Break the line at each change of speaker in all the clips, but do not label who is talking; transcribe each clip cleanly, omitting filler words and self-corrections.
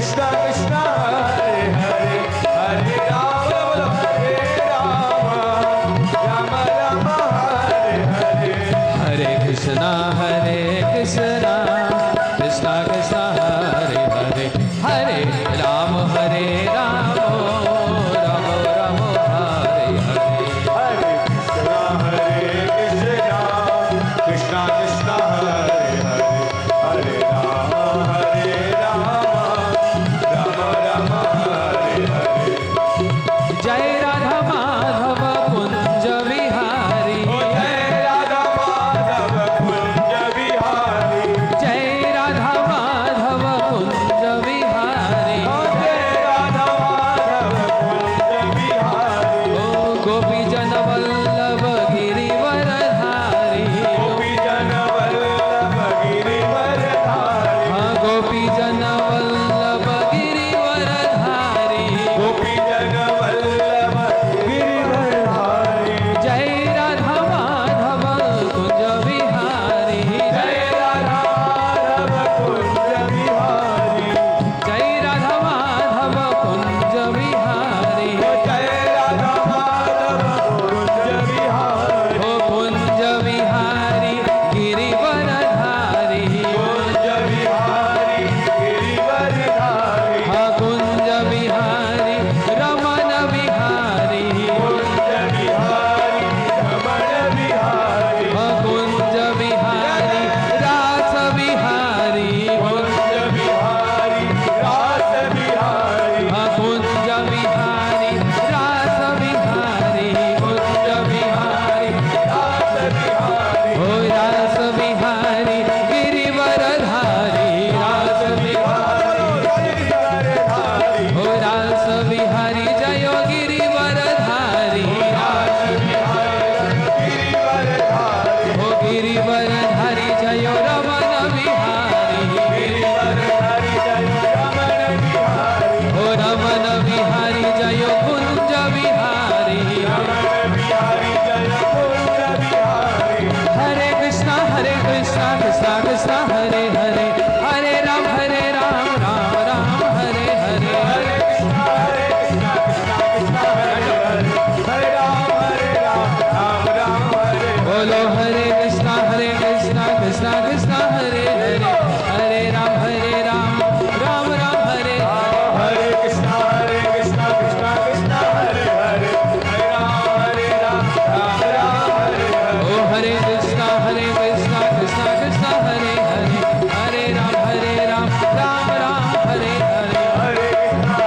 कृष्णा कृष्णा हरे हरे हरे राम राम राम हरे हरे
हरे कृष्णा कृष्णा कृष्णा कृष्णा हरे हरे हरे राम राम राम राम हरे हरे
हरे कृष्णा कृष्णा कृष्णा हरे हरे हरे राम राम राम हरे हरे
जय राधा माधव कुंज विहारी
जय राधा माधव कुंज बिहारी
जय राधा माधव कुंज विहारी
जय राधा माधव कुंज बिहारी
ओ गोपी जन वल्लभ गिरिवरधारी
गोपी जन वल्लभ गिरिवरधारी
हाँ गोपी जन वल्लभ गिरिवरधारी
गोपी जन वल्लभ गिरिवरधारी
जय राधा माधव कुंज विहारी
जय राधा माधव कुंज बिहारी
जय राधा माधव कुंज विहारी
जय राधा माधव कुंज बिहारी
ओ कुंज विहारी गिरिवरधारी
कुंज बिहारी गिरिवरधारी
हाँ कुंज विहारी रमन विहारी
कुंज बिहारी रमण बिहारी
हाँ कुंज विहारी रास विहारी
कुंज बिहारी रास बिहारी
हाँ कुंज विहारी रास विहारी कुंज विहारी
रास बिहारी
ओ रास विहारी गिरिवरधारी रास विहारी
गिरिवरधारी
ओ रास विहारी जयो गिरिवरधारी
गिरिवरधारी
ओ गिरिवरधारी जयो रमन विहारी
गिरिवरधारी जय रमण बिहारी
ओ रमन विहारी जयो कुंज विहारी
रमण बिहारी जय कुंज बिहारी
हरे कृष्णा कृष्णा कृष्णा हरे हरे हरे राम राम राम हरे हरे
हरे कृष्णा कृष्णा कृष्णा हरे हरे हरे राम राम राम हरे
बोलो हरे कृष्णा कृष्णा कृष्णा हरे हरे हरे राम राम राम हरे
हरे कृष्णा कृष्णा कृष्णा हरे हरे हरे राम राम हरे हरे
ओ हरे कृष्णा कृष्णा कृष्णा हरे हरे हरे राम राम राम हरे हरे
हरे कृष्णा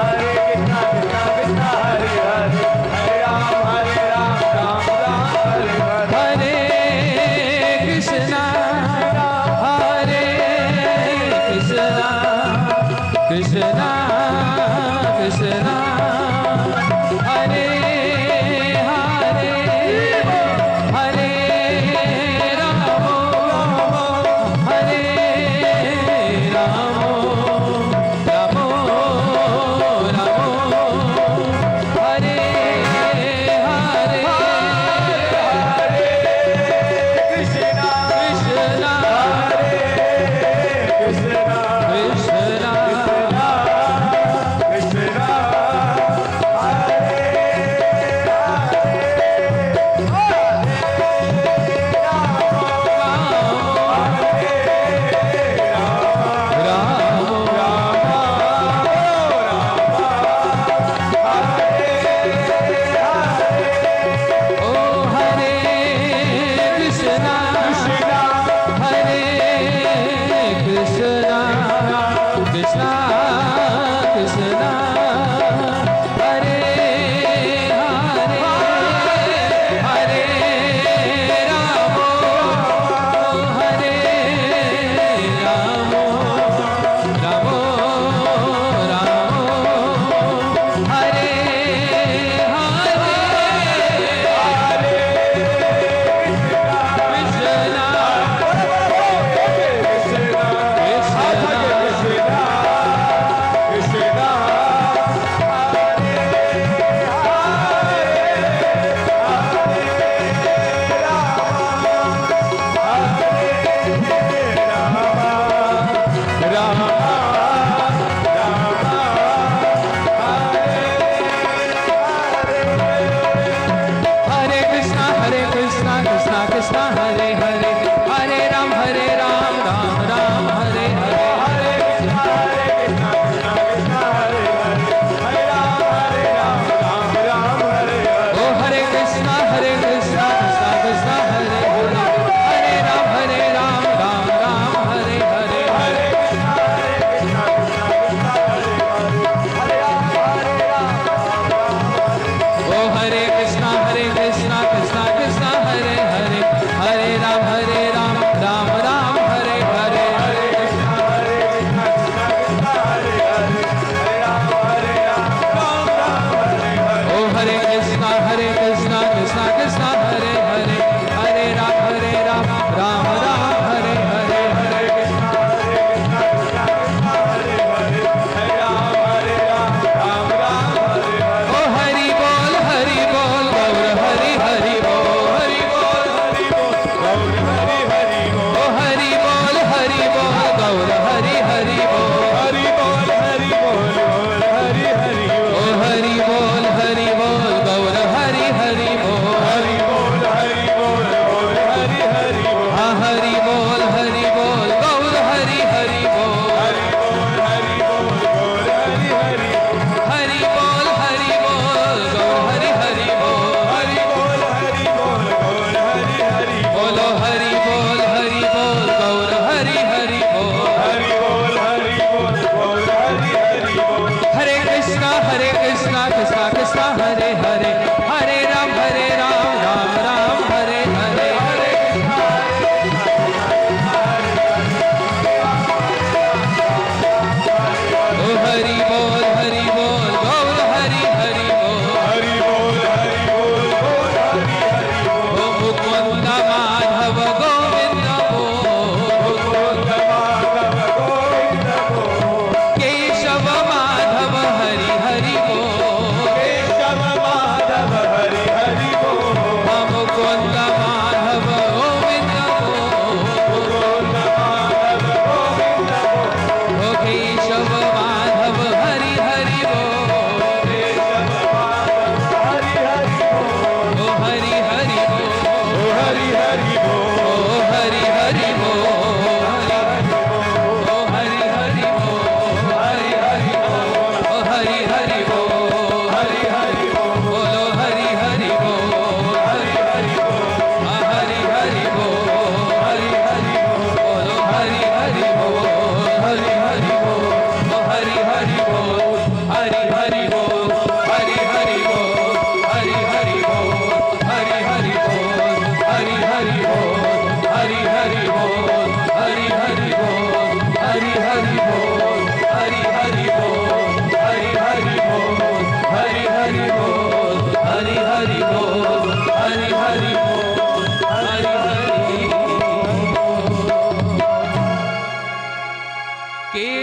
कृष्णा कृष्णा हरे हरे हरे राम राम हरे हरे
हरे कृष्णा कृष्णा कृष्णा हरे हरे हरे राम हरे राम राम राम हरे हरे
कृष्णा
कृष्णा
कृष्णा
कृष्णा
कृष्णा कृष्णा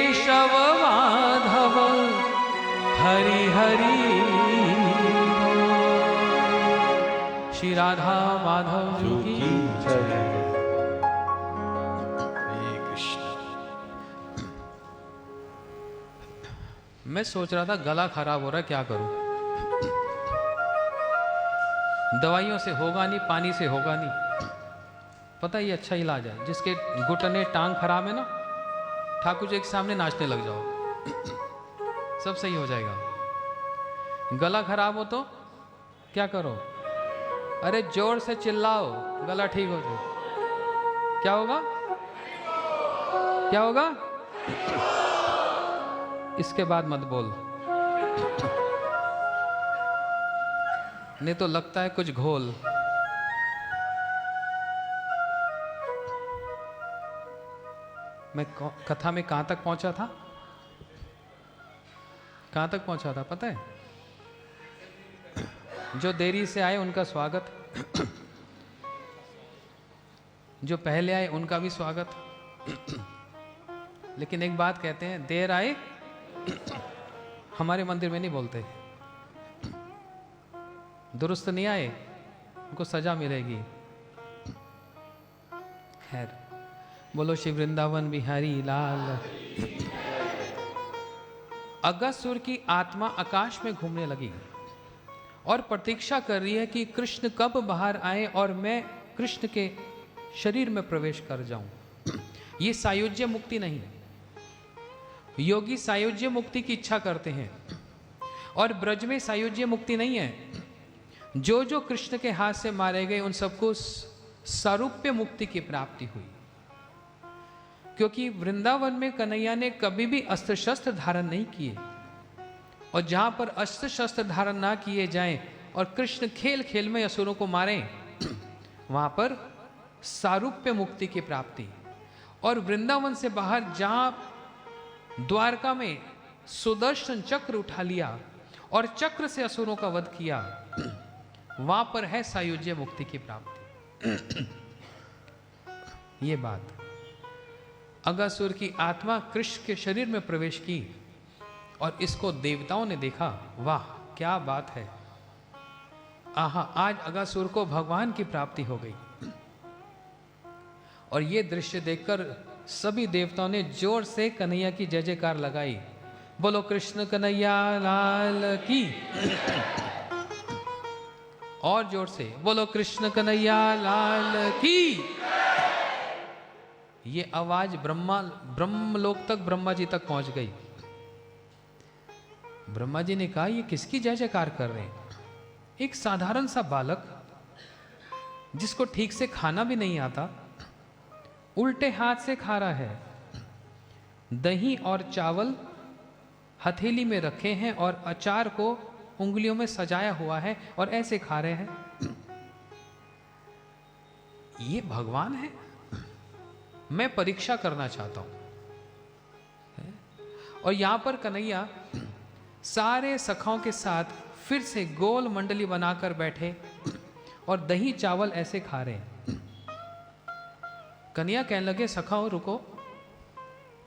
केशव माधव हरि हरि श्री राधा माधव जी की
जय। हरे कृष्ण।
मैं सोच रहा था गला खराब हो रहा है, क्या करूं? दवाइयों से होगा नहीं, पानी से होगा नहीं। पता है ये अच्छा इलाज है। जिसके घुटने टांग खराब है ना, ठाकुर जी के सामने नाचने लग जाओ, सब सही हो जाएगा। गला खराब हो तो क्या करो? अरे जोर से चिल्लाओ, गला ठीक हो जाए। क्या होगा? क्या होगा? इसके बाद मत बोल, नहीं तो लगता है कुछ घोल। मैं कथा में कहां तक पहुंचा था? कहां तक पहुंचा था पता है? जो देरी से आए उनका स्वागत, जो पहले आए उनका भी स्वागत। लेकिन एक बात कहते हैं, देर आए हमारे मंदिर में नहीं बोलते, दुरुस्त नहीं आए उनको सजा मिलेगी। खैर, बोलो श्री वृंदावन बिहारी लाल। अगस्त्य की आत्मा आकाश में घूमने लगी और प्रतीक्षा कर रही है कि कृष्ण कब बाहर आए और मैं कृष्ण के शरीर में प्रवेश कर जाऊं। ये सायुज्य मुक्ति नहीं है। योगी सायुज्य मुक्ति की इच्छा करते हैं और ब्रज में सायुज्य मुक्ति नहीं है। जो जो कृष्ण के हाथ से मारे गए उन सबको सारूप्य मुक्ति की प्राप्ति हुई, क्योंकि वृंदावन में कन्हैया ने कभी भी अस्त्र शस्त्र धारण नहीं किए। और जहां पर अस्त्र शस्त्र धारण ना किए जाएं और कृष्ण खेल खेल में असुरों को मारें, वहां पर सारूप्य मुक्ति की प्राप्ति। और वृंदावन से बाहर जहां द्वारका में सुदर्शन चक्र उठा लिया और चक्र से असुरों का वध किया, वहां पर है सायुज्य मुक्ति की प्राप्ति। ये बात, अगासुर की आत्मा कृष्ण के शरीर में प्रवेश की और इसको देवताओं ने देखा। वाह क्या बात है, आहा, आज अगासुर को भगवान की प्राप्ति हो गई। और ये दृश्य देखकर सभी देवताओं ने जोर से कन्हैया की जय जयकार लगाई। बोलो कृष्ण कन्हैया लाल की। और जोर से बोलो कृष्ण कन्हैया लाल की। ये आवाज ब्रह्मलोक तक, ब्रह्मा जी तक पहुंच गई। ब्रह्मा जी ने कहा ये किसकी जय जयकार कर रहे हैं? एक साधारण सा बालक जिसको ठीक से खाना भी नहीं आता, उल्टे हाथ से खा रहा है। दही और चावल हथेली में रखे हैं और अचार को उंगलियों में सजाया हुआ है और ऐसे खा रहे हैं। ये भगवान है? मैं परीक्षा करना चाहता हूं। और यहां पर कन्हैया सारे सखाओं के साथ फिर से गोल मंडली बनाकर बैठे और दही चावल ऐसे खा रहे हैं। कन्हैया कहने लगे, सखाओ रुको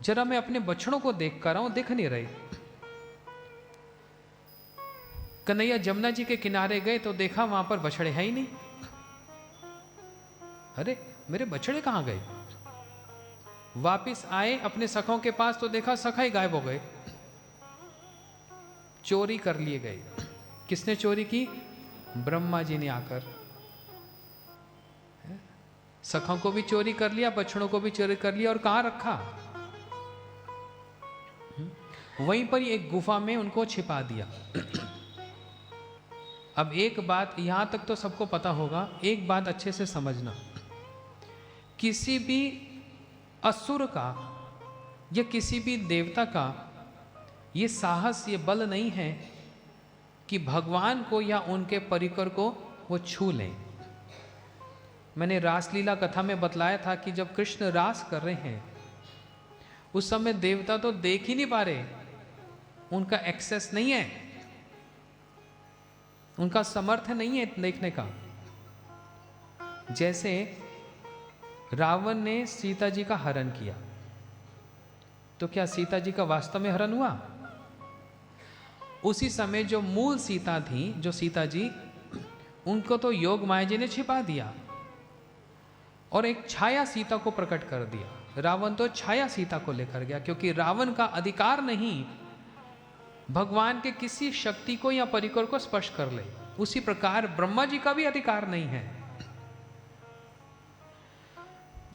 जरा, मैं अपने बछड़ों को देख कर आऊं, दिख नहीं रहे। कन्हैया जमुना जी के किनारे गए तो देखा वहां पर बछड़े है ही नहीं। अरे मेरे बछड़े कहां गए? वापिस आए अपने सखाओं के पास तो देखा सखा ही गायब हो गए, चोरी कर लिए गए। किसने चोरी की? ब्रह्मा जी ने आकर सखाओं को भी चोरी कर लिया, बछड़ों को भी चोरी कर लिया। और कहां रखा? वहीं पर एक गुफा में उनको छिपा दिया। अब एक बात यहां तक तो सबको पता होगा, एक बात अच्छे से समझना, किसी भी असुर का या किसी भी देवता का ये साहस, ये बल नहीं है कि भगवान को या उनके परिकर को वो छू लें। मैंने रासलीला कथा में बतलाया था कि जब कृष्ण रास कर रहे हैं उस समय देवता तो देख ही नहीं पा रहे, उनका एक्सेस नहीं है, उनका समर्थन नहीं है देखने का। जैसे रावण ने सीता जी का हरण किया, तो क्या सीता जी का वास्तव में हरण हुआ? उसी समय जो मूल सीता थी, जो सीता जी, उनको तो योग माया जी ने छिपा दिया और एक छाया सीता को प्रकट कर दिया। रावण तो छाया सीता को लेकर गया, क्योंकि रावण का अधिकार नहीं भगवान के किसी शक्ति को या परिकर को स्पर्श कर ले। उसी प्रकार ब्रह्मा जी का भी अधिकार नहीं है।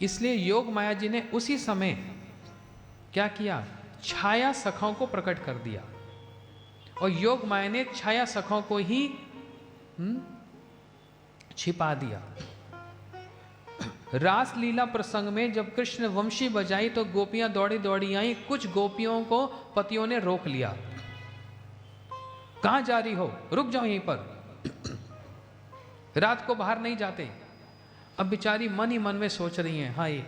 इसलिए योग माया जी ने उसी समय क्या किया? छाया सखाओं को प्रकट कर दिया, और योग माया ने छाया सखाओं को ही छिपा दिया। रास लीला प्रसंग में जब कृष्ण वंशी बजाई तो गोपियां दौड़ी दौड़ी आई। कुछ गोपियों को पतियों ने रोक लिया। कहां जा रही हो? रुक जाओ यहीं पर, रात को बाहर नहीं जाते। अब बेचारी मन ही मन में सोच रही हैं, हाय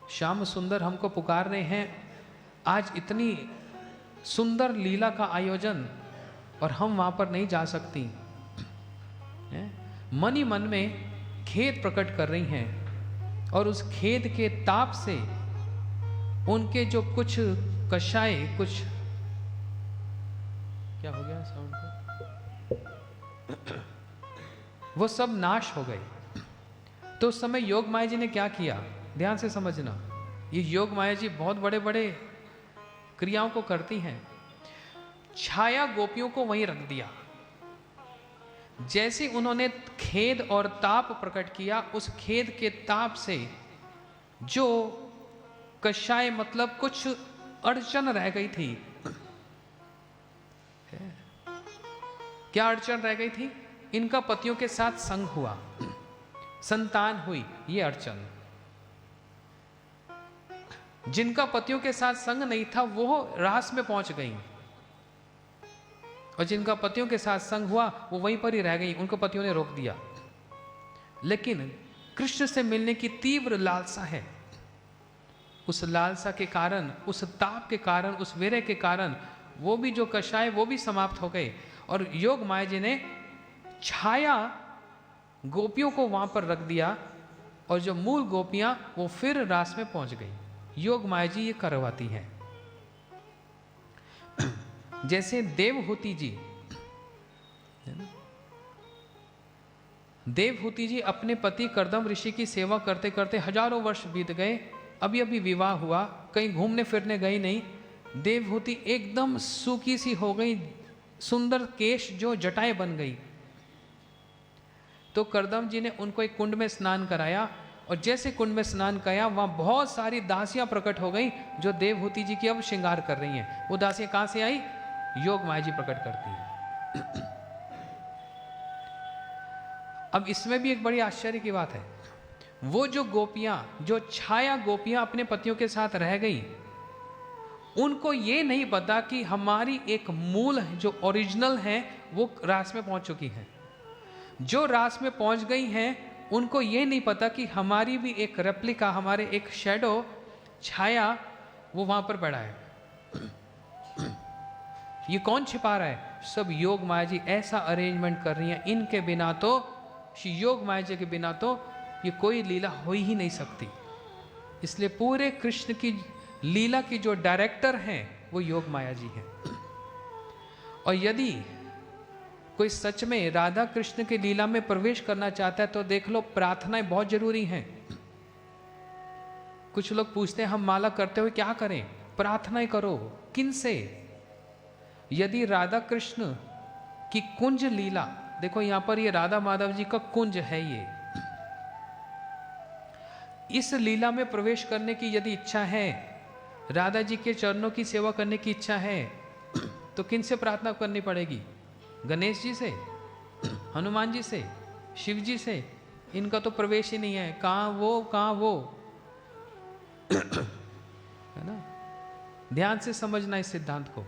श्याम सुंदर हमको पुकार रहे हैं, आज इतनी सुंदर लीला का आयोजन, और हम वहां पर नहीं जा सकती। मन ही मन में खेद प्रकट कर रही हैं, और उस खेद के ताप से उनके जो कुछ कषाय, कुछ क्या हो गया साउंड को, वो सब नाश हो गए। तो उस समय योग माया जी ने क्या किया? ध्यान से समझना, ये योग माया जी बहुत बड़े बड़े क्रियाओं को करती हैं। छाया गोपियों को वहीं रख दिया। जैसे उन्होंने खेद और ताप प्रकट किया, उस खेद के ताप से जो कषाय मतलब कुछ अड़चन रह गई थी। क्या अड़चन रह गई थी? इनका पतियों के साथ संग हुआ, संतान हुई, ये अड़चन। जिनका पतियों के साथ संग नहीं था वो रास में पहुंच गई, और जिनका पतियों के साथ संग हुआ वो वहीं पर ही रह गई, उनको पतियों ने रोक दिया। लेकिन कृष्ण से मिलने की तीव्र लालसा है। उस लालसा के कारण, उस ताप के कारण, उस विरह के कारण वो भी जो कषाय वो भी समाप्त हो गए, और योग माया जी ने छाया गोपियों को वहां पर रख दिया, और जो मूल गोपियां वो फिर रास में पहुंच गई। योग माया जी ये करवाती हैं। जैसे देवहूति जी, देवहूति जी अपने पति कर्दम ऋषि की सेवा करते करते हजारों वर्ष बीत गए, अभी अभी विवाह हुआ, कहीं घूमने फिरने गई नहीं। देवहूति एकदम सूखी सी हो गई, सुंदर केश जो जटाएं बन गई। तो कर्दम जी ने उनको एक कुंड में स्नान कराया, और जैसे कुंड में स्नान कराया वहां बहुत सारी दासियां प्रकट हो गई, जो देवहूति जी की अब श्रृंगार कर रही हैं। वो दासियां कहां से आई? योग माया जी प्रकट करती है। अब इसमें भी एक बड़ी आश्चर्य की बात है, वो जो गोपियां, जो छाया गोपियां अपने पतियों के साथ रह गई, उनको ये नहीं पता कि हमारी एक मूल जो ओरिजिनल है वो रास में पहुंच चुकी है। जो रास में पहुंच गई हैं उनको ये नहीं पता कि हमारी भी एक रेप्लिका, हमारे एक शैडो, छाया, वो वहां पर पड़ा है। ये कौन छिपा रहा है? सब योग माया जी ऐसा अरेंजमेंट कर रही हैं। इनके बिना तो, श्री योग माया जी के बिना तो ये कोई लीला हो ही नहीं सकती। इसलिए पूरे कृष्ण की लीला की जो डायरेक्टर हैं वो योग माया जी हैं। और यदि कोई सच में राधा कृष्ण की लीला में प्रवेश करना चाहता है तो देख लो, प्रार्थनाएं बहुत जरूरी हैं। कुछ लोग पूछते हैं हम माला करते हुए क्या करें? प्रार्थनाएं करो। किन से? यदि राधा कृष्ण की कुंज लीला, देखो यहां पर ये राधा माधव जी का कुंज है, ये इस लीला में प्रवेश करने की यदि इच्छा है, राधा जी के चरणों की सेवा करने की इच्छा है, तो किन से प्रार्थना करनी पड़ेगी? गणेश जी से, हनुमान जी से, शिव जी से? इनका तो प्रवेश ही नहीं है। कहां वो, कहां वो, है ना? ध्यान से समझना इस सिद्धांत को।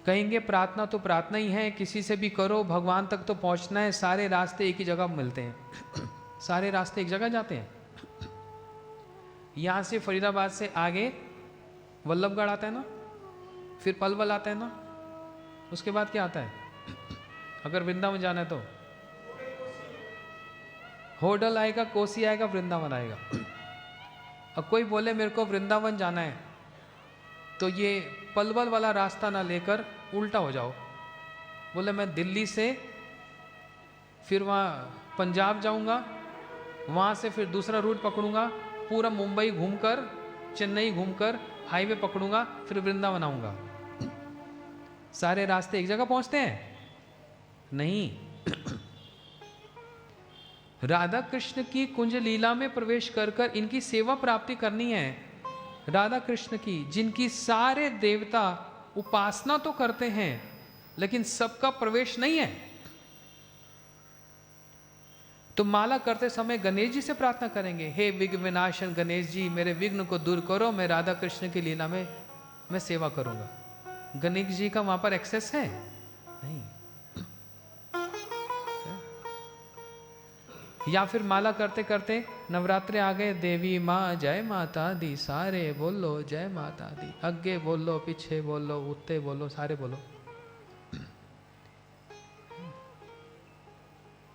कहेंगे प्रार्थना तो प्रार्थना ही है, किसी से भी करो, भगवान तक तो पहुंचना है, सारे रास्ते एक ही जगह मिलते हैं। सारे रास्ते एक जगह जाते हैं। यहां से फरीदाबाद से आगे वल्लभगढ़ आता है ना, फिर पलवल आता है ना, उसके बाद क्या आता है? अगर वृंदावन जाना है तो होडल आएगा, कोसी आएगा, वृंदावन आएगा। अब कोई बोले मेरे को वृंदावन जाना है, तो ये पलवल वाला रास्ता ना लेकर उल्टा हो जाओ, बोले मैं दिल्ली से फिर वहाँ पंजाब जाऊँगा, वहाँ से फिर दूसरा रूट पकड़ूंगा, पूरा मुंबई घूमकर चेन्नई घूमकर हाईवे पकड़ूंगा, फिर वृंदावन आऊँगा। सारे रास्ते एक जगह पहुँचते हैं? नहीं। राधा कृष्ण की कुंज लीला में प्रवेश कर कर इनकी सेवा प्राप्ति करनी है। राधा कृष्ण की, जिनकी सारे देवता उपासना तो करते हैं लेकिन सबका प्रवेश नहीं है। तो माला करते समय गणेश जी से प्रार्थना करेंगे, हे विघ्न विनाशन गणेश जी, मेरे विघ्न को दूर करो, मैं राधा कृष्ण की लीला में मैं सेवा करूंगा। गणेश जी का वहां पर एक्सेस है? नहीं। या फिर माला करते करते नवरात्रे आ गए, देवी माँ जय माता दी, सारे बोलो जय माता दी, आगे बोलो पीछे बोलो उत्ते बोलो सारे बोलो।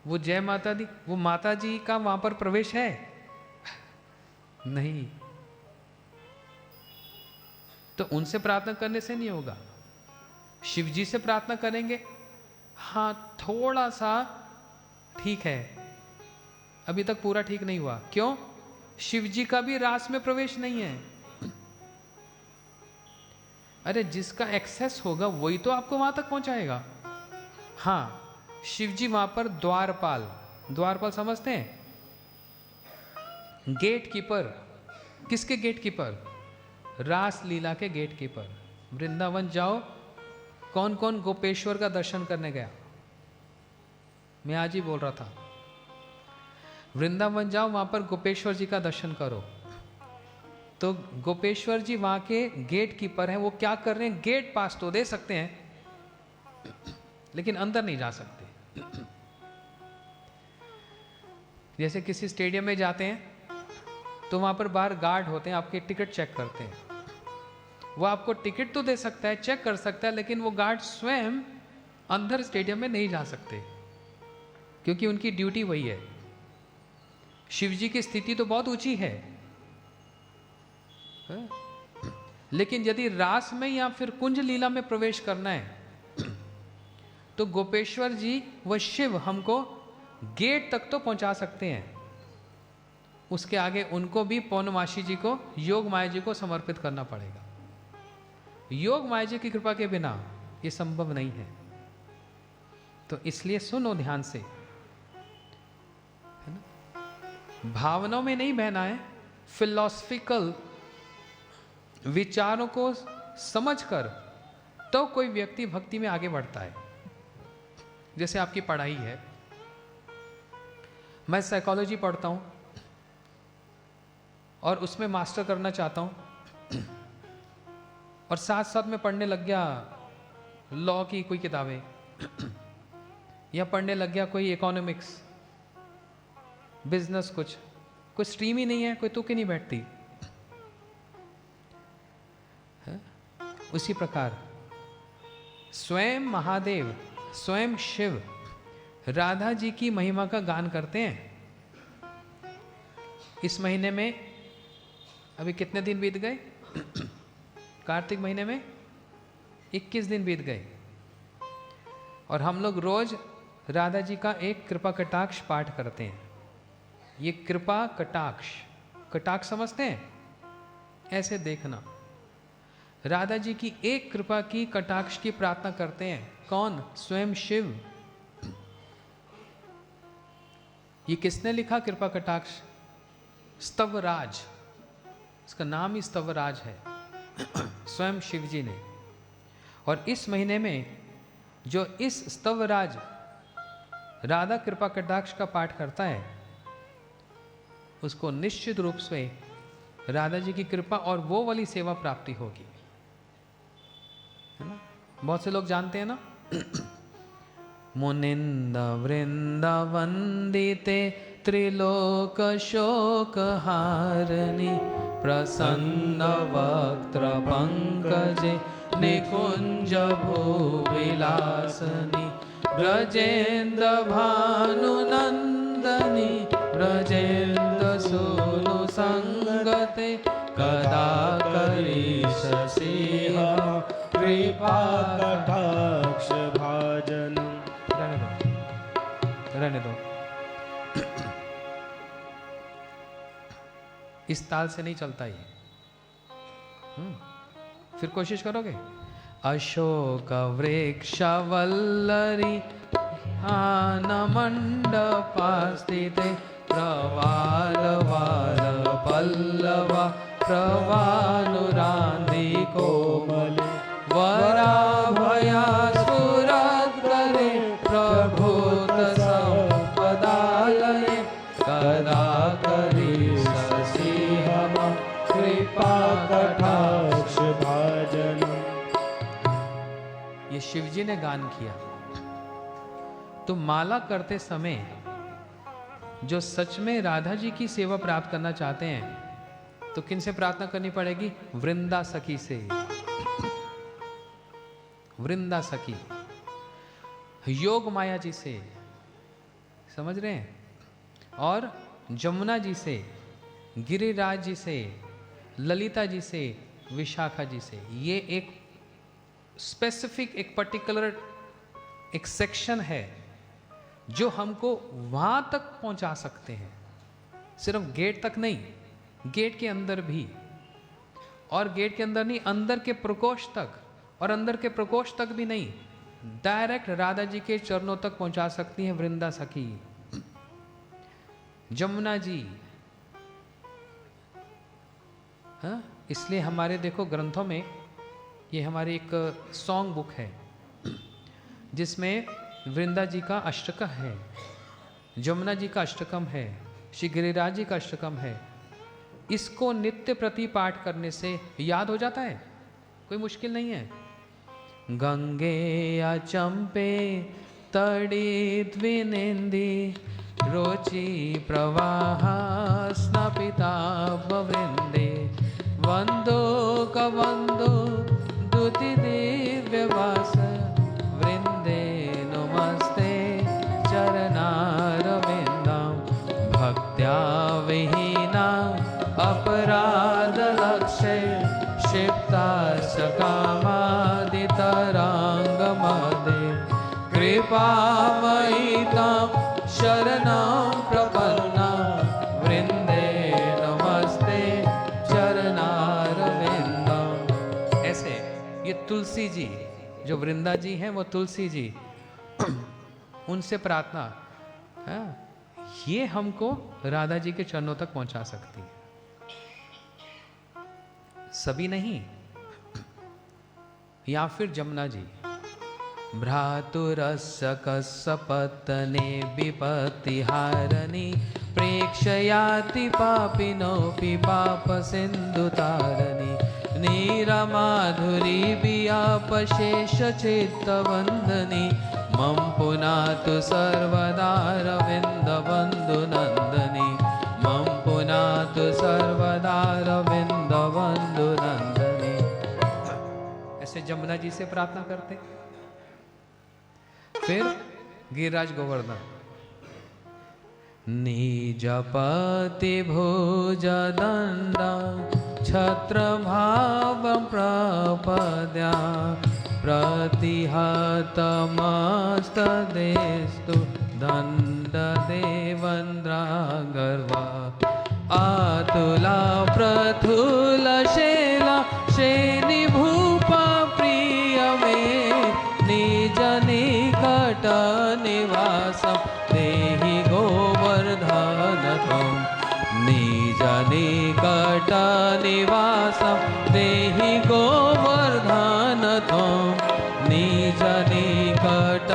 वो जय माता दी, वो माता जी का वहां पर प्रवेश है? नहीं। तो उनसे प्रार्थना करने से नहीं होगा। शिव जी से प्रार्थना करेंगे, हाँ थोड़ा सा ठीक है, अभी तक पूरा ठीक नहीं हुआ। क्यों? शिव जी का भी रास में प्रवेश नहीं है। अरे जिसका एक्सेस होगा वही तो आपको वहां तक पहुंचाएगा। हाँ, शिव जी वहां पर द्वारपाल, द्वारपाल समझते हैं? Gatekeeper. किसके गेट कीपर? रास लीला के गेट कीपर। वृंदावन जाओ, कौन कौन गोपेश्वर का दर्शन करने गया? मैं आज ही बोल रहा था, वृंदावन जाओ, वहां पर गोपेश्वर जी का दर्शन करो। तो गोपेश्वर जी वहां के गेट कीपर हैं। वो क्या कर रहे हैं? गेट पास तो दे सकते हैं लेकिन अंदर नहीं जा सकते। जैसे किसी स्टेडियम में जाते हैं तो वहां पर बाहर गार्ड होते हैं, आपके टिकट चेक करते हैं। वो आपको टिकट तो दे सकता है, चेक कर सकता है, लेकिन वो गार्ड स्वयं अंदर स्टेडियम में नहीं जा सकते क्योंकि उनकी ड्यूटी वही है। शिव जी की स्थिति तो बहुत ऊंची है, लेकिन यदि रास में या फिर कुंज लीला में प्रवेश करना है तो गोपेश्वर जी व शिव हमको गेट तक तो पहुंचा सकते हैं। उसके आगे उनको भी पौर्णमासी जी को, योग माया जी को समर्पित करना पड़ेगा। योग माया जी की कृपा के बिना ये संभव नहीं है। तो इसलिए सुनो ध्यान से, है ना? भावनाओं में नहीं बहना है, फिलॉसफिकल विचारों को समझकर तो कोई व्यक्ति भक्ति में आगे बढ़ता है। जैसे आपकी पढ़ाई है, मैं साइकोलॉजी पढ़ता हूं और उसमें मास्टर करना चाहता हूं और साथ साथ में पढ़ने लग गया लॉ की कोई किताबें या पढ़ने लग गया कोई इकोनॉमिक्स, बिजनेस, कोई स्ट्रीम ही नहीं है, कोई तुक ही नहीं बैठती है? उसी प्रकार स्वयं महादेव, स्वयं शिव राधा जी की महिमा का गान करते हैं। इस महीने में अभी कितने दिन बीत गए? कार्तिक महीने में 21 दिन बीत गए और हम लोग रोज राधा जी का एक कृपा कटाक्ष पाठ करते हैं। ये कृपा कटाक्ष, कटाक्ष समझते हैं? ऐसे देखना, राधा जी की एक कृपा की कटाक्ष की प्रार्थना करते हैं। कौन? स्वयं शिव। ये किसने लिखा कृपा कटाक्ष? स्तवराज, इसका नाम ही स्तवराज है, स्वयं शिव जी ने। और इस महीने में जो इस स्तवराज राधा कृपा कटाक्ष का पाठ करता है उसको निश्चित रूप से राधा जी की कृपा और वो वाली सेवा प्राप्ति होगी, है ना? बहुत से लोग जानते हैं ना, मुनिंद वृंद वंदिते त्रिलोक शोक हारिणी प्रसन्न वक्त्र पंकजे निकुंज भूविलासनी ब्रजेन्द्र भानुनंदनी ब्रजेन्द्र सोनु संगते कदा करिष्यसि
कृपा कटाक्ष भाजन।
रहने दो। इस ताल से नहीं चलता ये। फिर कोशिश करोगे। अशोक वृक्ष वल्लरी आन मंडपास्थिते प्रवाल वाल पल्लवा प्रवानुरान्धि कोमल वराभया स्फुरद्गरे प्रभूत संपदालये कदा करिष्यसि
कृपा कटाक्ष भाजन।
ये शिव जी ने गान किया। तो माला करते समय जो सच में राधा जी की सेवा प्राप्त करना चाहते हैं तो किन से प्रार्थना करनी पड़ेगी? वृंदा सखी से। वृंदा सखी, योग माया जी से, समझ रहे हैं? और जमुना जी से, गिरिराज जी से, ललिता जी से, विशाखा जी से। ये एक स्पेसिफिक, एक पर्टिकुलर एक सेक्शन है जो हमको वहां तक पहुंचा सकते हैं। सिर्फ गेट तक नहीं, गेट के अंदर भी। और गेट के अंदर नहीं, अंदर के प्रकोष्ठ तक। और अंदर के प्रकोष्ठ तक भी नहीं, डायरेक्ट राधा जी के चरणों तक पहुंचा सकती हैं वृंदा सखी। जमुना जी, हाँ, इसलिए हमारे देखो ग्रंथों में, ये हमारी एक सॉन्ग बुक है जिसमें वृंदा जी का अष्टकम है, जमुना जी का अष्टकम है, श्री गिरिराज जी का अष्टकम है। इसको नित्य प्रति पाठ करने से याद हो जाता है, कोई मुश्किल नहीं है। गंगे या चंपे तड़ी द्विनिंदी रोचि प्रवाह स्नापिता वृंदे वंदो कवंदो दुति दिव्यवास वृंदे नमस्ते चरणारविंदम भक्त्या विहीना अपराध लक्ष्य क्षिप्ता सकामादितरांगमदे कृपामयितां शरणं प्रपन्ना वृंदे नमस्ते चरणारविंदम। ऐसे ये तुलसी जी, जो वृंदा जी हैं वो तुलसी जी, उनसे प्रार्थना, हाँ, ये हमको राधा जी के चरणों तक पहुंचा सकती है। सभी नहीं। या फिर जमुना जी, भ्रातुरस्य कस्सपत्तने विपत्तिहारिणी प्रेक्षयाति पापिनोऽपि पापसिन्धुतारिणी नीरमाधुरी वियापशेष चित्तवन्दनी मम पुनातु सर्वदा रविन्दबन्धुनन्दनी मम पुनातु सर्वदा रविन्दबन्धुनन्दनी। ऐसे जमुना जी से प्रार्थना करते। फिर गिरिराज गोवर्धन, निजपति भुज दंड छत्र भाव प्रपद्या प्रतिहतमस्तदेस्तु दंड देवन्द्रा गर्वा आतुला प्रथुल शेला शेनि भूपा प्रिय में निज निकट निवासं देहि गोवर्धन त्वं निज निकट निवासं देहि गोवर्धन त्वं निज निकट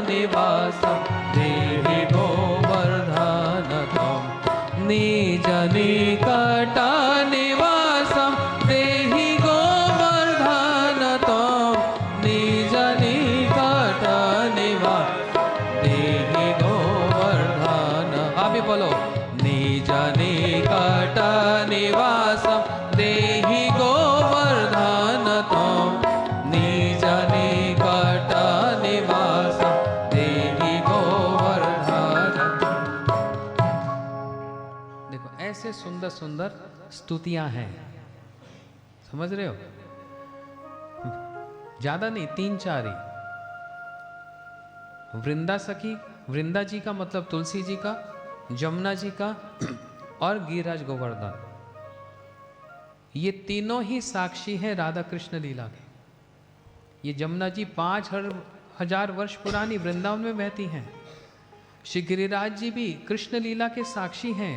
निवासं देहि गोवर्धन त्वं निज निकट निवासं देहि गोवर्धन त्वं निज निकट निवास देहि गोवर्धन। अभी बोलो, निज निकट निवासं देहि गोवर्धन कैसे सुंदर सुंदर स्तुतियां हैं, समझ रहे हो? ज्यादा नहीं, 3-4 ही। वृंदा सखी, वृंदा जी का मतलब तुलसी जी का, जमुना जी का और गिरिराज गोवर्धन, ये तीनों ही साक्षी हैं राधा कृष्ण लीला के। ये जमुना जी 5000 वर्ष पुरानी वृंदावन में बहती हैं। श्री गिरिराज जी भी कृष्ण लीला के साक्षी हैं,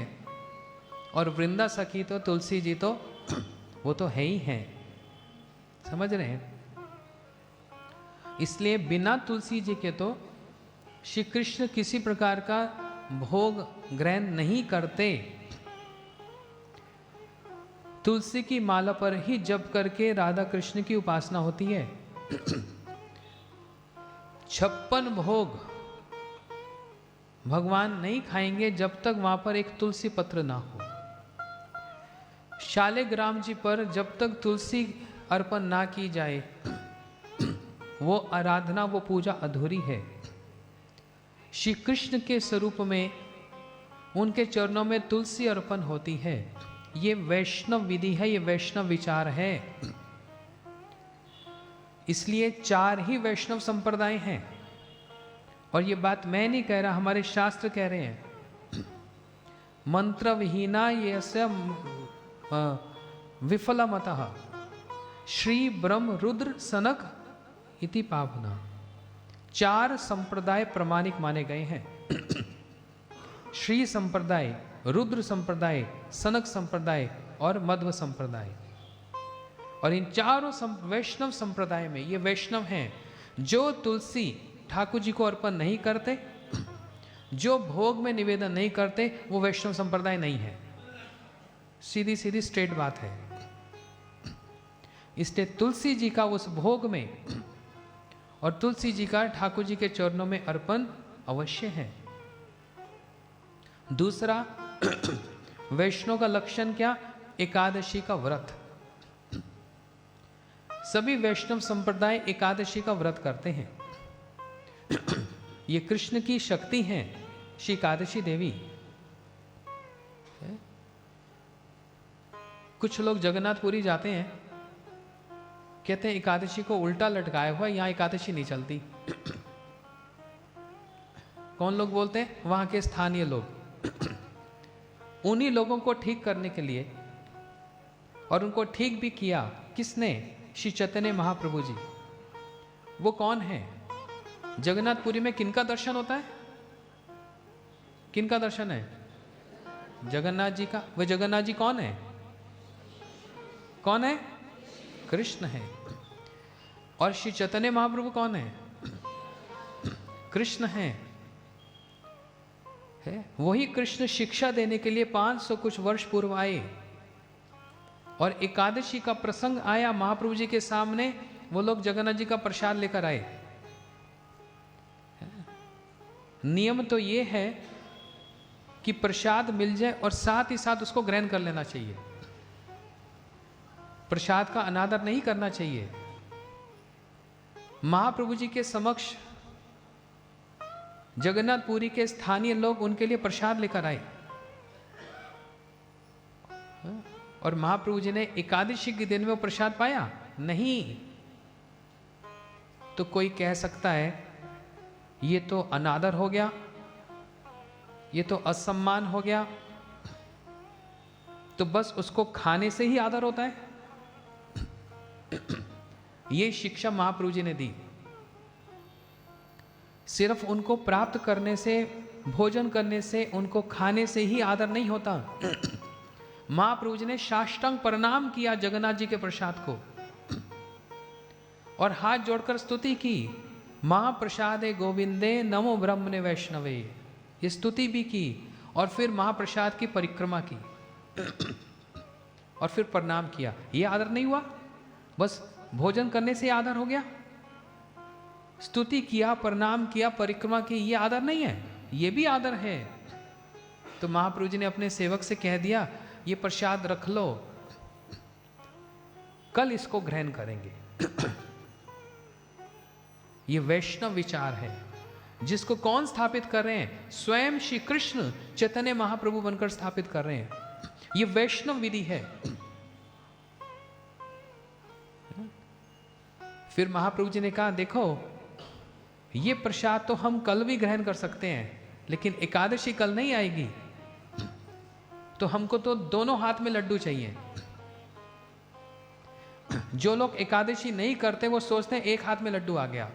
और वृंदा सखी तो तुलसी जी तो वो तो है ही हैं, समझ रहे हैं? इसलिए बिना तुलसी जी के तो श्री कृष्ण किसी प्रकार का भोग ग्रहण नहीं करते। तुलसी की माला पर ही जप करके राधा कृष्ण की उपासना होती है। 56 भोग भगवान नहीं खाएंगे जब तक वहां पर एक तुलसी पत्र ना हो। शालिग्राम जी पर जब तक तुलसी अर्पण ना की जाए वो आराधना, वो पूजा अधूरी है। श्री कृष्ण के स्वरूप में उनके चरणों में तुलसी अर्पण होती है। ये वैष्णव विधि है, ये वैष्णव विचार है। इसलिए 4 ही वैष्णव संप्रदाय हैं, और ये बात मैं नहीं कह रहा, हमारे शास्त्र कह रहे हैं। मंत्र विहीना ये विफलमतः श्री ब्रह्म रुद्र सनक इति पावना। 4 संप्रदाय प्रमाणिक माने गए हैं। श्री संप्रदाय, रुद्र संप्रदाय, सनक संप्रदाय और मध्व संप्रदाय। और इन चारों वैष्णव संप्रदाय में ये वैष्णव हैं जो तुलसी ठाकुर जी को अर्पण नहीं करते, जो भोग में निवेदन नहीं करते, वो वैष्णव संप्रदाय नहीं है। सीधी सीधी स्ट्रेट बात है। इसलिए तुलसी जी का उस भोग में और तुलसी जी का ठाकुर जी के चरणों में अर्पण अवश्य है। दूसरा वैष्णव का लक्षण क्या? एकादशी का व्रत। सभी वैष्णव संप्रदाय एकादशी का व्रत करते हैं। ये कृष्ण की शक्ति है, श्री एकादशी देवी। कुछ लोग जगन्नाथपुरी जाते हैं, कहते हैं एकादशी को उल्टा लटकाया हुआ, यहां एकादशी नहीं चलती। कौन लोग बोलते हैं? वहां के स्थानीय लोग। उन्हीं लोगों को ठीक करने के लिए, और उनको ठीक भी किया किसने? श्री चैतन्य महाप्रभु जी। वो कौन है? जगन्नाथपुरी में किनका दर्शन होता है? किनका दर्शन है? जगन्नाथ जी का। वो जगन्नाथ जी कौन है? कौन है? कृष्ण है। और श्री चैतन्य महाप्रभु कौन है? कृष्ण है। वही कृष्ण शिक्षा देने के लिए 500 कुछ वर्ष पूर्व आए, और एकादशी का प्रसंग आया महाप्रभु जी के सामने, वो लोग जगन्नाथ जी का प्रसाद लेकर आए। नियम तो ये है कि प्रसाद मिल जाए और साथ ही साथ उसको ग्रहण कर लेना चाहिए। प्रसाद का अनादर नहीं करना चाहिए। महाप्रभु जी के समक्ष जगन्नाथपुरी के स्थानीय लोग उनके लिए प्रसाद लेकर आए, और महाप्रभु जी ने एकादशी के दिन में वो प्रसाद पाया नहीं। तो कोई कह सकता है ये तो अनादर हो गया, ये तो असम्मान हो गया, तो बस उसको खाने से ही आदर होता है। ये शिक्षा महाप्रभु जी ने दी। सिर्फ उनको प्राप्त करने से, भोजन करने से, उनको खाने से ही आदर नहीं होता। महाप्रभु जी ने साष्टांग प्रणाम किया जगन्नाथ जी के प्रसाद को, और हाथ जोड़कर स्तुति की, महाप्रसादे गोविंदे नमो ब्रह्मणे वैष्णवे। ये स्तुति भी की, और फिर महाप्रसाद की परिक्रमा की, और फिर प्रणाम किया। ये आदर नहीं हुआ? बस भोजन करने से आदर हो गया? स्तुति किया, प्रणाम किया, परिक्रमा की, ये आदर नहीं है? ये भी आदर है। तो महाप्रभु जी ने अपने सेवक से कह दिया, ये प्रसाद रख लो, कल इसको ग्रहण करेंगे। ये वैष्णव विचार है, जिसको कौन स्थापित कर रहे हैं? स्वयं श्री कृष्ण चैतन्य महाप्रभु बनकर स्थापित कर रहे हैं। ये वैष्णव विधि है। फिर महाप्रभु जी ने कहा, देखो ये प्रसाद तो हम कल भी ग्रहण कर सकते हैं, लेकिन एकादशी कल नहीं आएगी, तो हमको तो दोनों हाथ में लड्डू चाहिए। जो लोग एकादशी नहीं करते वो सोचते हैं एक हाथ में लड्डू आ गया,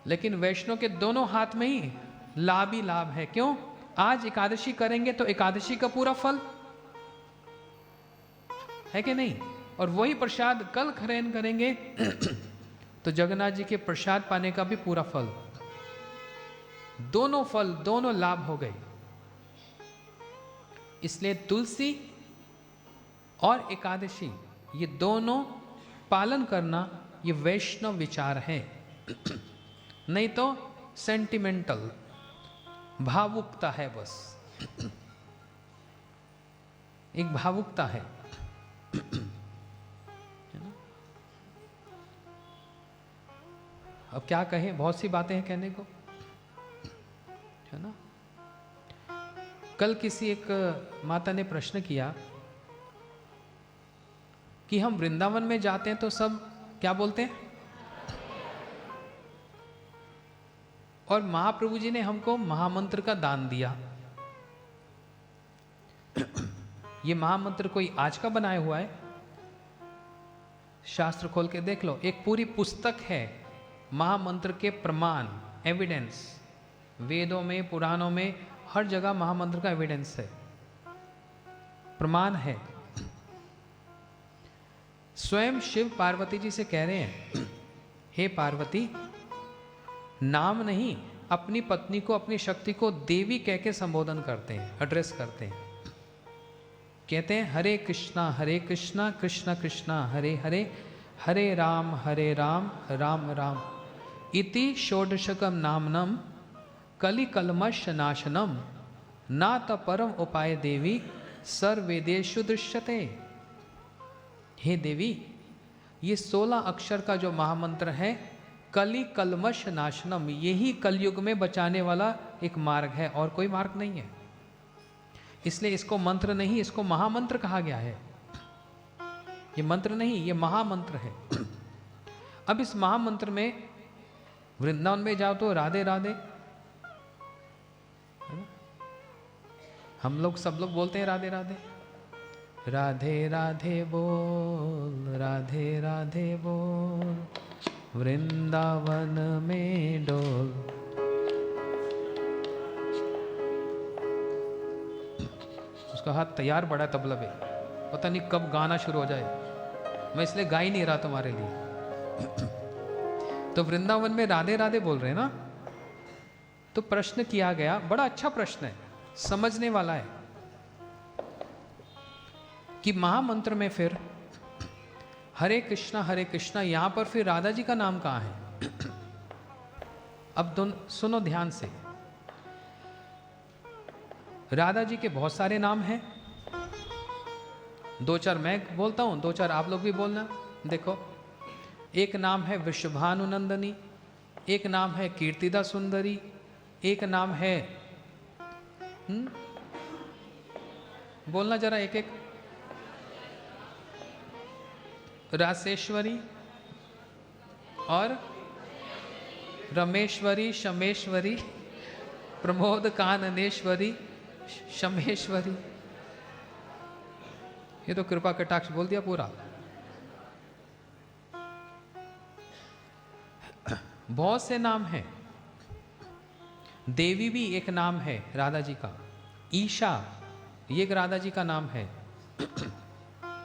लेकिन वैष्णव के दोनों हाथ में ही लाभ ही लाभ है। क्यों? आज एकादशी करेंगे तो एकादशी का पूरा फल है कि नहीं, और वही प्रसाद कल ग्रहण करेंगे तो जगन्नाथ जी के प्रसाद पाने का भी पूरा फल। दोनों फल, दोनों लाभ हो गए। इसलिए तुलसी और एकादशी ये दोनों पालन करना ये वैष्णव विचार है। नहीं तो सेंटिमेंटल भावुकता है, बस एक भावुकता है। अब क्या कहें, बहुत सी बातें हैं कहने को, है ना। कल किसी एक माता ने प्रश्न किया कि हम वृंदावन में जाते हैं तो सब क्या बोलते हैं, और महाप्रभु जी ने हमको महामंत्र का दान दिया। ये महामंत्र कोई आज का बनाया हुआ है? शास्त्र खोल के देख लो, एक पूरी पुस्तक है महामंत्र के प्रमाण, एविडेंस। वेदों में, पुराणों में, हर जगह महामंत्र का एविडेंस है, प्रमाण है। स्वयं शिव पार्वती जी से कह रहे हैं, हे पार्वती, नाम नहीं, अपनी पत्नी को, अपनी शक्ति को देवी कह के संबोधन करते हैं, एड्रेस करते हैं। कहते हैं हरे कृष्णा कृष्ण कृष्णा हरे हरे, हरे राम राम राम इति षोडशकम नामनम कलि कलमश नाशनम नात परम उपाय देवी सर्ववेदेषु दृश्यते। हे देवी, ये 16 अक्षर का जो महामंत्र है, कलि कलमश नाशनम, यही कलयुग में बचाने वाला एक मार्ग है, और कोई मार्ग नहीं है। इसलिए इसको मंत्र नहीं, इसको महामंत्र कहा गया है। ये मंत्र नहीं, ये महामंत्र है। अब इस महामंत्र में वृंदावन में जाओ तो राधे राधे, हम लोग सब लोग बोलते हैं राधे राधे, राधे राधे बोल, राधे राधे बोल, वृंदावन में डोल। उसका हाथ तैयार पड़ा तबला पे, पता नहीं कब गाना शुरू हो जाए, मैं इसलिए गा ही नहीं रहा तुम्हारे लिए। तो वृंदावन में राधे राधे बोल रहे हैं ना। तो प्रश्न किया गया, बड़ा अच्छा प्रश्न है, समझने वाला है, कि महामंत्र में फिर हरे कृष्णा, यहां पर फिर राधा जी का नाम कहां है? अब सुनो ध्यान से, राधा जी के बहुत सारे नाम हैं, 2-4 मैं बोलता हूं, 2-4 आप लोग भी बोलना। देखो, एक नाम है वृषभानुनंदनी, एक नाम है कीर्तिदा सुंदरी, एक नाम है बोलना जरा एक एक, रासेश्वरी और रमेश्वरी, शमेश्वरी, प्रमोद काननेश्वरी, शमेश्वरी। ये तो कृपा कटाक्ष बोल दिया पूरा। बहुत से नाम हैं। देवी भी एक नाम है राधा जी का, ईशा ये एक राधा जी का नाम है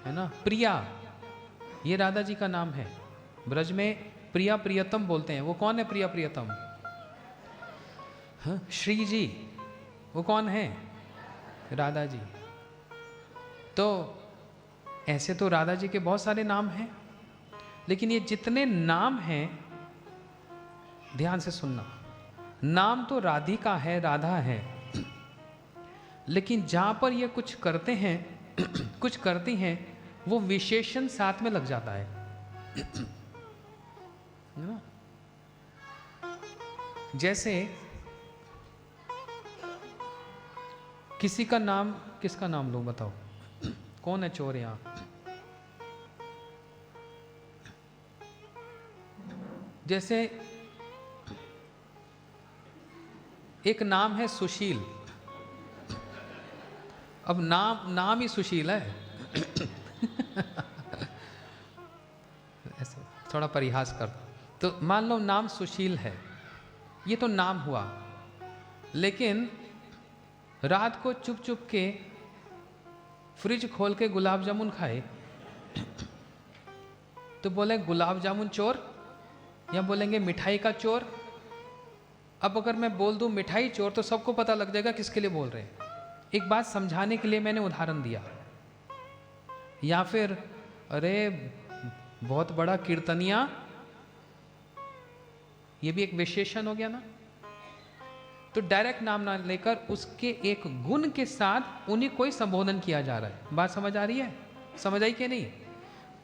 ना। प्रिया ये राधा जी का नाम है। ब्रज में प्रिया प्रियतम बोलते हैं, वो कौन है प्रिया प्रियतम? हाँ? श्री जी वो कौन है? राधा जी। तो ऐसे तो राधा जी के बहुत सारे नाम हैं, लेकिन ये जितने नाम हैं ध्यान से सुनना, नाम तो राधिका है, राधा है, लेकिन जहां पर ये कुछ करते हैं कुछ करती हैं, वो विशेषण साथ में लग जाता है ना? जैसे किसी का नाम, किसका नाम लो बताओ, कौन है चोर यहाँ? जैसे एक नाम है सुशील, अब नाम ही सुशील है ऐसे थोड़ा परिहास कर दो। तो मान लो नाम सुशील है, ये तो नाम हुआ, लेकिन रात को चुप चुप के फ्रिज खोल के गुलाब जामुन खाए तो बोले गुलाब जामुन चोर, या बोलेंगे मिठाई का चोर। अब अगर मैं बोल दूं मिठाई चोर तो सबको पता लग जाएगा किसके लिए बोल रहे हैं। एक बात समझाने के लिए मैंने उदाहरण दिया। या फिर अरे बहुत बड़ा कीर्तनिया, ये भी एक विशेषण हो गया ना। तो डायरेक्ट नाम ना लेकर उसके एक गुण के साथ उन्हीं को ही संबोधन किया जा रहा है। बात समझ आ रही है? समझ आई कि नहीं?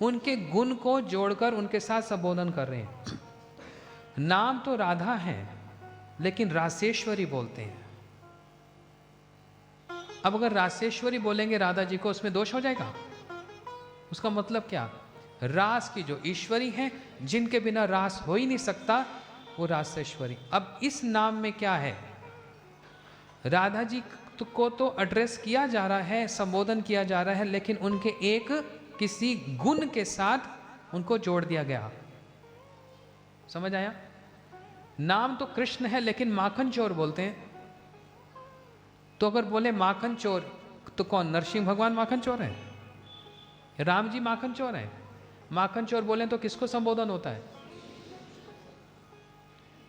उनके गुण को जोड़कर उनके साथ संबोधन कर रहे हैं। नाम तो राधा है लेकिन रासेश्वरी बोलते हैं। अब अगर रासेश्वरी बोलेंगे राधा जी को, उसमें दोष हो जाएगा? उसका मतलब क्या? रास की जो ईश्वरी है, जिनके बिना रास हो ही नहीं सकता, वो रासेश्वरी। अब इस नाम में क्या है? राधा जी को तो एड्रेस किया जा रहा है, संबोधन किया जा रहा है, लेकिन उनके एक किसी गुण के साथ उनको जोड़ दिया गया। समझ आया? नाम तो कृष्ण है लेकिन माखन चोर बोलते हैं। तो अगर बोले माखन चोर तो कौन? नरसिंह भगवान माखन चोर है? राम जी माखन चोर है? माखन चोर बोले तो किसको संबोधन होता है?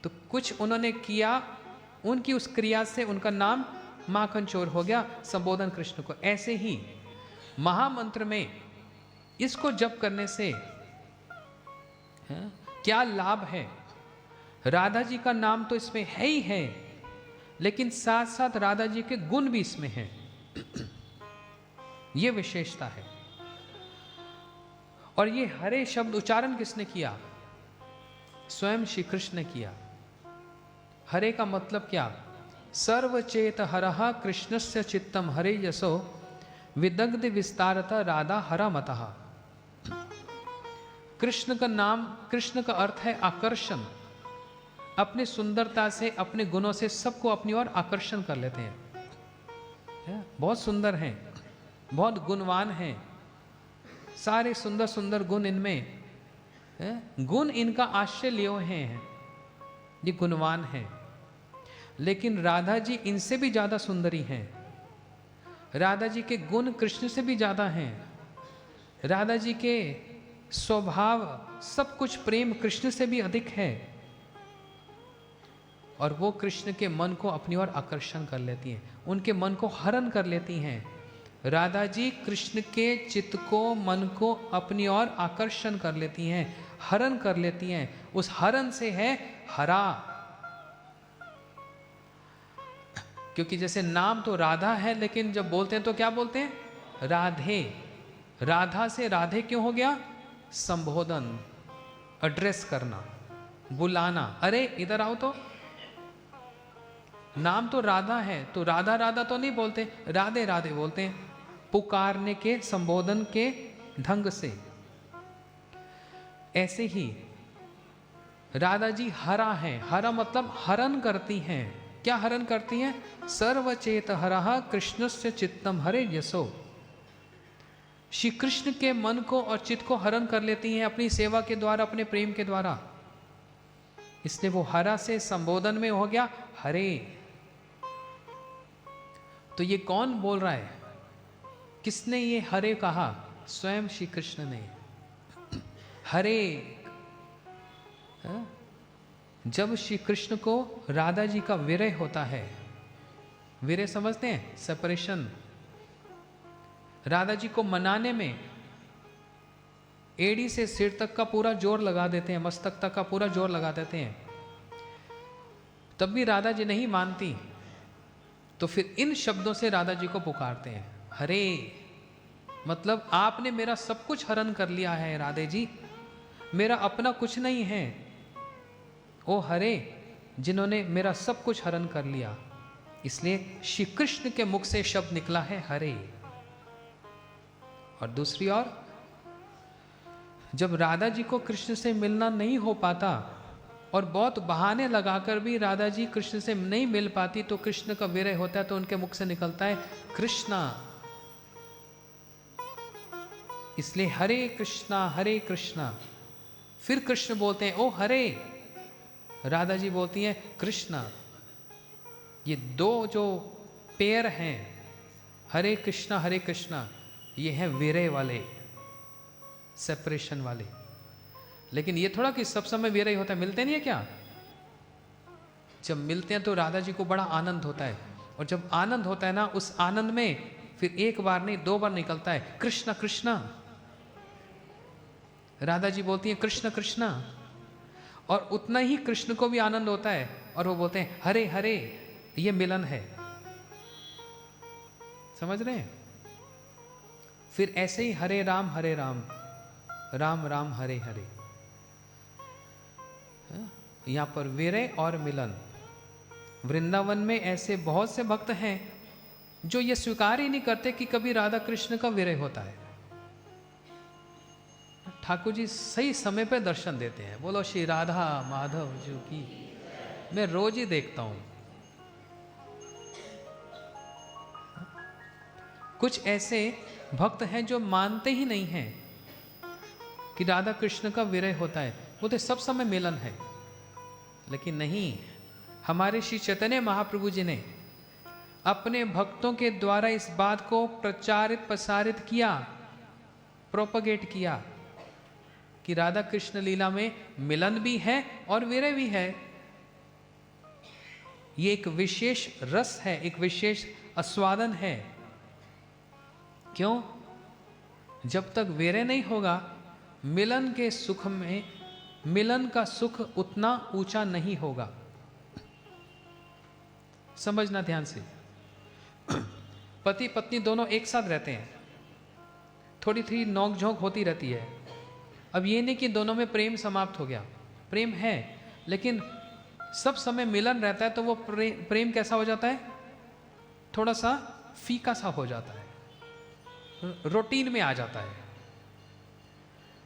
तो कुछ उन्होंने किया, उनकी उस क्रिया से उनका नाम माखन चोर हो गया, संबोधन कृष्ण को। ऐसे ही महामंत्र में इसको जप करने से क्या लाभ है? राधा जी का नाम तो इसमें है ही है, लेकिन साथ साथ राधा जी के गुण भी इसमें हैं। यह विशेषता है। और ये हरे शब्द उच्चारण किसने किया? स्वयं श्री कृष्ण ने किया। हरे का मतलब क्या? सर्वचेत हरः कृष्णस्य चित्तम हरे यशो विदग्ध विस्तारता राधा हरा मतः। कृष्ण का नाम, कृष्ण का अर्थ है आकर्षण। अपने सुंदरता से, अपने गुणों से सबको अपनी ओर आकर्षण कर लेते हैं। बहुत सुंदर हैं, बहुत गुणवान हैं, सारे सुंदर सुंदर गुण इनमें, गुण इनका आश्चर्य हैं, ये गुणवान हैं। लेकिन राधा जी इनसे भी ज्यादा सुंदरी हैं। राधा जी के गुण कृष्ण से भी ज्यादा हैं। राधा जी के स्वभाव, सब कुछ प्रेम कृष्ण से भी अधिक है। और वो कृष्ण के मन को अपनी ओर आकर्षण कर लेती हैं, उनके मन को हरण कर लेती हैं। राधा जी कृष्ण के चित्त को, मन को अपनी ओर आकर्षण कर लेती हैं, हरण कर लेती हैं। उस हरण से है हरा। क्योंकि जैसे नाम तो राधा है, लेकिन जब बोलते हैं तो क्या बोलते हैं? राधे। राधा से राधे क्यों हो गया? संबोधन, एड्रेस करना, बुलाना। अरे इधर आओ। तो नाम तो राधा है, तो राधा राधा तो नहीं बोलते, राधे राधे बोलते हैं, पुकारने के, संबोधन के ढंग से। ऐसे ही राधा जी हरा है। हरा मतलब हरण करती हैं। क्या हरण करती हैं? सर्वचेत हरः कृष्णस्य चित्तम हरे यशो। श्री कृष्ण के मन को और चित्त को हरण कर लेती हैं अपनी सेवा के द्वारा, अपने प्रेम के द्वारा। इसलिए वो हरा से संबोधन में हो गया हरे। तो ये कौन बोल रहा है? किसने ये हरे कहा? स्वयं श्री कृष्ण ने। हरे। जब श्री कृष्ण को राधा जी का विरह होता है, विरह समझते हैं? सेपरेशन। राधा जी को मनाने में एड़ी से सिर तक का पूरा जोर लगा देते हैं, मस्तक तक का पूरा जोर लगा देते हैं, तब भी राधा जी नहीं मानती। तो फिर इन शब्दों से राधा जी को पुकारते हैं। हरे मतलब आपने मेरा सब कुछ हरण कर लिया है राधे जी, मेरा अपना कुछ नहीं है। ओ हरे, जिन्होंने मेरा सब कुछ हरण कर लिया। इसलिए श्री कृष्ण के मुख से शब्द निकला है हरे। और दूसरी ओर जब राधा जी को कृष्ण से मिलना नहीं हो पाता और बहुत बहाने लगाकर भी राधा जी कृष्ण से नहीं मिल पाती, तो कृष्ण का विरह होता है, तो उनके मुख से निकलता है कृष्णा। इसलिए हरे कृष्णा हरे कृष्णा। फिर कृष्ण बोलते हैं ओ हरे, राधा जी बोलती हैं कृष्णा। ये दो जो पेयर हैं हरे कृष्णा, ये हैं विरह वाले, सेपरेशन वाले। लेकिन ये थोड़ा कि सब समय विरह होता है, मिलते नहीं है क्या? जब मिलते हैं तो राधा जी को बड़ा आनंद होता है, और जब आनंद होता है ना, उस आनंद में फिर एक बार नहीं 2 बार निकलता है कृष्णा कृष्णा। राधा जी बोलती हैं कृष्ण कृष्णा, और उतना ही कृष्ण को भी आनंद होता है और वो बोलते हैं हरे हरे। ये मिलन है, समझ रहे हैं? फिर ऐसे ही हरे राम राम राम हरे हरे। यहां पर विरह और मिलन। वृंदावन में ऐसे बहुत से भक्त हैं जो ये स्वीकार ही नहीं करते कि कभी राधा कृष्ण का विरह होता है। ठाकुर जी सही समय पे दर्शन देते हैं। बोलो श्री राधा माधव जी की। मैं रोज ही देखता हूं। कुछ ऐसे भक्त हैं जो मानते ही नहीं हैं कि राधा कृष्ण का विरह होता है, बोलते सब समय मिलन है। लेकिन नहीं, हमारे श्री चैतन्य महाप्रभु जी ने अपने भक्तों के द्वारा इस बात को प्रसारित किया, प्रोपगेट किया कि राधा कृष्ण लीला में मिलन भी है और विरह भी है। ये एक विशेष रस है, एक विशेष आस्वादन है। क्यों? जब तक विरह नहीं होगा, मिलन के सुख में, मिलन का सुख उतना ऊंचा नहीं होगा। समझना ध्यान से। पति पत्नी दोनों एक साथ रहते हैं, थोड़ी थोड़ी नोकझोंक होती रहती है। अब ये नहीं कि दोनों में प्रेम समाप्त हो गया, प्रेम है, लेकिन सब समय मिलन रहता है, तो वो प्रेम कैसा हो जाता है? थोड़ा सा फीका सा हो जाता है, रूटीन में आ जाता है।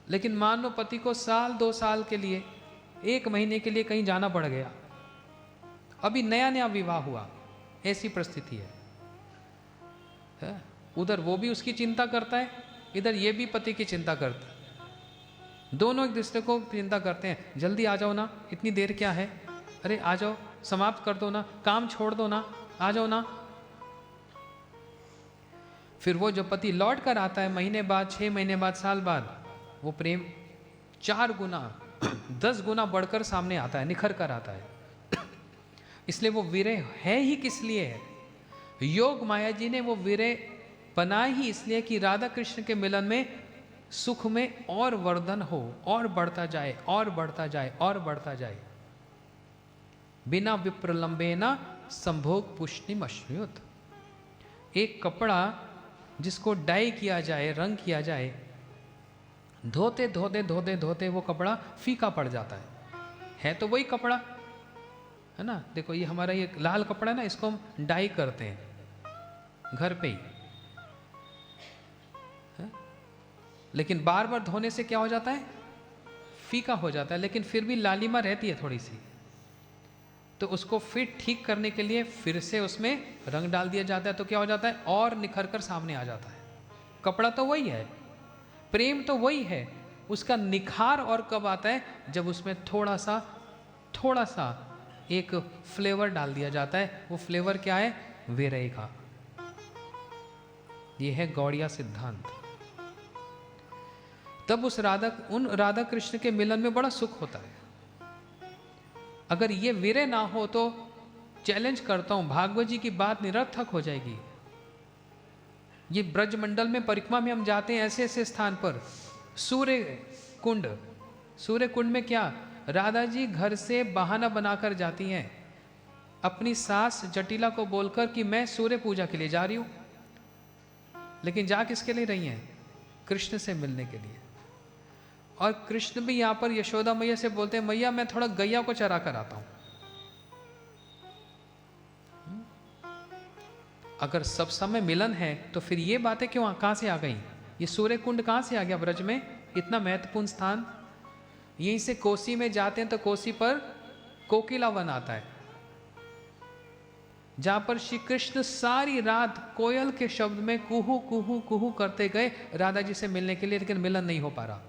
लेकिन मान लो पति को 1-2 साल के लिए, 1 महीने के लिए कहीं जाना पड़ गया, अभी नया विवाह हुआ, ऐसी परिस्थिति है। उधर वो भी उसकी चिंता करता है, इधर ये भी पति की चिंता करता है। दोनों एक दूसरे को चिंता करते हैं, जल्दी आ जाओ ना, इतनी देर क्या है, अरे आ जाओ, समाप्त कर दो ना, काम छोड़ दो ना, आ जाओ ना। फिर वो जो पति लौट कर आता है महीने बाद, 6 महीने बाद, साल बाद, वो प्रेम 4 गुना 10 गुना बढ़कर सामने आता है, निखर कर आता है। इसलिए वो विरह है ही किस लिए है? योग माया जी ने वो विरह बना ही इसलिए कि राधा कृष्ण के मिलन में सुख में और वर्धन हो, और बढ़ता जाए, और बढ़ता जाए, और बढ़ता जाए। बिना विप्रलंबेना संभोग पुष्टिम अश्नुत। एक कपड़ा जिसको डाई किया जाए, रंग किया जाए, धोते धोते धोते धोते वो कपड़ा फीका पड़ जाता है तो वही कपड़ा है ना। देखो ये हमारा ये लाल कपड़ा है ना, इसको हम डाई करते हैं घर पे ही, है? लेकिन बार बार धोने से क्या हो जाता है? फीका हो जाता है, लेकिन फिर भी लालिमा रहती है थोड़ी सी। तो उसको फिर ठीक करने के लिए फिर से उसमें रंग डाल दिया जाता है, तो क्या हो जाता है? और निखर कर सामने आ जाता है। कपड़ा तो वही है, प्रेम तो वही है, उसका निखार और कब आता है? जब उसमें थोड़ा सा एक फ्लेवर डाल दिया जाता है। वो फ्लेवर क्या है? विरह का। ये है गौड़िया सिद्धांत। तब उन राधा कृष्ण के मिलन में बड़ा सुख होता है। अगर ये विरह ना हो तो चैलेंज करता हूं, भागवत जी की बात निरर्थक हो जाएगी। ये ब्रजमंडल में परिक्रमा में हम जाते हैं ऐसे ऐसे स्थान पर, सूर्य कुंड में क्या राधा जी घर से बहाना बनाकर जाती हैं, अपनी सास जटिला को बोलकर कि मैं सूर्य पूजा के लिए जा रही हूं। लेकिन जा किसके लिए रही हैं? कृष्ण से मिलने के लिए। और कृष्ण भी यहां पर यशोदा मैया से बोलते हैं, मैया मैं थोड़ा गैया को चरा कर आता हूं। अगर सब समय मिलन है तो फिर ये बातें क्यों कहाँ से आ गई? ये सूर्य कुंड कहाँ से आ गया ब्रज में, इतना महत्वपूर्ण स्थान? यहीं से कोसी में जाते हैं तो कोसी पर कोकिला वन आता है, जहां पर श्री कृष्ण सारी रात कोयल के शब्द में कुहू कुहू कुहू करते गए राधा जी से मिलने के लिए, लेकिन मिलन नहीं हो पा रहा।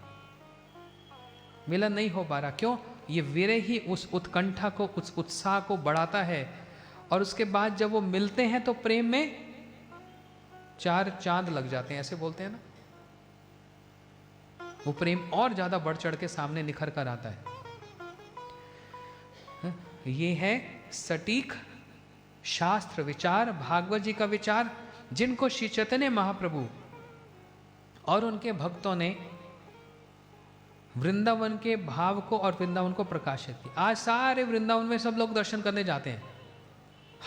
मिलन नहीं हो पा रहा क्यों? ये वीरे ही उस उत्कंठा को, उस उत्साह को बढ़ाता है। और उसके बाद जब वो मिलते हैं तो प्रेम में 4 चांद लग जाते हैं, ऐसे बोलते हैं ना। वो प्रेम और ज्यादा बढ़ चढ़ के सामने निखर कर आता है। ये है सटीक शास्त्र विचार, भागवत जी का विचार, जिनको श्री चैतन्य महाप्रभु और उनके भक्तों ने वृंदावन के भाव को और वृंदावन को प्रकाशित किया। आज सारे वृंदावन में सब लोग दर्शन करने जाते हैं,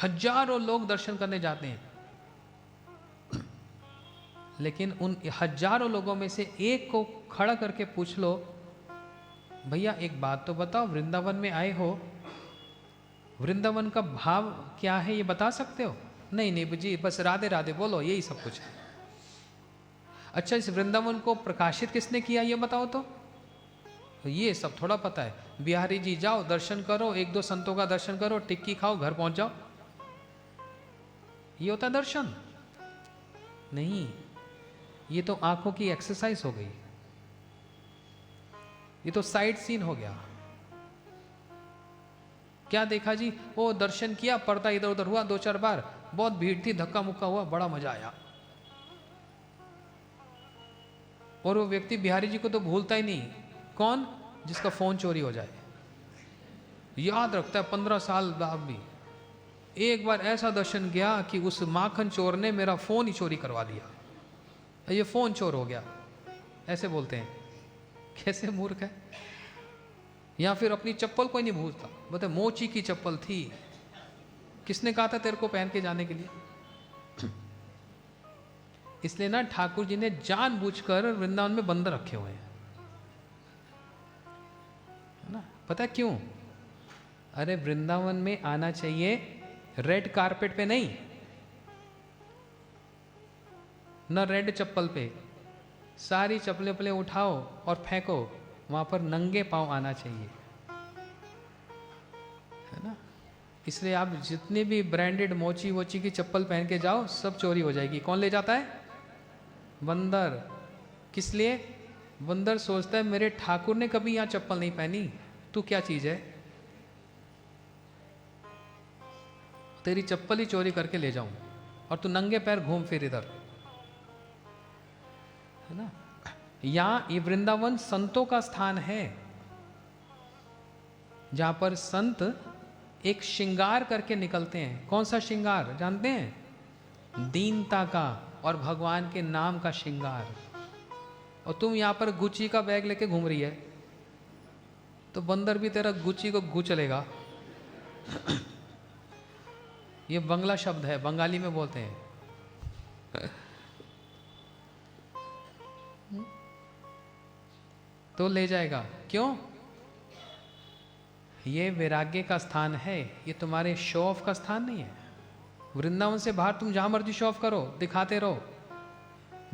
हजारों लोग दर्शन करने जाते हैं, लेकिन उन हजारों लोगों में से एक को खड़ा करके पूछ लो, भैया एक बात तो बताओ, वृंदावन में आए हो, वृंदावन का भाव क्या है ये बता सकते हो? नहीं नहीं जी, बस राधे राधे बोलो, यही सब कुछ है। अच्छा, इस वृंदावन को प्रकाशित किसने किया ये बताओ तो? ये सब थोड़ा पता है। बिहारी जी जाओ, दर्शन करो, 1-2 संतों का दर्शन करो, टिक्की खाओ, घर पहुंच जाओ, ये होता दर्शन? नहीं, ये तो आंखों की एक्सरसाइज हो गई, ये तो साइड सीन हो गया। क्या देखा जी? वो दर्शन किया, पर्दा इधर उधर हुआ 2-4 बार, बहुत भीड़ थी, धक्का मुक्का हुआ, बड़ा मजा आया। और वो व्यक्ति बिहारी जी को तो भूलता ही नहीं। कौन? जिसका फोन चोरी हो जाए, याद रखता है 15 साल बाद भी। एक बार ऐसा दर्शन गया कि उस माखन चोर ने मेरा फोन ही चोरी करवा दिया, ये फोन चोर हो गया, ऐसे बोलते हैं। कैसे मूर्ख है। या फिर अपनी चप्पल कोई नहीं भूलता, बोलते मोची की चप्पल थी, किसने कहा था तेरे को पहन के जाने के लिए? इसलिए ना ठाकुर जी ने जानबूझकर वृंदावन में बंदर रखे हुए हैं, है ना? पता क्यों? अरे वृंदावन में आना चाहिए रेड कारपेट पे नहीं, न रेड चप्पल पे, सारी चप्पलें उठाओ और फेंको, वहां पर नंगे पांव आना चाहिए, है ना? इसलिए आप जितने भी ब्रांडेड मोची वोची की चप्पल पहन के जाओ, सब चोरी हो जाएगी। कौन ले जाता है? बंदर। किस लिए? बंदर सोचता है मेरे ठाकुर ने कभी यहां चप्पल नहीं पहनी, तू क्या चीज है, तेरी चप्पल ही चोरी करके ले जाऊं और तू नंगे पैर घूम फिर इधर, है ना? यहां ये वृंदावन संतों का स्थान है, जहां पर संत एक श्रृंगार करके निकलते हैं। कौन सा श्रृंगार जानते हैं? दीनता का और भगवान के नाम का श्रृंगार। और तुम यहां पर गुच्ची का बैग लेके घूम रही है, तो बंदर भी तेरा गुच्ची को गु चलेगा। ये बंगला शब्द है, बंगाली में बोलते हैं। तो ले जाएगा। क्यों? ये वैराग्य का स्थान है, ये तुम्हारे शो ऑफ का स्थान नहीं है। वृंदावन से बाहर तुम जहां मर्जी शो ऑफ करो, दिखाते रहो,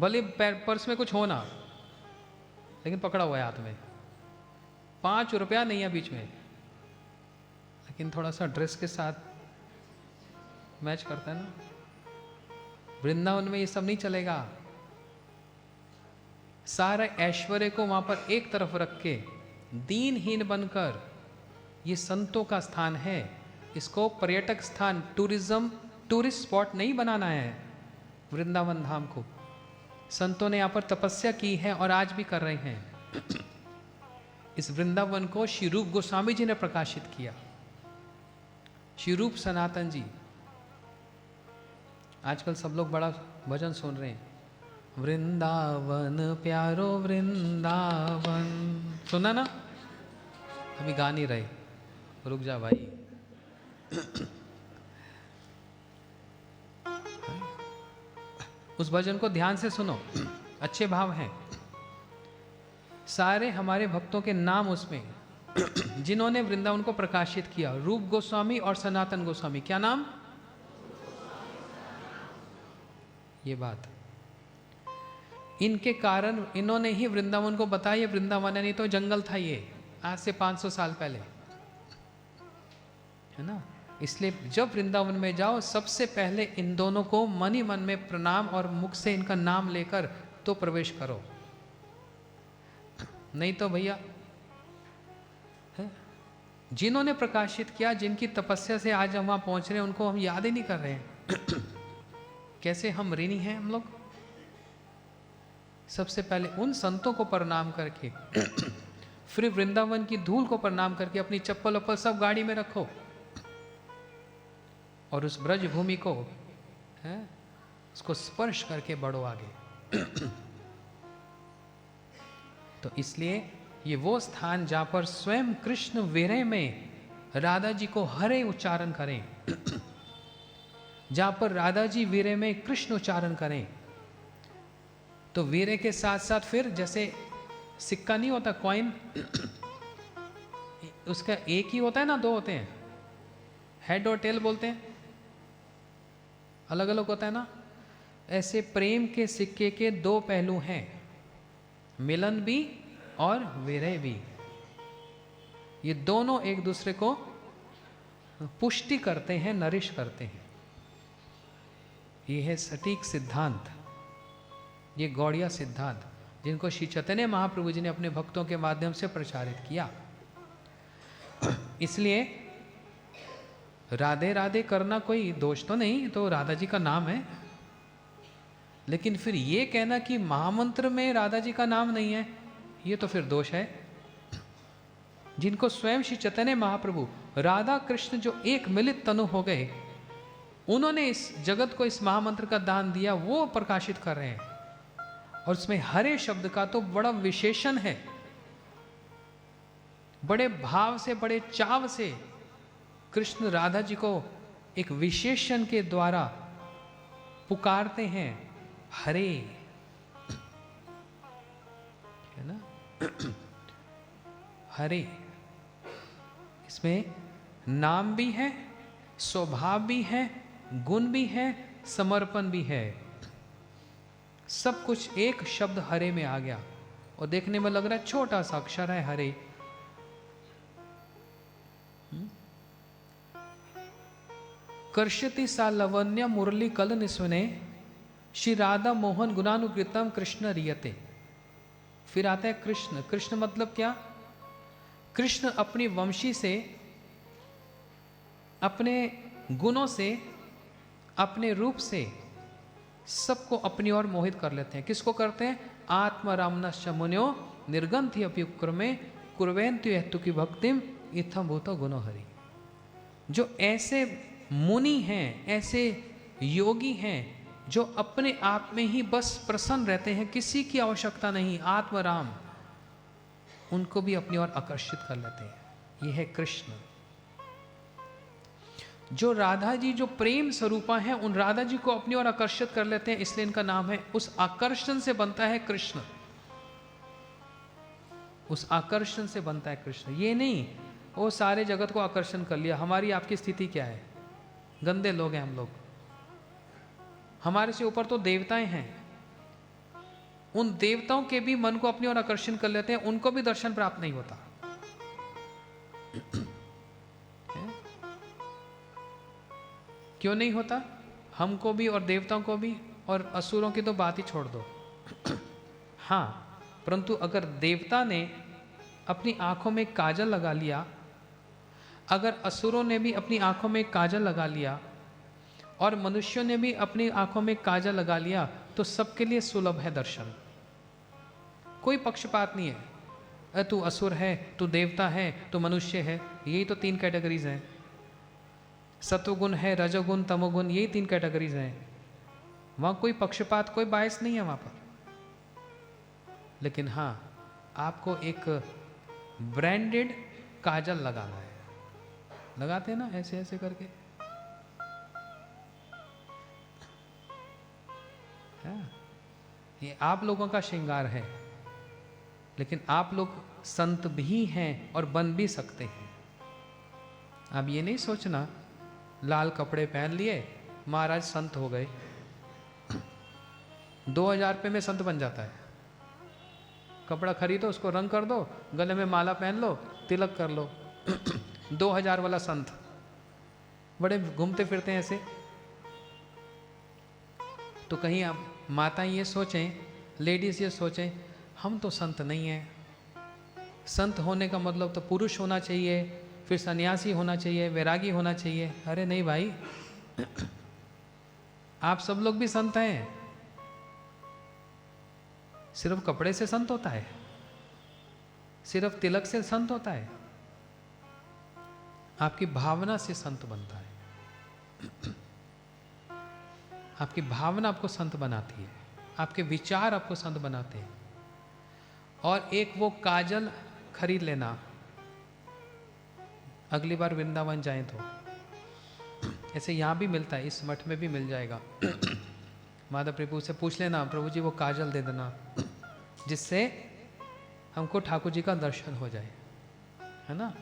भले पर्स में कुछ हो ना, लेकिन पकड़ा हुआ है हाथ में, 5 रुपया नहीं है बीच में, लेकिन थोड़ा सा ड्रेस के साथ मैच करता है ना। वृंदावन में ये सब नहीं चलेगा। सारे ऐश्वर्य को वहां पर एक तरफ रख के दीनहीन बनकर, ये संतों का स्थान है, इसको पर्यटक स्थान, टूरिस्ट स्पॉट नहीं बनाना है। वृंदावन धाम को संतों ने यहां पर तपस्या की है और आज भी कर रहे हैं। इस वृंदावन को श्री रूप गोस्वामी जी ने प्रकाशित किया, श्री रूप सनातन जी। आजकल सब लोग बड़ा भजन सुन रहे हैं, वृंदावन प्यारो वृंदावन, सुना ना? अभी गा नहीं रहे, रुक जा भाई। उस भजन को ध्यान से सुनो, अच्छे भाव हैं। सारे हमारे भक्तों के नाम उसमें, जिन्होंने वृंदावन को प्रकाशित किया, रूप गोस्वामी और सनातन गोस्वामी। क्या नाम? ये बात। इनके कारण इन्होंने ही वृंदावन को बताया, वृंदावन है, नहीं तो जंगल था ये आज से 500 साल पहले, है ना। इसलिए जब वृंदावन में जाओ सबसे पहले इन दोनों को मन ही मन में प्रणाम और मुख से इनका नाम लेकर तो प्रवेश करो, नहीं तो भैया जिन्होंने प्रकाशित किया, जिनकी तपस्या से आज हम वहां पहुंच रहे हैं, उनको हम याद ही नहीं कर रहे हैं। कैसे हम ऋणी हैं हम लोग। सबसे पहले उन संतों को प्रणाम करके फिर वृंदावन की धूल को प्रणाम करके अपनी चप्पल वप्पल सब गाड़ी में रखो और उस ब्रज भूमि को है उसको स्पर्श करके बढ़ो आगे। तो इसलिए ये वो स्थान जहां पर स्वयं कृष्ण वीरे में राधा जी को हरे उच्चारण करें, जहां पर राधा जी वीरे में कृष्ण उच्चारण करें, तो वीरे के साथ साथ फिर जैसे सिक्का नहीं होता कॉइन, उसका एक ही होता है ना, दो होते हैं, हेड और टेल बोलते हैं, अलग अलग होता है ना। ऐसे प्रेम के सिक्के के दो पहलू हैं, मिलन भी और विरह भी। ये दोनों एक दूसरे को पुष्टि करते हैं, नरिश करते हैं। ये है सटीक सिद्धांत, ये गौड़िया सिद्धांत, जिनको श्री चैतन्य महाप्रभु जी ने अपने भक्तों के माध्यम से प्रचारित किया। इसलिए राधे राधे करना कोई दोष तो नहीं, तो राधा जी का नाम है। लेकिन फिर ये कहना कि महामंत्र में राधा जी का नाम नहीं है, ये तो फिर दोष है। जिनको स्वयं श्री चैतन्य महाप्रभु राधा कृष्ण जो एक मिलित तनु हो गए, उन्होंने इस जगत को इस महामंत्र का दान दिया, वो प्रकाशित कर रहे हैं। और उसमें हरे शब्द का तो बड़ा विशेषण है, बड़े भाव से बड़े चाव से कृष्ण राधा जी को एक विशेषण के द्वारा पुकारते हैं, हरे, है ना। हरे, इसमें नाम भी है, स्वभाव भी है, गुण भी है, समर्पण भी है, सब कुछ एक शब्द हरे में आ गया। और देखने में लग रहा है छोटा सा अक्षर है हरे। कर्षति सा लवण्य मुरली कल निस्वने श्री राधा मोहन गुणानुकृतम कृष्ण रियते। फिर आता है कृष्ण। कृष्ण मतलब क्या? कृष्ण अपनी वंशी से, अपने गुणों से, अपने रूप से सबको अपनी ओर मोहित कर लेते हैं। किसको करते हैं? आत्मरामनश्च मुन्यो निर्गंथि अपि उपक्रमे कुर्वेन्ति हेतु की भक्तिम इत्थम भूतो गुणो हरि। जो ऐसे मुनि हैं, ऐसे योगी हैं, जो अपने आप में ही बस प्रसन्न रहते हैं, किसी की आवश्यकता नहीं, आत्मराम, उनको भी अपनी ओर आकर्षित कर लेते हैं। यह है कृष्ण। जो राधा जी जो प्रेम स्वरूपा हैं, उन राधा जी को अपनी ओर आकर्षित कर लेते हैं, इसलिए इनका नाम है। उस आकर्षण से बनता है कृष्ण, उस आकर्षण से बनता है कृष्ण। ये नहीं वो सारे जगत को आकर्षण कर लिया। हमारी आपकी स्थिति क्या है? गंदे लोग हैं हम लोग। हमारे से ऊपर तो देवताएं हैं, उन देवताओं के भी मन को अपनी ओर आकर्षण कर लेते हैं, उनको भी दर्शन प्राप्त नहीं होता। क्यों नहीं होता? हमको भी और देवताओं को भी, और असुरों की तो बात ही छोड़ दो। हाँ, परंतु अगर देवता ने अपनी आंखों में काजल लगा लिया, अगर असुरों ने भी अपनी आंखों में काजल लगा लिया, और मनुष्यों ने भी अपनी आंखों में काजल लगा लिया, तो सबके लिए सुलभ है दर्शन। कोई पक्षपात नहीं है, तू असुर है, तू देवता है, तू मनुष्य है। यही तो 3 कैटेगरीज हैं। सत्वगुण है, रजोगुण, तमोगुण, यही 3 कैटेगरीज हैं। वहां कोई पक्षपात, कोई बायस नहीं है वहां पर। लेकिन हाँ, आपको एक ब्रांडेड काजल लगाना है। लगाते हैं ना ऐसे ऐसे करके, ये आप लोगों का श्रृंगार है। लेकिन आप लोग संत भी हैं और बन भी सकते हैं। आप ये नहीं सोचना लाल कपड़े पहन लिए महाराज संत हो गए। 2000 रुपये में संत बन जाता है। कपड़ा खरीदो, उसको रंग कर दो, गले में माला पहन लो, तिलक कर लो। 2000 वाला संत, बड़े घूमते फिरते हैं ऐसे। तो कहीं आप माता ये सोचें, लेडीज ये सोचें, हम तो संत नहीं हैं। संत होने का मतलब तो पुरुष होना चाहिए, फिर सन्यासी होना चाहिए, वैरागी होना चाहिए। अरे नहीं भाई, आप सब लोग भी संत हैं। सिर्फ कपड़े से संत होता है? सिर्फ तिलक से संत होता है? आपकी भावना से संत बनता है। आपकी भावना आपको संत बनाती है, आपके विचार आपको संत बनाते हैं। और एक वो काजल खरीद लेना, अगली बार वृंदावन जाएं तो ऐसे यहाँ भी मिलता है, इस मठ में भी मिल जाएगा। माधव प्रभु से पूछ लेना, प्रभु जी वो काजल दे देना, जिससे हमको ठाकुर जी का दर्शन हो जाए, है ना।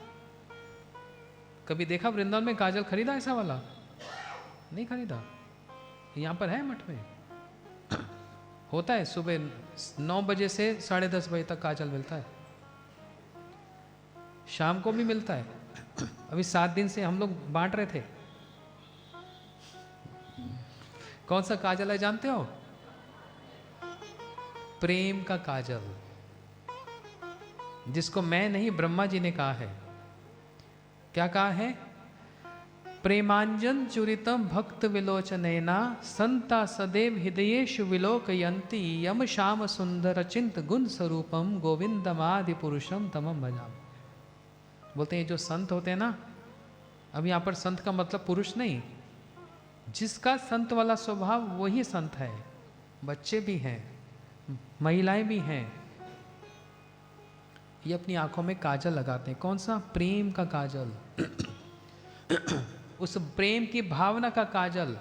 कभी देखा वृंदावन में काजल खरीदा ऐसा वाला? नहीं खरीदा। यहाँ पर है मठ में, होता है। सुबह 9 बजे से 10:30 बजे तक काजल मिलता है, शाम को भी मिलता है। अभी 7 दिन से हम लोग बांट रहे थे। कौन सा काजल है जानते हो? प्रेम का काजल, जिसको मैं नहीं ब्रह्मा जी ने कहा है। क्या कहा है? प्रेमांजन चुरितम भक्त विलोचनैना संता सदैव हृदयेषु विलोकयन्ति यम श्याम सुंदर चिंत गुण स्वरूपम गोविंदमादि पुरुषम तमम भजाम। बोलते हैं जो संत होते हैं ना, अब यहाँ पर संत का मतलब पुरुष नहीं, जिसका संत वाला स्वभाव वही संत है। बच्चे भी हैं, महिलाएं भी हैं। ये अपनी आंखों में काजल लगाते हैं। कौन सा? प्रेम का काजल। उस प्रेम की भावना का काजल,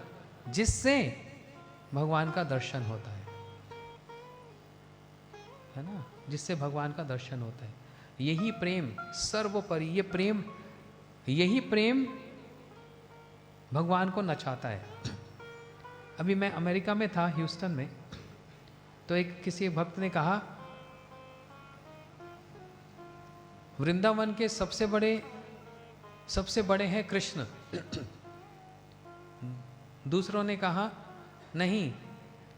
जिससे भगवान का दर्शन होता है ना, जिससे भगवान का दर्शन होता है। यही प्रेम सर्वोपरि, ये प्रेम, यही प्रेम भगवान को नचाता है। अभी मैं अमेरिका में था, ह्यूस्टन में, तो एक किसी भक्त ने कहा वृंदावन के सबसे बड़े हैं कृष्ण। दूसरों ने कहा नहीं,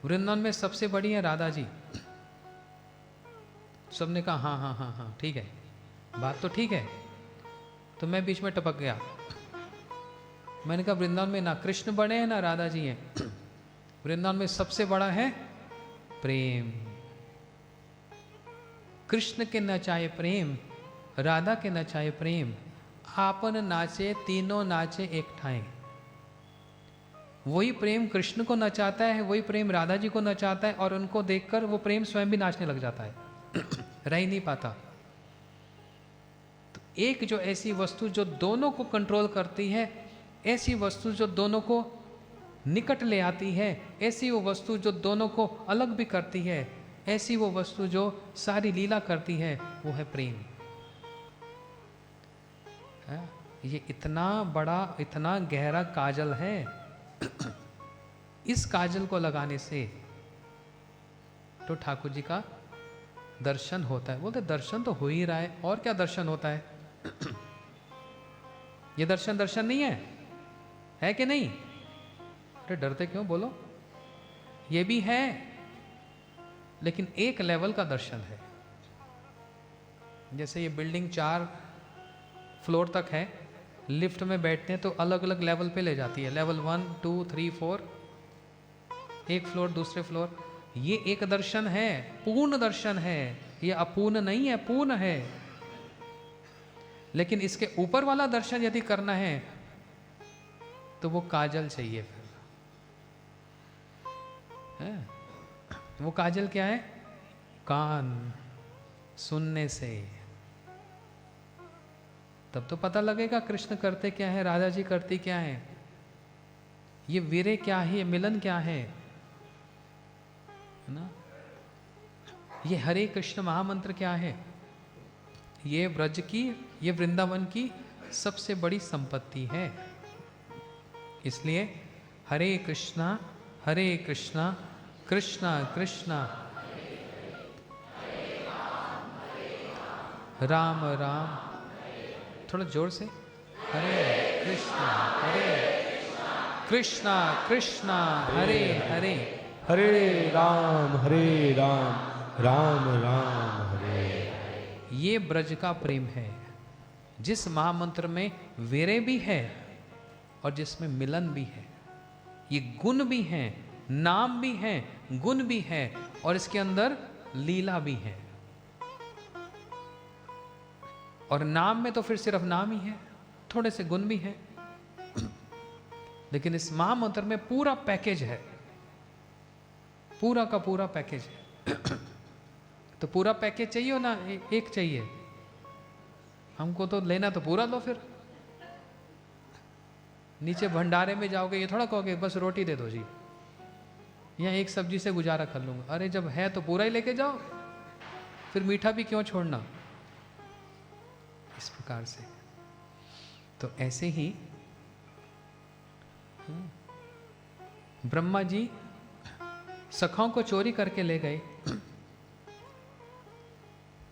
वृंदावन में सबसे बड़ी है राधा जी। सबने कहा हाँ हाँ हाँ हाँ ठीक है, बात तो ठीक है। तो मैं बीच में टपक गया। मैंने कहा वृंदावन में ना कृष्ण बड़े हैं ना राधा जी हैं, वृंदावन में सबसे बड़ा है प्रेम। कृष्ण के नचाए प्रेम, राधा के नचाए प्रेम, आपन नाचे तीनों नाचे एक ठाए। वही प्रेम कृष्ण को नचाता है, वही प्रेम राधा जी को नचाता है, और उनको देखकर वो प्रेम स्वयं भी नाचने लग जाता है, रह ही नहीं पाता। तो एक जो ऐसी वस्तु जो दोनों को कंट्रोल करती है, ऐसी वस्तु जो दोनों को निकट ले आती है, ऐसी वो वस्तु जो दोनों को अलग भी करती है, ऐसी वो वस्तु जो सारी लीला करती है, वो है प्रेम। ये इतना बड़ा, इतना गहरा काजल है। इस काजल को लगाने से तो ठाकुर जी का दर्शन होता है। बोलते दर्शन तो हो ही रहा है, और क्या दर्शन होता है? ये दर्शन नहीं है कि नहीं? अरे डरते क्यों, बोलो। ये भी है, लेकिन एक लेवल का दर्शन है। जैसे ये बिल्डिंग 4 फ्लोर तक है, लिफ्ट में बैठते हैं तो अलग अलग लेवल पे ले जाती है, लेवल 1 2 3 4, एक फ्लोर दूसरे फ्लोर। ये एक दर्शन है, पूर्ण दर्शन है। ये अपूर्ण नहीं है, पूर्ण है। लेकिन इसके ऊपर वाला दर्शन यदि करना है तो वो काजल चाहिए फिर है? वो काजल क्या है? कान, सुनने से तब तो पता लगेगा कृष्ण करते क्या है, राधा जी करती क्या है, ये वीरे क्या है, ये मिलन क्या है ना। ये हरे कृष्ण महामंत्र क्या है। ये ब्रज की, ये वृंदावन की सबसे बड़ी संपत्ति है। इसलिए हरे कृष्णा कृष्णा कृष्णा राम राम, थोड़ा जोर से, हरे कृष्णा कृष्णा कृष्णा हरे हरे।
हरे राम राम राम हरे।
ये ब्रज का प्रेम है, जिस महामंत्र में वीरे भी है और जिसमें मिलन भी है। ये गुण भी हैं, नाम भी हैं, गुण भी है, और इसके अंदर लीला भी है। और नाम में तो फिर सिर्फ नाम ही है, थोड़े से गुण भी हैं, लेकिन इस महामंत्र में पूरा पैकेज है, पूरा का पूरा पैकेज है। तो पूरा पैकेज चाहिए हो ना, एक चाहिए हमको, तो लेना तो पूरा लो। फिर नीचे भंडारे में जाओगे, ये थोड़ा कहोगे बस रोटी दे दो जी, यहाँ एक सब्जी से गुजारा कर लूंगा। अरे जब है तो पूरा ही लेके जाओ, फिर मीठा भी क्यों छोड़ना। इस प्रकार से तो ऐसे ही ब्रह्मा जी सखाओं को चोरी करके ले गए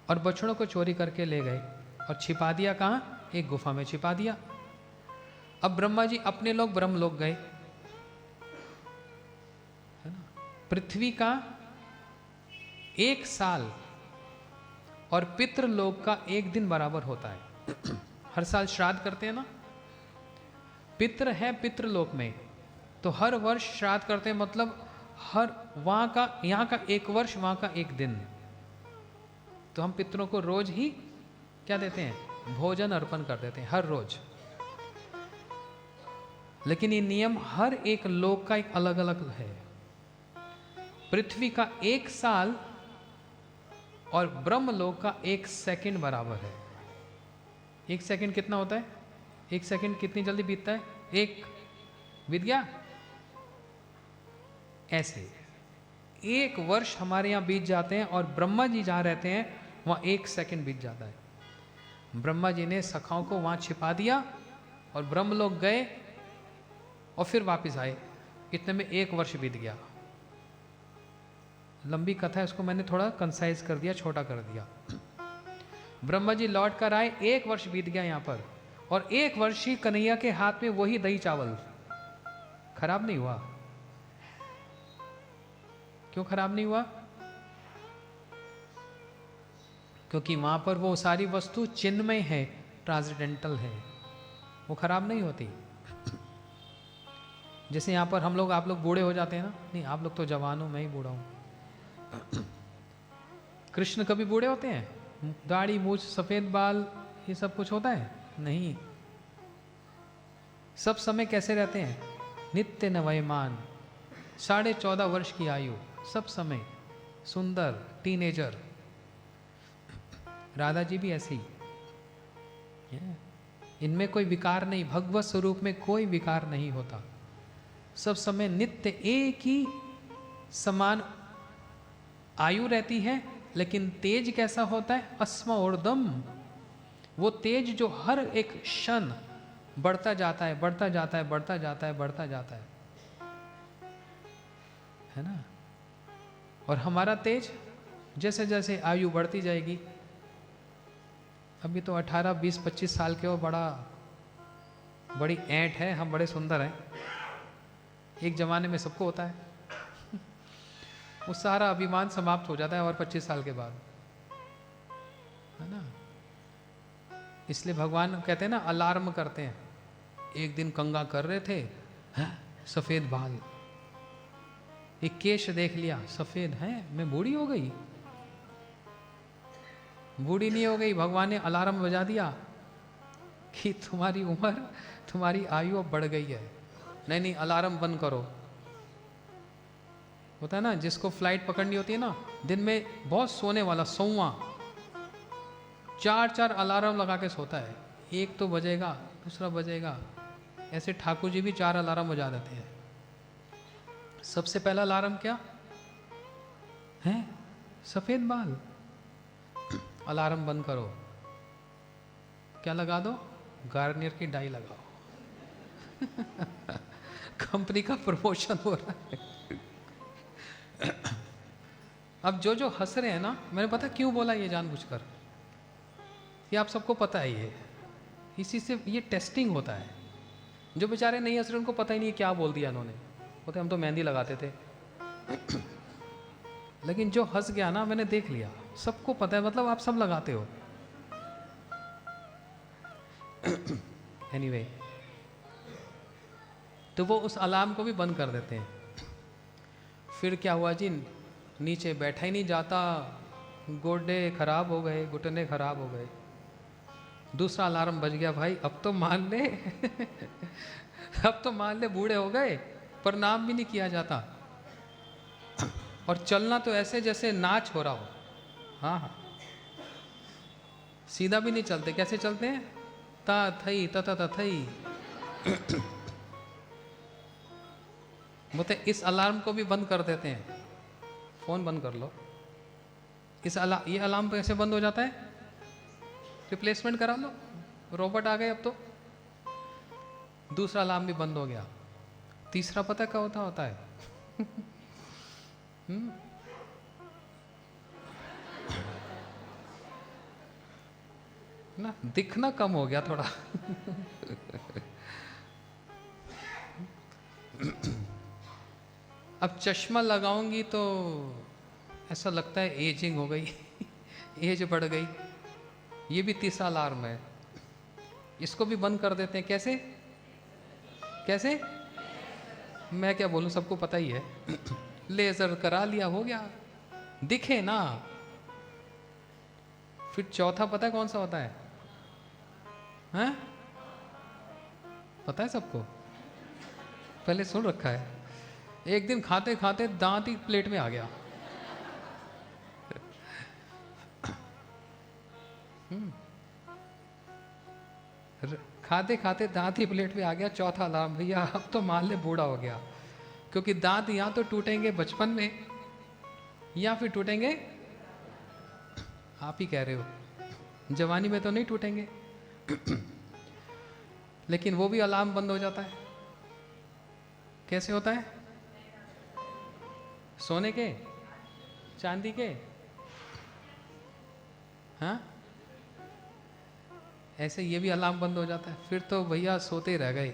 और बछड़ों को चोरी करके ले गए और छिपा दिया। कहां? एक गुफा में छिपा दिया। अब ब्रह्मा जी अपने लोग ब्रह्मलोक गए, है ना। पृथ्वी का 1 साल और पितृलोक का 1 दिन बराबर होता है। हर साल श्राद्ध करते हैं ना, पितृ है पितृलोक में, तो हर वर्ष श्राद्ध करते हैं, मतलब हर वहां का, यहां का 1 वर्ष, वहां का 1 दिन। तो हम पितरों को रोज ही क्या देते हैं? भोजन अर्पण कर देते हैं हर रोज। लेकिन ये नियम हर एक लोक का एक अलग अलग है। पृथ्वी का 1 साल और ब्रह्मलोक का 1 सेकंड बराबर है। 1 सेकंड कितना होता है? 1 सेकंड कितनी जल्दी बीतता है? 1 बीत गया। ऐसे 1 वर्ष हमारे यहां बीत जाते हैं और ब्रह्मा जी जहां रहते हैं वहां 1 सेकंड बीत जाता है। ब्रह्मा जी ने सखाओं को वहां छिपा दिया और ब्रह्मलोक गए और फिर वापस आए। इतने में 1 वर्ष बीत गया। लंबी कथा है, उसको मैंने थोड़ा कंसाइज कर दिया, छोटा कर दिया। ब्रह्मा जी लौट कर आए, 1 वर्ष बीत गया यहां पर, और 1 वर्ष ही कन्हैया के हाथ में वही दही चावल। खराब नहीं हुआ। क्यों खराब नहीं हुआ? क्योंकि वहां पर वो सारी वस्तु चिन्मय है, ट्रांसेंडेंटल है, वो खराब नहीं होती। जैसे यहां पर हम लोग, आप लोग बूढ़े हो जाते हैं ना, नहीं आप लोग तो जवान हो, मैं ही बूढ़ा हूं। कृष्ण कभी बूढ़े होते हैं? दाढ़ी मूछ सफेद बाल ये सब कुछ होता है? नहीं। सब समय कैसे रहते हैं? नित्य नवयमान, 14.5 वर्ष की आयु, सब समय सुंदर टीनेजर। राधा जी भी ऐसी, इनमें कोई विकार नहीं, भगवत स्वरूप में कोई विकार नहीं होता। सब समय नित्य एक ही समान आयु रहती है, लेकिन तेज कैसा होता है? अस्मोर्दम। वो तेज जो हर एक क्षण बढ़ता जाता है, बढ़ता जाता है, बढ़ता जाता है, बढ़ता जाता है ना। और हमारा तेज जैसे जैसे आयु बढ़ती जाएगी, अभी तो 18, 20, 25 साल के हो, बड़ी ऐंठ है, हम बड़े सुंदर हैं। एक जमाने में सबको होता है। वो सारा अभिमान समाप्त हो जाता है और 25 साल के बाद, है ना। इसलिए भगवान कहते हैं ना, अलार्म करते हैं। एक दिन कंगा कर रहे थे, सफेद बाल, एक केश देख लिया सफेद है, मैं बूढ़ी हो गई। बूढ़ी नहीं हो गई, भगवान ने अलार्म बजा दिया कि तुम्हारी उम्र, तुम्हारी आयु अब बढ़ गई है। नहीं नहीं, अलार्म बंद करो। होता है ना, जिसको फ्लाइट पकड़नी होती है ना, दिन में बहुत सोने वाला, सोवा 4 अलार्म लगा के सोता है। एक तो बजेगा, दूसरा बजेगा, ऐसे ठाकुर जी भी 4 अलार्म बजा देते हैं। सबसे पहला अलार्म क्या है? सफेद बाल। अलार्म बंद करो, क्या लगा दो? गार्नियर की डाई लगाओ। कंपनी का प्रमोशन हो रहा है। अब जो जो हंस रहे हैं ना, मैंने पता क्यों बोला ये जानबूझकर, ये आप सबको पता है, ये इसी से ये टेस्टिंग होता है। जो बेचारे नहीं हंस रहे उनको पता ही नहीं क्या बोल दिया इन्होंने, बोलते हम तो मेहंदी लगाते थे। लेकिन जो हंस गया ना, मैंने देख लिया, सबको पता है, मतलब आप सब लगाते हो। एनीवे, तो वो उस अलार्म को भी बंद कर देते हैं। फिर क्या हुआ जी, नीचे बैठा ही नहीं जाता, गोडे खराब हो गए, घुटने खराब हो गए। दूसरा अलार्म बज गया, भाई अब तो मान ले अब तो मान ले बूढ़े हो गए, प्रणाम भी नहीं किया जाता, और चलना तो ऐसे जैसे नाच हो रहा हो। हाँ हाँ, सीधा भी नहीं चलते, कैसे चलते हैं, ता थई तथा तथई। बोलते इस अलार्म को भी बंद कर देते हैं, फोन बंद कर लो। ये अलार्म कैसे बंद हो जाता है, रिप्लेसमेंट करा लो, रोबोट आ गए अब तो। दूसरा अलार्म भी बंद हो गया। तीसरा पता क्या होता है ना, दिखना कम हो गया थोड़ा। अब चश्मा लगाऊंगी तो ऐसा लगता है एजिंग हो गई, एज बढ़ गई। ये भी तीसरा अलार्म है, इसको भी बंद कर देते हैं। कैसे कैसे, मैं क्या बोलूं, सबको पता ही है। लेजर करा लिया, हो गया, दिखे ना। फिर चौथा पता है कौन सा होता है, हैं? पता है सबको, पहले सुन रखा है। एक दिन खाते खाते दांत ही प्लेट में आ गया। खाते खाते दांत ही प्लेट में आ गया। चौथा अलार्म, भैया अब तो मान ले बूढ़ा हो गया, क्योंकि दांत या तो टूटेंगे बचपन में या फिर टूटेंगे, आप ही कह रहे हो, जवानी में तो नहीं टूटेंगे। लेकिन वो भी अलार्म बंद हो जाता है। कैसे होता है, सोने के, चांदी के, हाँ, ऐसे ये भी अलार्म बंद हो जाता है। फिर तो भैया सोते रह गए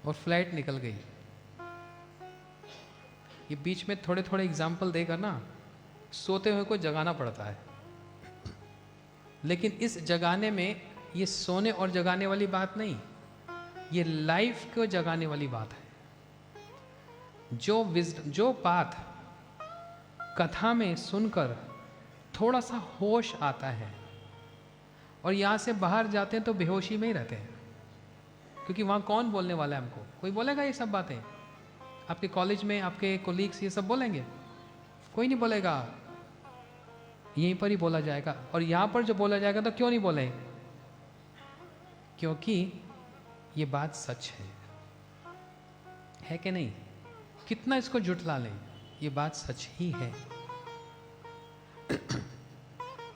और फ्लाइट निकल गई। ये बीच में थोड़े थोड़े एग्जाम्पल देकर ना, सोते हुए को जगाना पड़ता है। लेकिन इस जगाने में ये सोने और जगाने वाली बात नहीं, ये लाइफ को जगाने वाली बात है। जो बात कथा में सुनकर थोड़ा सा होश आता है और यहाँ से बाहर जाते हैं तो बेहोशी में ही रहते हैं, क्योंकि वहाँ कौन बोलने वाला है हमको? कोई बोलेगा ये सब बातें? आपके कॉलेज में आपके कोलीग्स ये सब बोलेंगे? कोई नहीं बोलेगा, यहीं पर ही बोला जाएगा। और यहाँ पर जो बोला जाएगा तो क्यों नहीं बोले? क्योंकि ये बात सच है कि नहीं? कितना इसको झुठला लें, ये बात सच ही है।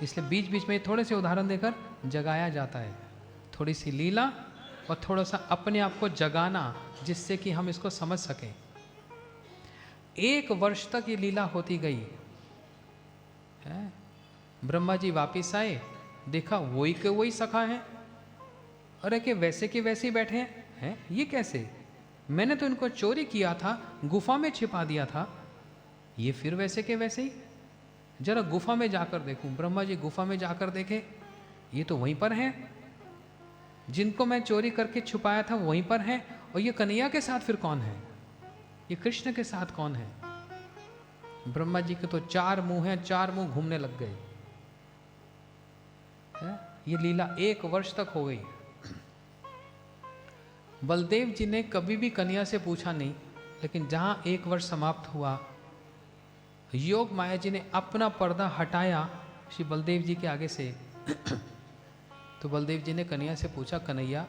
इसलिए बीच बीच में थोड़े से उदाहरण देकर जगाया जाता है, थोड़ी सी लीला और थोड़ा सा अपने आप को जगाना, जिससे कि हम इसको समझ सकें। 1 वर्ष तक ये लीला होती गई है। ब्रह्मा जी वापिस आए, देखा वही के वही सखा है। अरे कि वैसे के वैसे ही बैठे हैं, ये कैसे? मैंने तो इनको चोरी किया था, गुफा में छिपा दिया था, ये फिर वैसे के वैसे ही। जरा गुफा में जाकर देखूं। ब्रह्मा जी गुफा में जाकर देखे, ये तो वहीं पर हैं, जिनको मैं चोरी करके छुपाया था वहीं पर हैं। और ये कन्हैया के साथ फिर कौन है? ये कृष्ण के साथ कौन है? ब्रह्मा जी के तो 4 मुंह हैं, 4 मुंह घूमने लग गए। ये लीला 1 वर्ष तक हो गई। बलदेव जी ने कभी भी कन्हैया से पूछा नहीं, लेकिन जहां 1 वर्ष समाप्त हुआ, योग माया जी ने अपना पर्दा हटाया श्री बलदेव जी के आगे से। तो बलदेव जी ने कन्हैया से पूछा, कन्हैया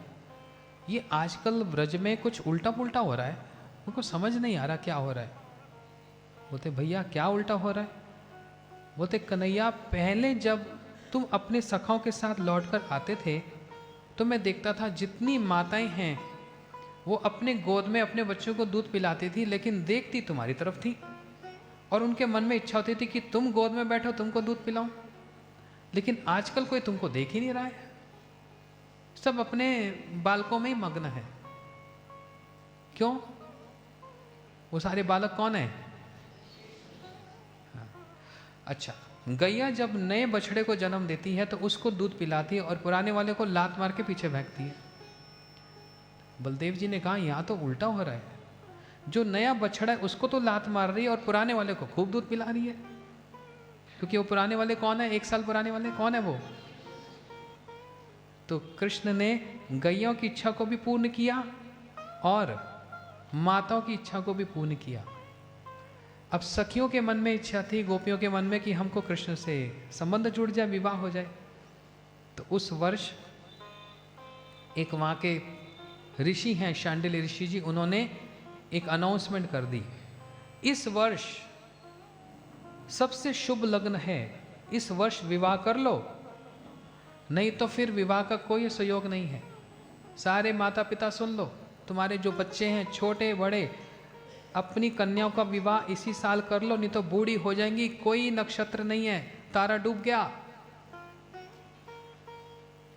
ये आजकल ब्रज में कुछ उल्टा पुल्टा हो रहा है, उनको समझ नहीं आ रहा क्या हो रहा है। बोलते भैया क्या उल्टा हो रहा है? बोलते कन्हैया पहले जब तुम अपने सखाओं के साथ लौटकर आते थे तो मैं देखता था जितनी माताएं हैं वो अपने गोद में अपने बच्चों को दूध पिलाती थी, लेकिन देखती तुम्हारी तरफ थी। और उनके मन में इच्छा होती थी कि तुम गोद में बैठो, तुमको दूध पिलाऊं। लेकिन आजकल कोई तुमको देख ही नहीं रहा है, सब अपने बालकों में ही मग्न है। क्यों? वो सारे बालक कौन है? हाँ। अच्छा, गैया जब नए बछड़े को जन्म देती है तो उसको दूध पिलाती है और पुराने वाले को लात मार के पीछे फेंकती है। बलदेव जी ने कहा यहां तो उल्टा हो रहा है, जो नया बछड़ा है उसको तो लात मार रही है और पुराने वाले को खूब दूध पिला रही है। क्योंकि वो पुराने वाले कौन है? 1 साल पुराने वाले कौन है वो? तो कृष्ण ने गैयों की इच्छा को भी पूर्ण किया और माताओं की इच्छा को भी पूर्ण किया। अब सखियों के मन में इच्छा थी, गोपियों के मन में, कि हमको कृष्ण से संबंध जुड़ जाए, विवाह हो जाए। तो उस वर्ष एक वहां के ऋषि हैं, शांडिल्य ऋषि जी, उन्होंने एक अनाउंसमेंट कर दी, इस वर्ष सबसे शुभ लग्न है, इस वर्ष विवाह कर लो, नहीं तो फिर विवाह का कोई सहयोग नहीं है। सारे माता पिता सुन लो, तुम्हारे जो बच्चे हैं छोटे बड़े, अपनी कन्याओं का विवाह इसी साल कर लो, नहीं तो बूढ़ी हो जाएंगी, कोई नक्षत्र नहीं है, तारा डूब गया।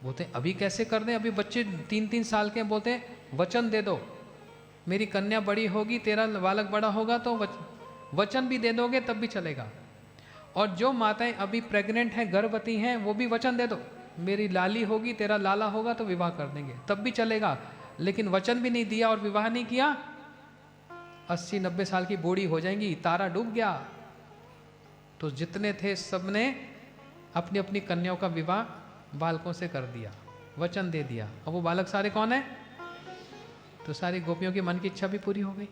बोलते अभी कैसे कर दें, अभी बच्चे 3-3 साल के, बोलते वचन दे दो, मेरी कन्या बड़ी होगी, तेरा बालक बड़ा होगा तो वचन भी दे दोगे तब भी चलेगा। और जो माताएं अभी प्रेग्नेंट हैं, गर्भवती हैं, वो भी वचन दे दो, मेरी लाली होगी, तेरा लाला होगा तो विवाह कर देंगे, तब भी चलेगा। लेकिन वचन भी नहीं दिया और विवाह नहीं किया, 80-90 साल की बूढ़ी हो जाएंगी, तारा डूब गया। तो जितने थे सबने अपनी अपनी कन्याओं का विवाह बालकों से कर दिया, वचन दे दिया। अब वो बालक सारे कौन है? तो सारी गोपियों के मन की इच्छा भी पूरी हो गई।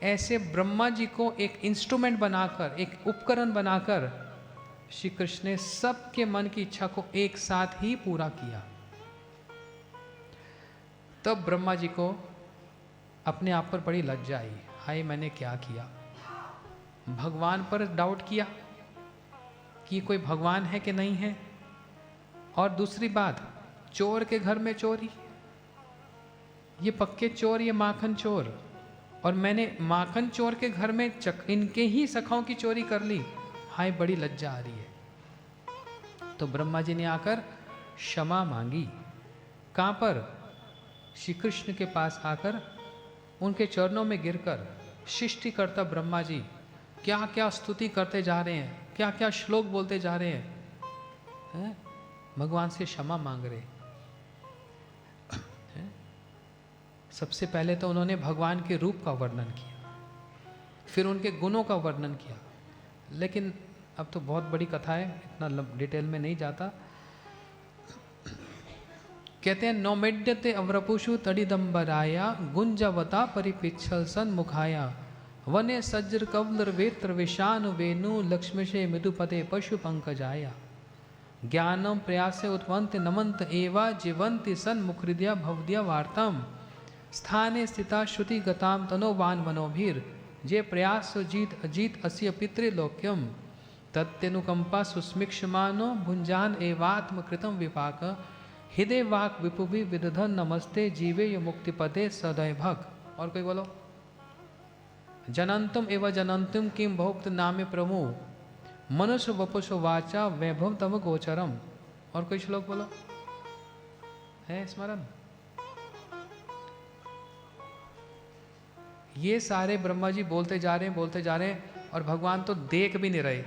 ऐसे ब्रह्मा जी को एक इंस्ट्रूमेंट बनाकर, एक उपकरण बनाकर श्री कृष्ण ने सबके मन की इच्छा को एक साथ ही पूरा किया। तब ब्रह्मा जी को अपने आप पर बड़ी लज्जा आई, हाय मैंने क्या किया। भगवान पर डाउट किया कि कोई भगवान है कि नहीं है। और दूसरी बात, चोर के घर में चोरी, ये पक्के चोर, ये माखन चोर, और मैंने माखन चोर के घर में इनके ही सखाओं की चोरी कर ली, हाय बड़ी लज्जा आ रही है। तो ब्रह्मा जी ने आकर क्षमा मांगी। कहां पर? श्री कृष्ण के पास आकर उनके चरणों में गिरकर सृष्टि करता ब्रह्मा जी क्या क्या स्तुति करते जा रहे हैं, क्या क्या श्लोक बोलते जा रहे हैं, भगवान से क्षमा मांग रहे हैं। सबसे पहले तो उन्होंने भगवान के रूप का वर्णन किया, फिर उनके गुणों का वर्णन किया। लेकिन अब तो बहुत बड़ी कथा है, इतना डिटेल में नहीं जाता। कहते हैं नौमेड्यते अवरपुषु तड़िदंबराया गुंजवता परिपिच्छल सन्मुखाया वने सज्र कवलर वेत्र विषानु वेणु लक्ष्मीशे मृदुपते पशु पंकजाया ज्ञानम प्रयासे उत्वंत नमंत एवा जीवंति सन्मुखृदया भवद्या वार्तम स्थाने स्थिता श्रुति गताम तनोवान मनोभीर जे प्रयास जीत अजीत अस्य पितृलोक्यम तत्यनुकंपा सुस्मिक्षमानो भुंजान एवात्म कृतम विपाक हृदय वाक विपुभि विदधन नमस्ते जीवे य मुक्तिपदे सदय भग। और कोई बोलो, जनंतम एवं जनंतम किम बहुक्त नामे प्रमु मनुष्य वपुष वाचा वैभव तम गोचरम। और कोई श्लोक बोलो, है स्मरण? ये सारे ब्रह्मा जी बोलते जा रहे हैं और भगवान तो देख भी नहीं रहे,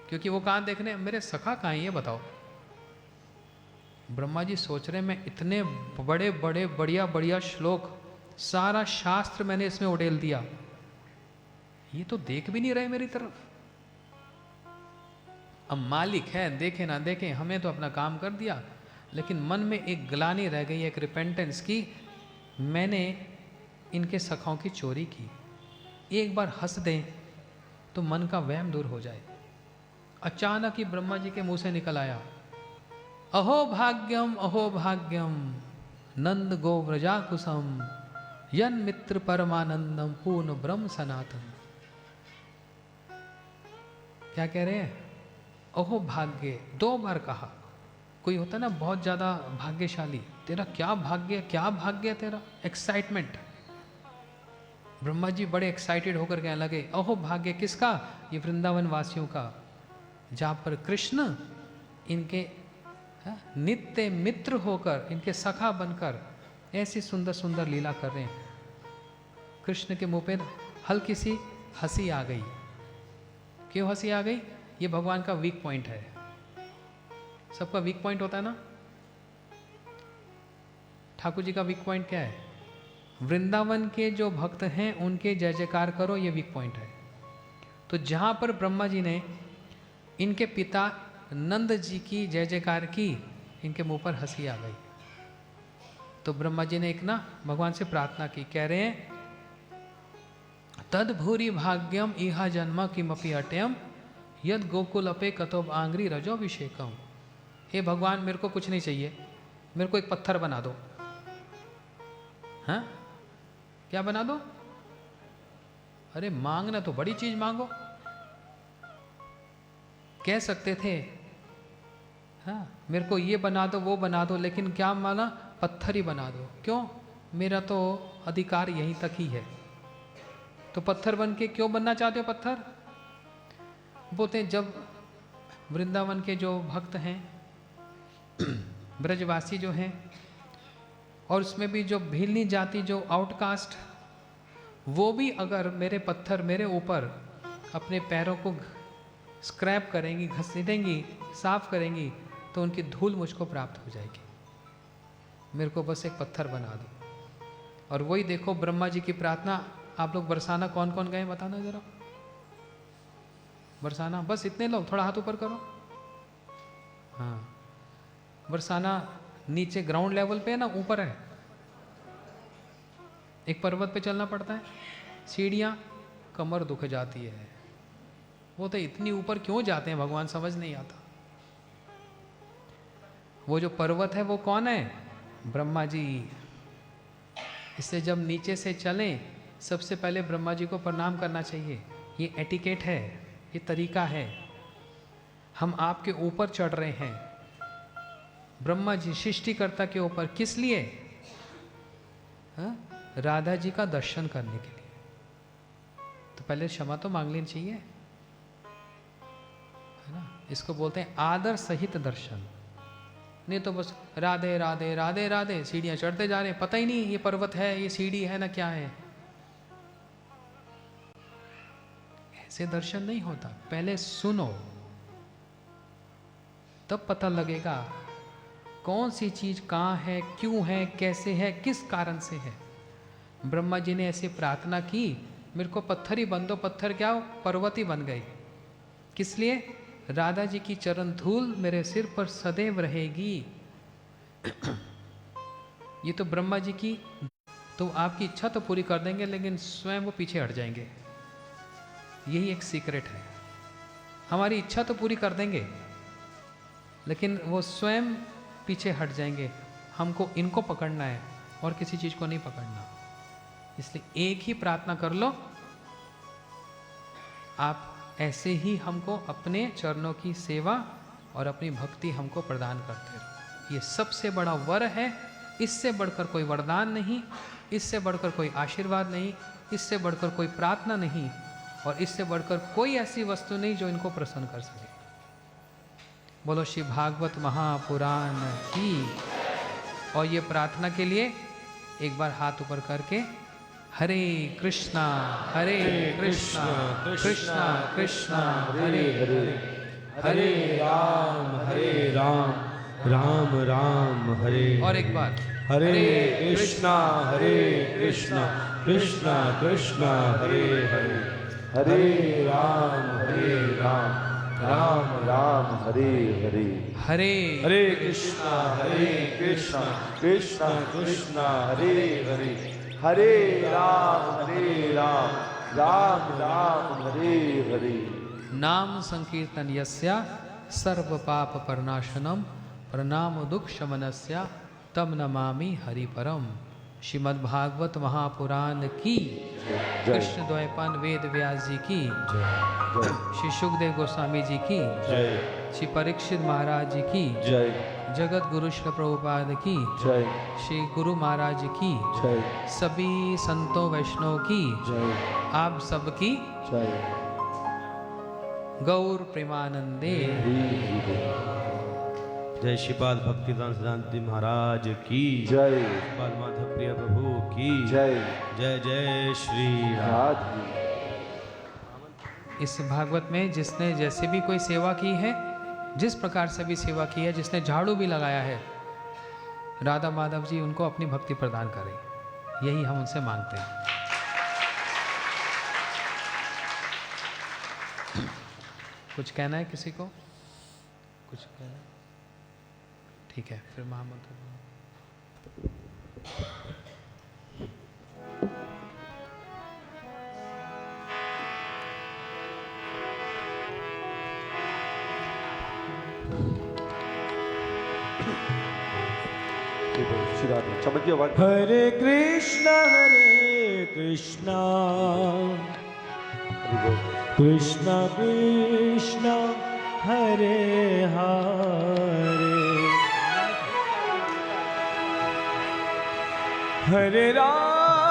क्योंकि वो कहां देखने, मेरे सखा कहां है ये बताओ। ब्रह्मा जी सोच रहे मैं इतने बड़े बड़े बढ़िया बढ़िया श्लोक, सारा शास्त्र मैंने इसमें उड़ेल दिया, ये तो देख भी नहीं रहे मेरी तरफ। अब मालिक है, देखे ना देखे, हमें तो अपना काम कर दिया, लेकिन मन में एक ग्लानि रह गई, एक रिपेंटेंस की, मैंने इनके सखाओं की चोरी की। एक बार हंस दें तो मन का वहम दूर हो जाए। अचानक ही ब्रह्मा जी के मुंह से निकल आया, अहो भाग्यम नंद गो व्रजा कुसम यन मित्र परमानंदम पूर्ण ब्रह्म सनातन। क्या कह रहे हैं? अहो भाग्य, 2 बार कहा। कोई होता ना बहुत ज्यादा भाग्यशाली, तेरा क्या भाग्य तेरा, एक्साइटमेंट। ब्रह्मा जी बड़े एक्साइटेड होकर कहने लगे, अहो भाग्य किसका, ये वृंदावन वासियों का, जहाँ पर कृष्ण इनके नित्य मित्र होकर, इनके सखा बनकर ऐसी सुंदर सुंदर लीला कर रहे हैं। कृष्ण के मुंह पे हल्की सी हंसी आ गई। क्यों हंसी आ गई? ये भगवान का वीक पॉइंट है। सबका वीक पॉइंट होता है ना। ठाकुर जी का वीक पॉइंट क्या है? वृंदावन के जो भक्त हैं उनके जय जयकार करो, ये वीक पॉइंट है। तो जहां पर ब्रह्मा जी ने इनके पिता नंद जी की जय जयकार की, इनके मुंह पर हंसी आ गई। तो ब्रह्मा जी ने एक ना भगवान से प्रार्थना की, कह रहे हैं तद भूरि भाग्यम इहा जन्म किमपि अटयम यद गोकुल अपे कतोब आंग्री रजोभिषेकम। हे भगवान, मेरे को कुछ नहीं चाहिए, मेरे को एक पत्थर बना दो। हाँ, क्या बना दो? अरे मांगना तो बड़ी चीज मांगो। कह सकते थे हाँ मेरे को ये बना दो वो बना दो, लेकिन क्या माना? पत्थर ही बना दो। क्यों? मेरा तो अधिकार यहीं तक ही है। तो पत्थर बन के क्यों बनना चाहते हो पत्थर? बोलते हैं जब वृंदावन के जो भक्त हैं ब्रजवासी जो हैं, और उसमें भी जो भीलनी जाति, जो आउटकास्ट, वो भी अगर मेरे पत्थर मेरे ऊपर अपने पैरों को स्क्रैप करेंगी, घसीटेंगी, साफ करेंगी, तो उनकी धूल मुझको प्राप्त हो जाएगी। मेरे को बस एक पत्थर बना दो। और वही देखो ब्रह्मा जी की प्रार्थना। आप लोग बरसाना कौन कौन गए बताना जरा। बरसाना बस इतने लोग, थोड़ा हाथ ऊपर करो। हाँ, बरसाना नीचे ग्राउंड लेवल पे है ना, ऊपर है। एक पर्वत पे चलना पड़ता है, सीढ़ियाँ, कमर दुख जाती है। वो तो इतनी ऊपर क्यों जाते हैं भगवान, समझ नहीं आता। वो जो पर्वत है वो कौन है? ब्रह्मा जी। इससे जब नीचे से चलें, सबसे पहले ब्रह्मा जी को प्रणाम करना चाहिए। ये एटिकेट है, ये तरीका है। हम आपके ऊपर चढ़ रहे हैं, ब्रह्मा जी सृष्टिकर्ता के ऊपर। किस लिए? राधा जी का दर्शन करने के लिए। तो पहले क्षमा तो मांग लेनी चाहिए, है ना। इसको बोलते हैं आदर सहित दर्शन। नहीं तो बस राधे राधे राधे राधे, सीढ़ियां चढ़ते जा रहे हैं, पता ही नहीं ये पर्वत है, ये सीढ़ी है ना, क्या है। ऐसे दर्शन नहीं होता। पहले सुनो, तब पता लगेगा कौन सी चीज कहाँ है, क्यों है, कैसे है, किस कारण से है। ब्रह्मा जी ने ऐसी प्रार्थना की, मेरे को पत्थर ही बन दो। पत्थर क्या, पर्वत ही बन गई। किस लिए? राधा जी की चरण धूल मेरे सिर पर सदैव रहेगी। ये तो ब्रह्मा जी की, तो आपकी इच्छा तो पूरी कर देंगे, लेकिन स्वयं वो पीछे हट जाएंगे। यही एक सीक्रेट है। हमारी इच्छा तो पूरी कर देंगे, लेकिन वो स्वयं पीछे हट जाएंगे। हमको इनको पकड़ना है और किसी चीज को नहीं पकड़ना। इसलिए एक ही प्रार्थना कर लो, आप ऐसे ही हमको अपने चरणों की सेवा और अपनी भक्ति हमको प्रदान करते रहो। ये सबसे बड़ा वर है। इससे बढ़कर कोई वरदान नहीं, इससे बढ़कर कोई आशीर्वाद नहीं, इससे बढ़कर कोई प्रार्थना नहीं, और इससे बढ़कर कोई ऐसी वस्तु नहीं जो इनको प्रसन्न कर सके। बोलो श्री भागवत महापुराण की। और ये प्रार्थना के लिए एक बार हाथ ऊपर करके हरे कृष्णा कृष्णा कृष्णा हरे हरे, हरे राम राम राम हरे। और एक बार
हरे कृष्णा कृष्णा कृष्णा हरे हरे, हरे राम राम राम हरे हरे।
हरे
कृष्णा कृष्णा कृष्णा हरे हरे, हरे राम राम राम हरे हरे।
नाम संकीर्तन यस्या सर्व पाप प्रणाशनम प्रणाम दुख शमनस्या तम नमामि हरि परम। श्रीमद् भागवत महापुराण की, कृष्ण द्वैपायन वेद व्यास जी की, श्री सुखदेव गोस्वामी जी की, श्री परीक्षित महाराज जी की, जगत गुरु श्री प्रभुपाद की,
जय
श्री गुरु महाराज की,
जय
सभी संतों वैष्णव की,
जय
आप सबकी
जय।
गौर प्रेमानंदे।
जय श्रीपाद भक्तिदान सिद्धांत महाराज की
जय
श्रीपाद माधव प्रिय प्रभु की
जय
जय जय श्री राम।
राधे।
इस भागवत में जिसने जैसे भी कोई सेवा की है, जिस प्रकार से भी सेवा की है, जिसने झाड़ू भी लगाया है, राधा माधव जी उनको अपनी भक्ति प्रदान करें, यही हम उनसे मांगते हैं। कुछ कहना है किसी को? कुछ कहना है? ठीक है, फिर महामंत्र।
चमकिए आवाज।
हरे कृष्णा कृष्णा कृष्णा हरे हरे हरे राम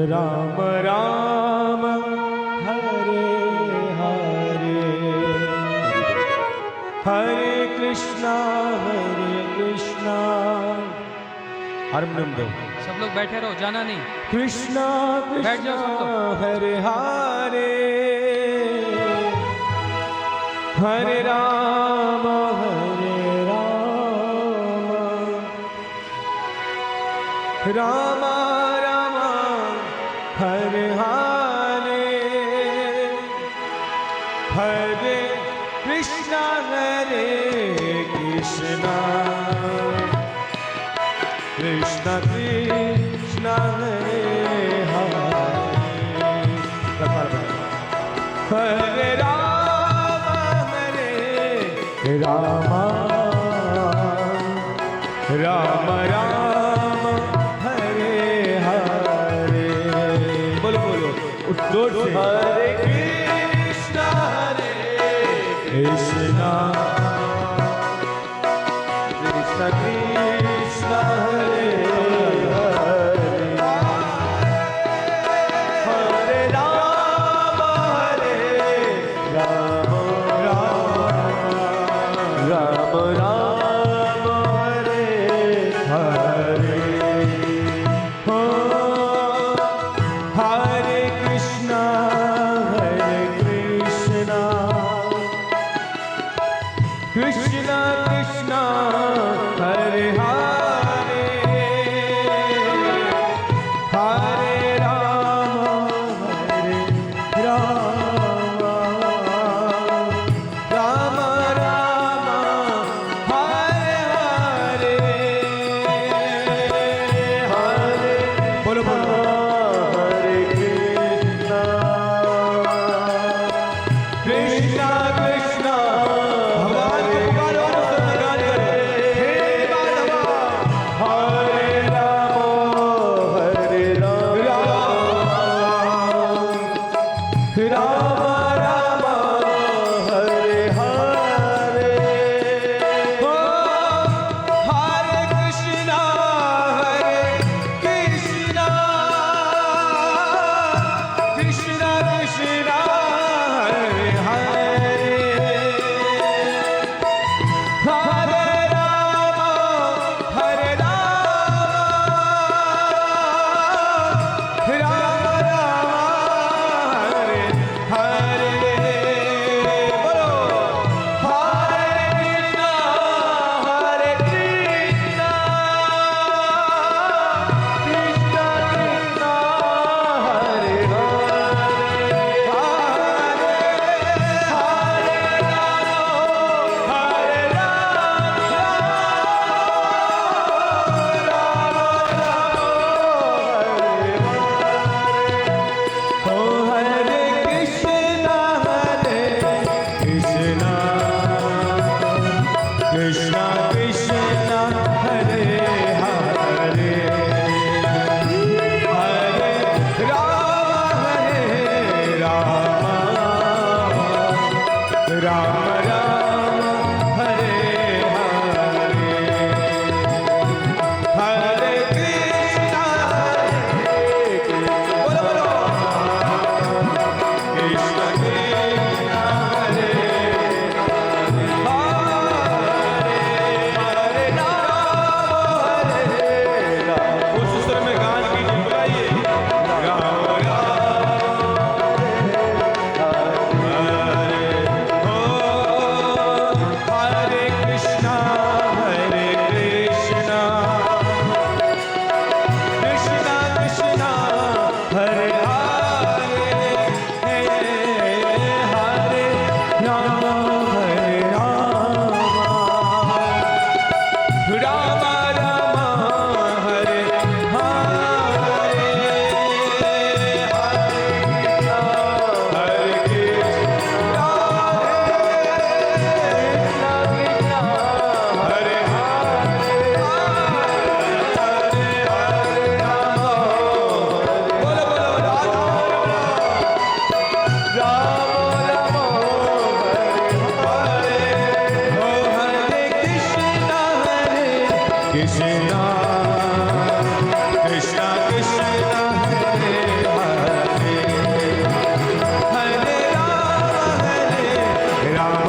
राम राम हरे हरे हरे कृष्णा हारमोनियम दो।
सब लोग बैठे रहो, जाना नहीं।
कृष्णा
बैठ जाओ सब
कृष्णा
लोग।
हरे हरे हरे राम राम राम हरे हरे हरे कृष्णा कृष्णा कृष्णा हरे हरे राम राम राम हरे हरे। बोलो बोलो जोर से। हरे कृष्णा कृष्णा कृष्णा हरे हरे हरे राम राम राम राम हरे हरे हो हरे कृष्णा
राम राम हरे हरे हरे कृष्णा बोलो बोलो कृष्ण कृष्ण हरे हरे राम उस सुर में गान की बुलाइए राम हरे कृष्णा कृष्णा कृष्णा हरे हरे हरे राम राम राम हरे हरे हरे कृष्णा हरे बोलो बोलो हरे कृष्णा कृष्णा कृष्णा कृष्णा हरे हरे हरे राम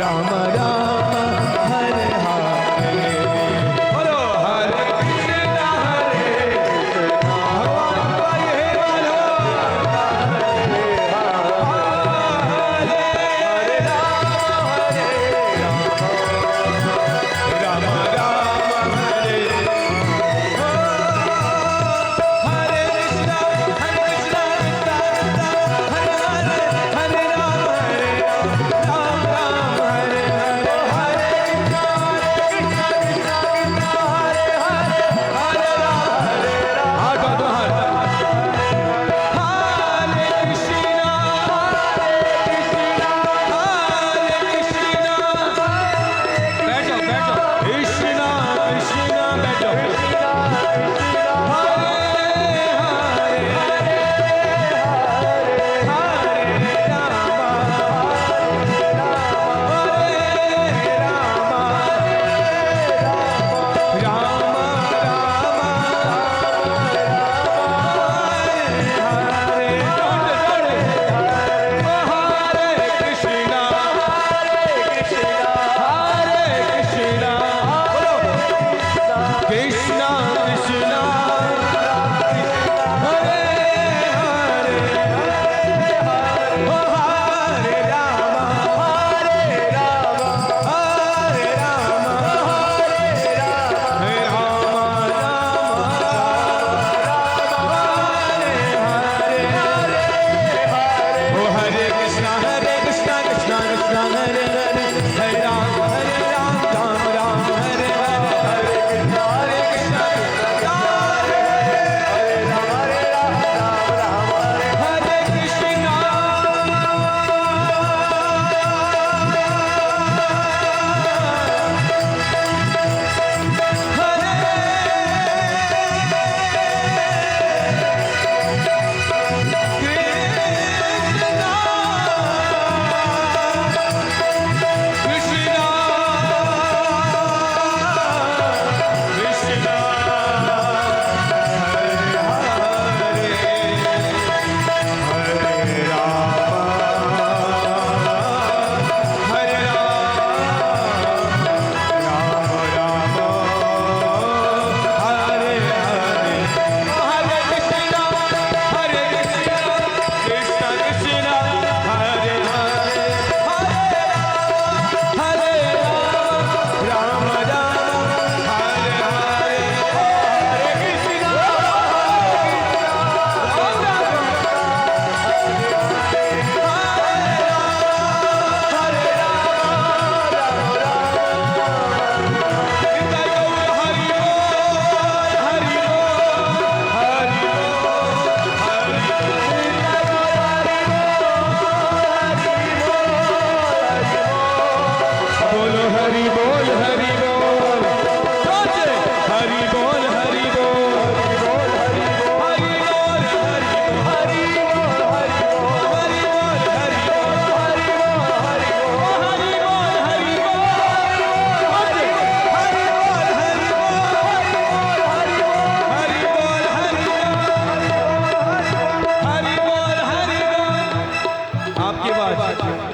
राम राम हरे हरे बोलो हरे कृष्णा भगवान का ये बोलो हरे राम राम राम हरे हरे कृष्णा कृष्णा हरे हरे हरे राम राम राम हरे हरे हरे कृष्णा कृष्णा हरे हरे हरे राम हाथ दो हाथ हरे कृष्णा
बैठो बैठो।
कृष्णा कृष्णा बैठो कृष्णा कृष्णा हरे हरे हरे राम हरे राम हरे राम हरे हरे कृष्णा कृष्णा कृष्णा हरे हरे हरे राम राम राम हरे हरे हरे कृष्णा कृष्णा हरे कृष्णा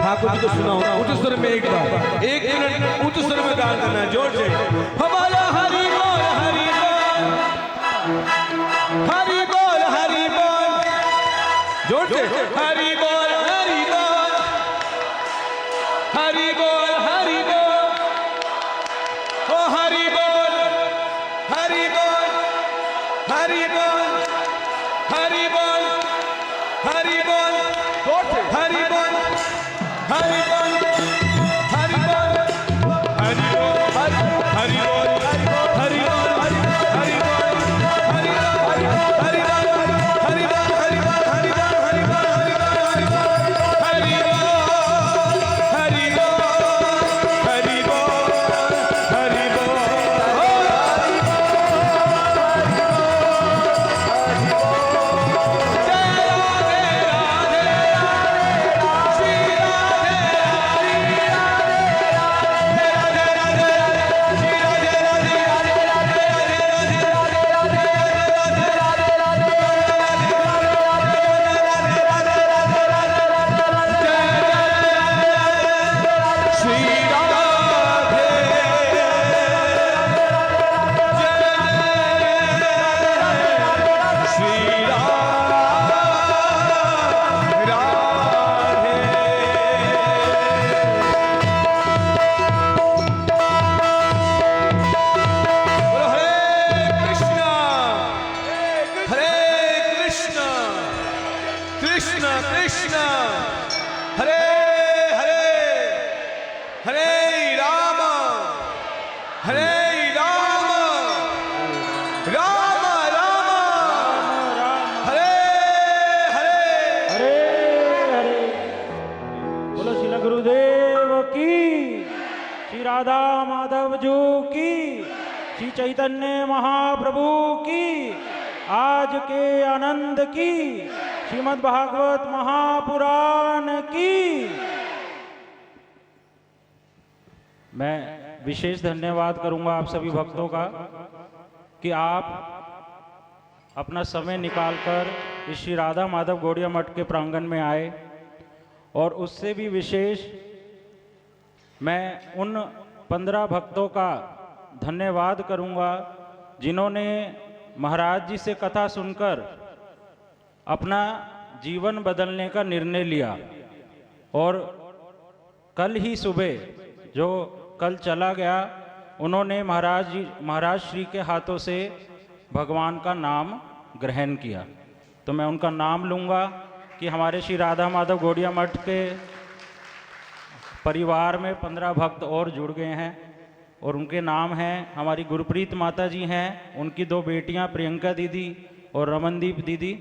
ठाकुर जी को सुनाओ उच्च स्वर में एक बार, 1 मिनट उच्च स्वर में गान करना है, जोर से। हमारा हरि बोल हरि बोल, हरि बोल हरि बोल, जोर से। हरि बोल हरि बोल, हरि बोल हरि बोल, ओ हरि बोल हरि बोल, हरि बोल हरि बोल, हरि बोल हरि बोल, हरि बोल हरि बोल, हरि बोल हरि बोल, हरि बोल हरि बोल, हरि बोल हरि बोल, हरि बोल हरि बोल, हरि बोल हरि बोल, हरि बोल हरि बोल, हरि बोल हरि बोल, हरि बोल कृष्ण कृष्ण हरे हरे, हरे राम हरे राम, राम राम हरे हरे।
हरे हरे। बोलो श्री गुरुदेव की, श्री राधा माधव जी की, श्री चैतन्य महाप्रभु की, आज के आनंद की, श्रीमद् भागवत महापुराण की। मैं विशेष धन्यवाद करूंगा आप सभी भक्तों का कि आप अपना समय निकालकर इस श्री राधा माधव गौड़िया मठ के प्रांगण में आए। और उससे भी विशेष मैं उन 15 भक्तों का धन्यवाद करूंगा जिन्होंने महाराज जी से कथा सुनकर अपना जीवन बदलने का निर्णय लिया। और कल ही सुबह जो कल चला गया, उन्होंने महाराज श्री के हाथों से भगवान का नाम ग्रहण किया। तो मैं उनका नाम लूँगा कि हमारे श्री राधा माधव गौड़िया मठ के परिवार में 15 भक्त और जुड़ गए हैं। और उनके नाम हैं, हमारी गुरप्रीत माता जी हैं, उनकी 2 बेटियां प्रियंका दीदी और रमनदीप दीदी,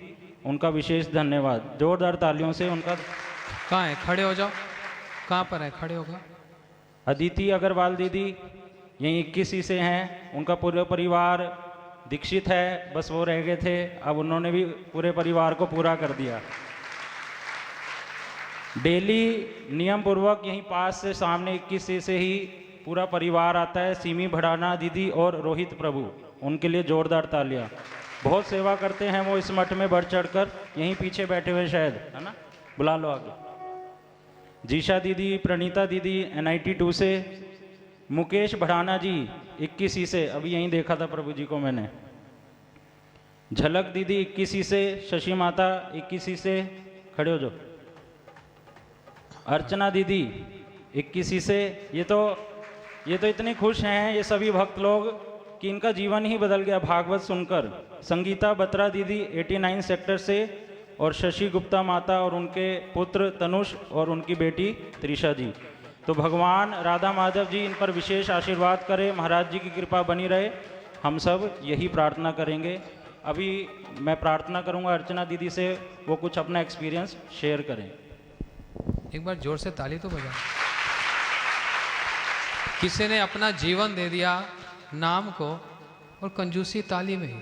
उनका विशेष धन्यवाद। जोरदार तालियों से उनका।
कहाँ है? खड़े हो जाओ। कहाँ पर है? खड़े होगा।
अदिति अग्रवाल दीदी यहीं 21 से हैं, उनका पूरा परिवार दीक्षित है, बस वो रह गए थे, अब उन्होंने भी पूरे परिवार को पूरा कर दिया। डेली नियम पूर्वक यहीं पास से सामने 21 से ही पूरा परिवार आता है। सीमी भड़ाना दीदी और रोहित प्रभु, उनके लिए जोरदार तालियां। बहुत सेवा करते हैं वो इस मठ में बढ़ चढ़कर, यहीं पीछे बैठे हुए शायद, है ना? बुला लो आगे। जीशा दीदी, प्रणीता दीदी NIT 2 से, मुकेश भड़ाना जी 21 से, अभी यहीं देखा था प्रभु जी को मैंने। झलक दीदी 21 से, शशि माता 21 से, खड़े हो जाओ। अर्चना दीदी 21 से। ये तो इतने खुश हैं ये सभी भक्त लोग कि इनका जीवन ही बदल गया भागवत सुनकर। संगीता बत्रा दीदी 89 सेक्टर से, और शशि गुप्ता माता और उनके पुत्र तनुष और उनकी बेटी त्रिशा जी। तो भगवान राधा माधव जी इन पर विशेष आशीर्वाद करें, महाराज जी की कृपा बनी रहे, हम सब यही प्रार्थना करेंगे। अभी मैं प्रार्थना करूंगा अर्चना दीदी से, वो कुछ अपना एक्सपीरियंस शेयर करें।
एक बार जोर से ताली तो बजा। किसी ने अपना जीवन दे दिया नाम को, और कंजूसी ताली में ही।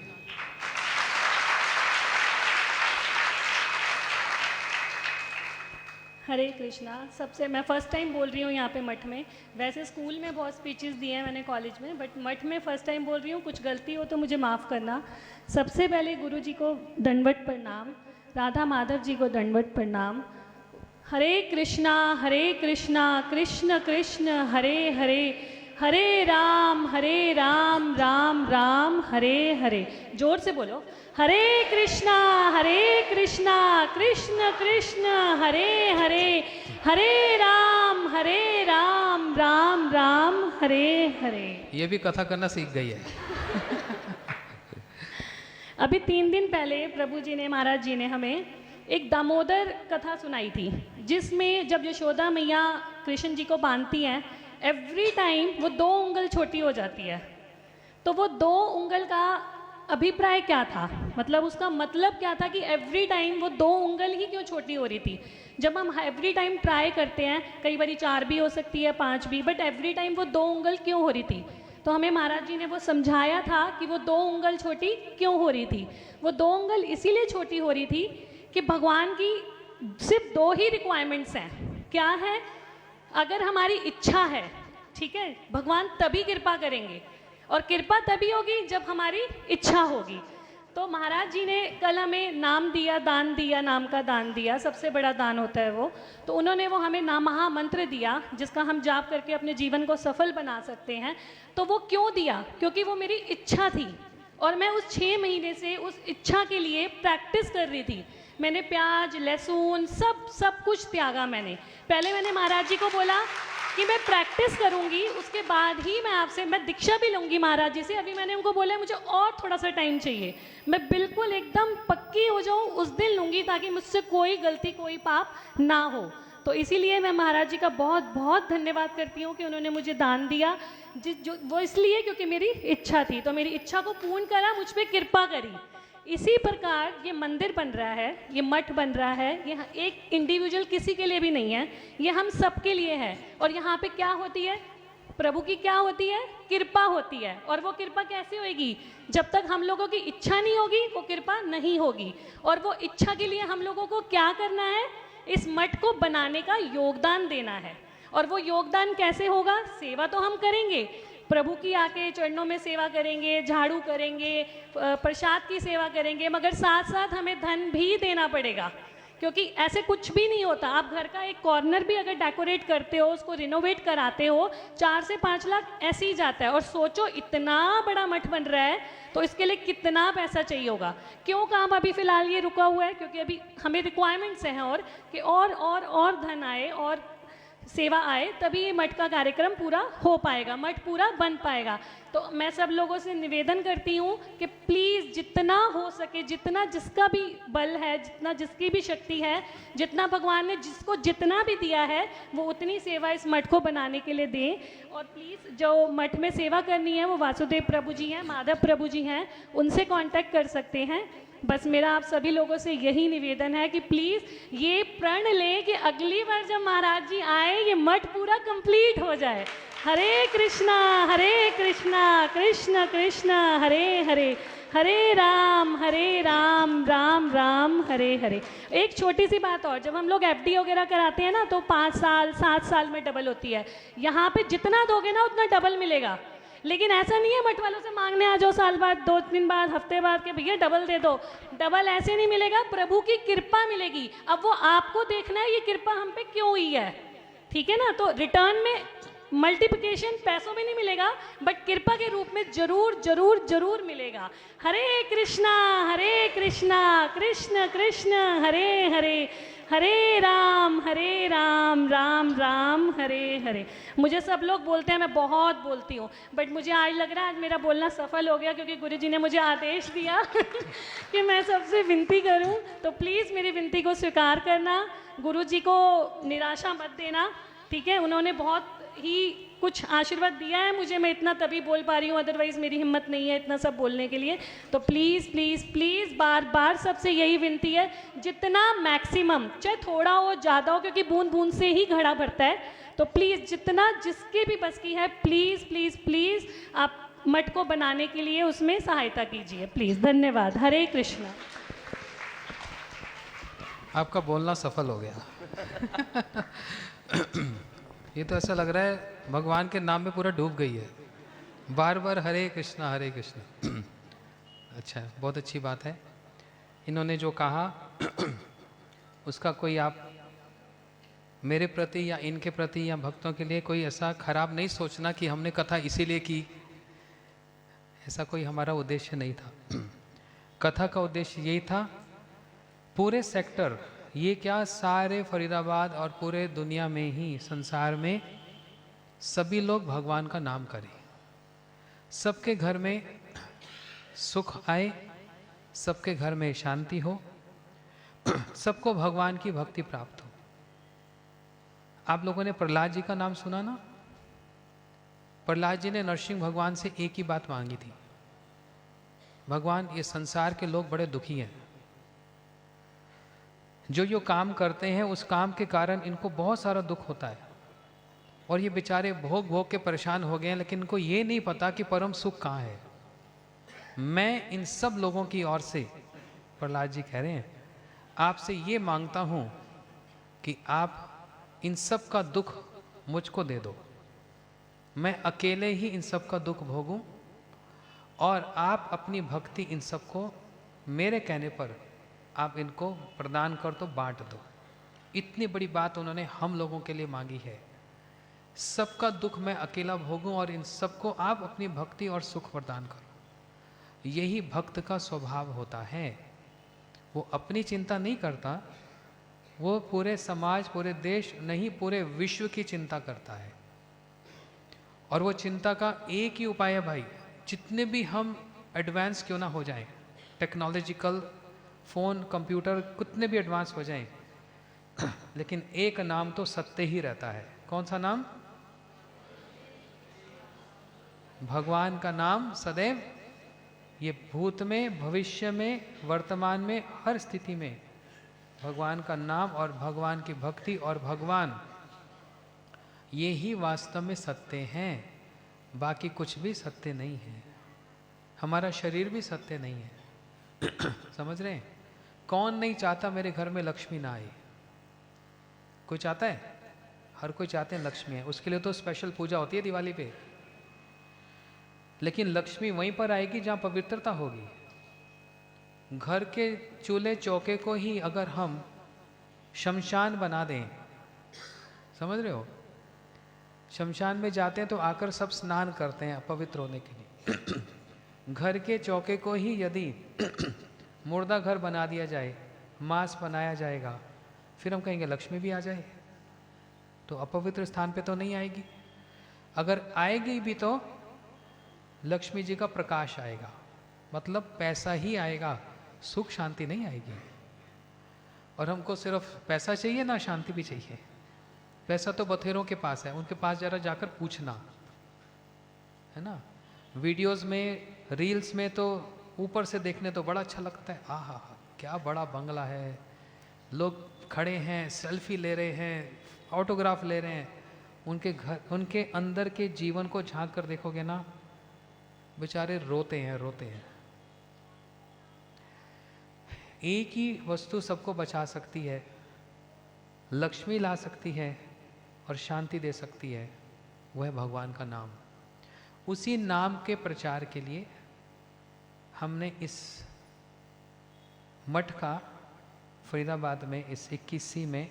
हरे कृष्णा। सबसे मैं फ़र्स्ट टाइम बोल रही हूँ यहाँ पे मठ में। वैसे स्कूल में बहुत स्पीचेस दिए हैं मैंने कॉलेज में, बट मठ में फ़र्स्ट टाइम बोल रही हूँ। कुछ गलती हो तो मुझे माफ़ करना। सबसे पहले गुरु जी को दंडवत प्रणाम, राधा माधव जी को दंडवत प्रणाम, हरे कृष्णा कृष्ण कृष्ण हरे हरे, हरे राम राम राम हरे हरे। जोर से बोलो, हरे कृष्णा कृष्ण कृष्ण हरे हरे, हरे राम राम राम हरे हरे।
ये भी कथा करना सीख गई है।
अभी 3 दिन पहले प्रभु जी ने, महाराज जी ने हमें एक दामोदर कथा सुनाई थी, जिसमें जब यशोदा मैया कृष्ण जी को बांधती हैं, एवरी टाइम वो 2 उंगल छोटी हो जाती है। तो वो 2 उंगल का अभिप्राय क्या था, मतलब उसका मतलब क्या था कि एवरी टाइम वो 2 उंगल ही क्यों छोटी हो रही थी। जब हम एवरी टाइम ट्राई करते हैं, कई बारी 4 भी हो सकती है, 5 भी, बट एवरी टाइम वो 2 उंगल क्यों हो रही थी। तो हमें महाराज जी ने वो समझाया था कि वो 2 उंगल छोटी क्यों हो रही थी। वो 2 उंगल इसीलिए छोटी हो रही थी कि भगवान की सिर्फ 2 ही रिक्वायरमेंट्स हैं। क्या है, अगर हमारी इच्छा है, ठीक है, भगवान तभी कृपा करेंगे, और कृपा तभी होगी जब हमारी इच्छा होगी। तो महाराज जी ने कल हमें नाम दिया, दान दिया, नाम का दान दिया, सबसे बड़ा दान होता है वो। तो उन्होंने वो हमें नाम महामंत्र दिया, जिसका हम जाप करके अपने जीवन को सफल बना सकते हैं। तो वो क्यों दिया, क्योंकि वो मेरी इच्छा थी, और मैं उस 6 महीने से उस इच्छा के लिए प्रैक्टिस कर रही थी। मैंने प्याज, लहसुन, सब कुछ त्यागा। पहले मैंने महाराज जी को बोला कि मैं प्रैक्टिस करूंगी, उसके बाद ही मैं दीक्षा भी लूंगी महाराज जी से। अभी मैंने उनको बोला मुझे और थोड़ा सा टाइम चाहिए, मैं बिल्कुल एकदम पक्की हो जाऊं, उस दिन लूंगी, ताकि मुझसे कोई गलती, कोई पाप ना हो। तो इसीलिए मैं महाराज जी का बहुत बहुत धन्यवाद करती हूँ कि उन्होंने मुझे दान दिया, वो इसलिए क्योंकि मेरी इच्छा थी। तो मेरी इच्छा को पूर्ण करा, मुझ पर कृपा करी। इसी प्रकार ये मंदिर बन रहा है, ये मठ बन रहा है, ये एक इंडिविजुअल किसी के लिए भी नहीं है, ये हम सबके लिए है। और यहाँ पे क्या होती है, प्रभु की क्या होती है, कृपा होती है। और वो कृपा कैसे होगी, जब तक हम लोगों की इच्छा नहीं होगी वो कृपा नहीं होगी। और वो इच्छा के लिए हम लोगों को क्या करना है, इस मठ को बनाने का योगदान देना है। और वो योगदान कैसे होगा, सेवा तो हम करेंगे, प्रभु की आके चरणों में सेवा करेंगे, झाड़ू करेंगे, प्रसाद की सेवा करेंगे, मगर साथ साथ हमें धन भी देना पड़ेगा, क्योंकि ऐसे कुछ भी नहीं होता। आप घर का एक कॉर्नर भी अगर डेकोरेट करते हो, उसको रिनोवेट कराते हो, 4 से 5 लाख ऐसे ही जाता है। और सोचो इतना बड़ा मठ बन रहा है, तो इसके लिए कितना पैसा चाहिए होगा। क्यों काम अभी फ़िलहाल ये रुका हुआ है, क्योंकि अभी हमें रिक्वायरमेंट्स हैं और कि और धन आए और सेवा आए, तभी ये मठ का कार्यक्रम पूरा हो पाएगा, मठ पूरा बन पाएगा। तो मैं सब लोगों से निवेदन करती हूँ कि प्लीज़ जितना हो सके, जितना जिसका भी बल है, जितना जिसकी भी शक्ति है, जितना भगवान ने जिसको जितना भी दिया है, वो उतनी सेवा इस मठ को बनाने के लिए दें। और प्लीज़ जो मठ में सेवा करनी है वो वासुदेव प्रभु जी हैं, माधव प्रभु जी हैं, उनसे कांटेक्ट कर सकते हैं। बस मेरा आप सभी लोगों से यही निवेदन है कि प्लीज़ ये प्रण लें कि अगली बार जब महाराज जी आए, ये मठ पूरा कंप्लीट हो जाए। हरे कृष्णा कृष्ण कृष्ण हरे हरे, हरे राम राम राम हरे हरे। एक छोटी सी बात और, जब हम लोग FD वगैरह कराते हैं ना, तो 5 साल 7 साल में डबल होती है। यहाँ पे जितना दोगे ना उतना डबल मिलेगा। लेकिन ऐसा नहीं है मठ वालों से मांगने आ जाओ साल बाद, 2 दिन बाद, हफ्ते बाद के भैया डबल दे दो। डबल ऐसे नहीं मिलेगा, प्रभु की कृपा मिलेगी। अब वो आपको देखना है ये कृपा हम पे क्यों हुई है, ठीक है ना। तो रिटर्न में मल्टीप्लिकेशन पैसों में नहीं मिलेगा, बट कृपा के रूप में जरूर जरूर जरूर मिलेगा। हरे कृष्णा कृष्ण कृष्ण हरे हरे, हरे राम राम राम हरे हरे। मुझे सब लोग बोलते हैं मैं बहुत बोलती हूँ, बट मुझे आज लग रहा है आज मेरा बोलना सफल हो गया, क्योंकि गुरु जी ने मुझे आदेश दिया कि मैं सबसे विनती करूँ। तो प्लीज़ मेरी विनती को स्वीकार करना, गुरु जी को निराशा मत देना, ठीक है। उन्होंने बहुत ही कुछ आशीर्वाद दिया है मुझे, मैं इतना तभी बोल पा रही हूँ, अदरवाइज़ मेरी हिम्मत नहीं है इतना सब बोलने के लिए। तो प्लीज़ प्लीज़ प्लीज़ बार बार सबसे यही विनती है, जितना मैक्सिमम, चाहे थोड़ा हो ज़्यादा हो, क्योंकि बूंद बूंद से ही घड़ा भरता है। तो प्लीज़ जितना जिसके भी बस की है, प्लीज़ प्लीज़ प्लीज़ आप मठ को बनाने के लिए उसमें सहायता कीजिए, प्लीज़। धन्यवाद। हरे कृष्णा।
आपका बोलना सफल हो गया। ये तो ऐसा लग रहा है भगवान के नाम में पूरा डूब गई है, बार बार हरे कृष्णा हरे कृष्णा। अच्छा, बहुत अच्छी बात है। इन्होंने जो कहा उसका कोई आप मेरे प्रति या इनके प्रति या भक्तों के लिए कोई ऐसा खराब नहीं सोचना कि हमने कथा इसीलिए की, ऐसा कोई हमारा उद्देश्य नहीं था। कथा का उद्देश्य यही था, पूरे सेक्टर, ये क्या सारे फरीदाबाद और पूरे दुनिया में ही, संसार में सभी लोग भगवान का नाम करें, सबके घर में सुख आए, सबके घर में शांति हो, सबको भगवान की भक्ति प्राप्त हो। आप लोगों ने प्रहलाद जी का नाम सुना ना? प्रहलाद जी ने नरसिंह भगवान से एक ही बात मांगी थी, भगवान ये संसार के लोग बड़े दुखी हैं, जो काम करते हैं उस काम के कारण इनको बहुत सारा दुख होता है और ये बेचारे भोग भोग के परेशान हो गए हैं, लेकिन इनको ये नहीं पता कि परम सुख कहाँ है। मैं इन सब लोगों की ओर से, प्रहलाद जी कह रहे हैं, आपसे ये मांगता हूँ कि आप इन सब का दुख मुझको दे दो, मैं अकेले ही इन सब का दुख भोगूं और आप अपनी भक्ति इन सबको मेरे कहने पर आप इनको प्रदान कर दो, बांट दो। इतनी बड़ी बात उन्होंने हम लोगों के लिए मांगी है, सबका दुख मैं अकेला भोगूं और इन सबको आप अपनी भक्ति और सुख प्रदान करो। यही भक्त का स्वभाव होता है, वो अपनी चिंता नहीं करता, वो पूरे समाज, पूरे देश नहीं, पूरे विश्व की चिंता करता है। और वो चिंता का एक ही उपाय है भाई, जितने भी हम एडवांस क्यों ना हो जाएं, टेक्नोलॉजिकल, फोन, कंप्यूटर कितने भी एडवांस हो जाएं, लेकिन एक नाम तो सत्य ही रहता है। कौन सा नाम? भगवान का नाम सदैव, ये भूत में, भविष्य में, वर्तमान में, हर स्थिति में भगवान का नाम और भगवान की भक्ति और भगवान, ये ही वास्तव में सत्य हैं, बाकी कुछ भी सत्य नहीं है। हमारा शरीर भी सत्य नहीं है। समझ रहे हैं? कौन नहीं चाहता मेरे घर में लक्ष्मी ना आए? कोई चाहता है? हर कोई चाहते हैं लक्ष्मी है, उसके लिए तो स्पेशल पूजा होती है दिवाली पे। लेकिन लक्ष्मी वहीं पर आएगी जहाँ पवित्रता होगी। घर के चूल्हे चौके को ही अगर हम शमशान बना दें, समझ रहे हो, शमशान में जाते हैं तो आकर सब स्नान करते हैं पवित्र होने के लिए। घर के चौके को ही यदि मुर्दा घर बना दिया जाए, मांस बनाया जाएगा, फिर हम कहेंगे लक्ष्मी भी आ जाए, तो अपवित्र स्थान पे तो नहीं आएगी। अगर आएगी भी तो लक्ष्मी जी का प्रकाश आएगा, मतलब पैसा ही आएगा, सुख शांति नहीं आएगी। और हमको सिर्फ पैसा चाहिए ना, शांति भी चाहिए। पैसा तो बथेरों के पास है, उनके पास जरा जाकर पूछना, है ना। वीडियोस में, रील्स में तो ऊपर से देखने तो बड़ा अच्छा लगता है, आहा क्या बड़ा बंगला है, लोग खड़े हैं, सेल्फी ले रहे हैं, ऑटोग्राफ ले रहे हैं। उनके घर, उनके अंदर के जीवन को झांक कर देखोगे ना, बेचारे रोते हैं, रोते हैं। एक ही वस्तु सबको बचा सकती है, लक्ष्मी ला सकती है और शांति दे सकती है, वह भगवान का नाम। उसी नाम के प्रचार के लिए हमने इस मठ का फरीदाबाद में इस 21वीं में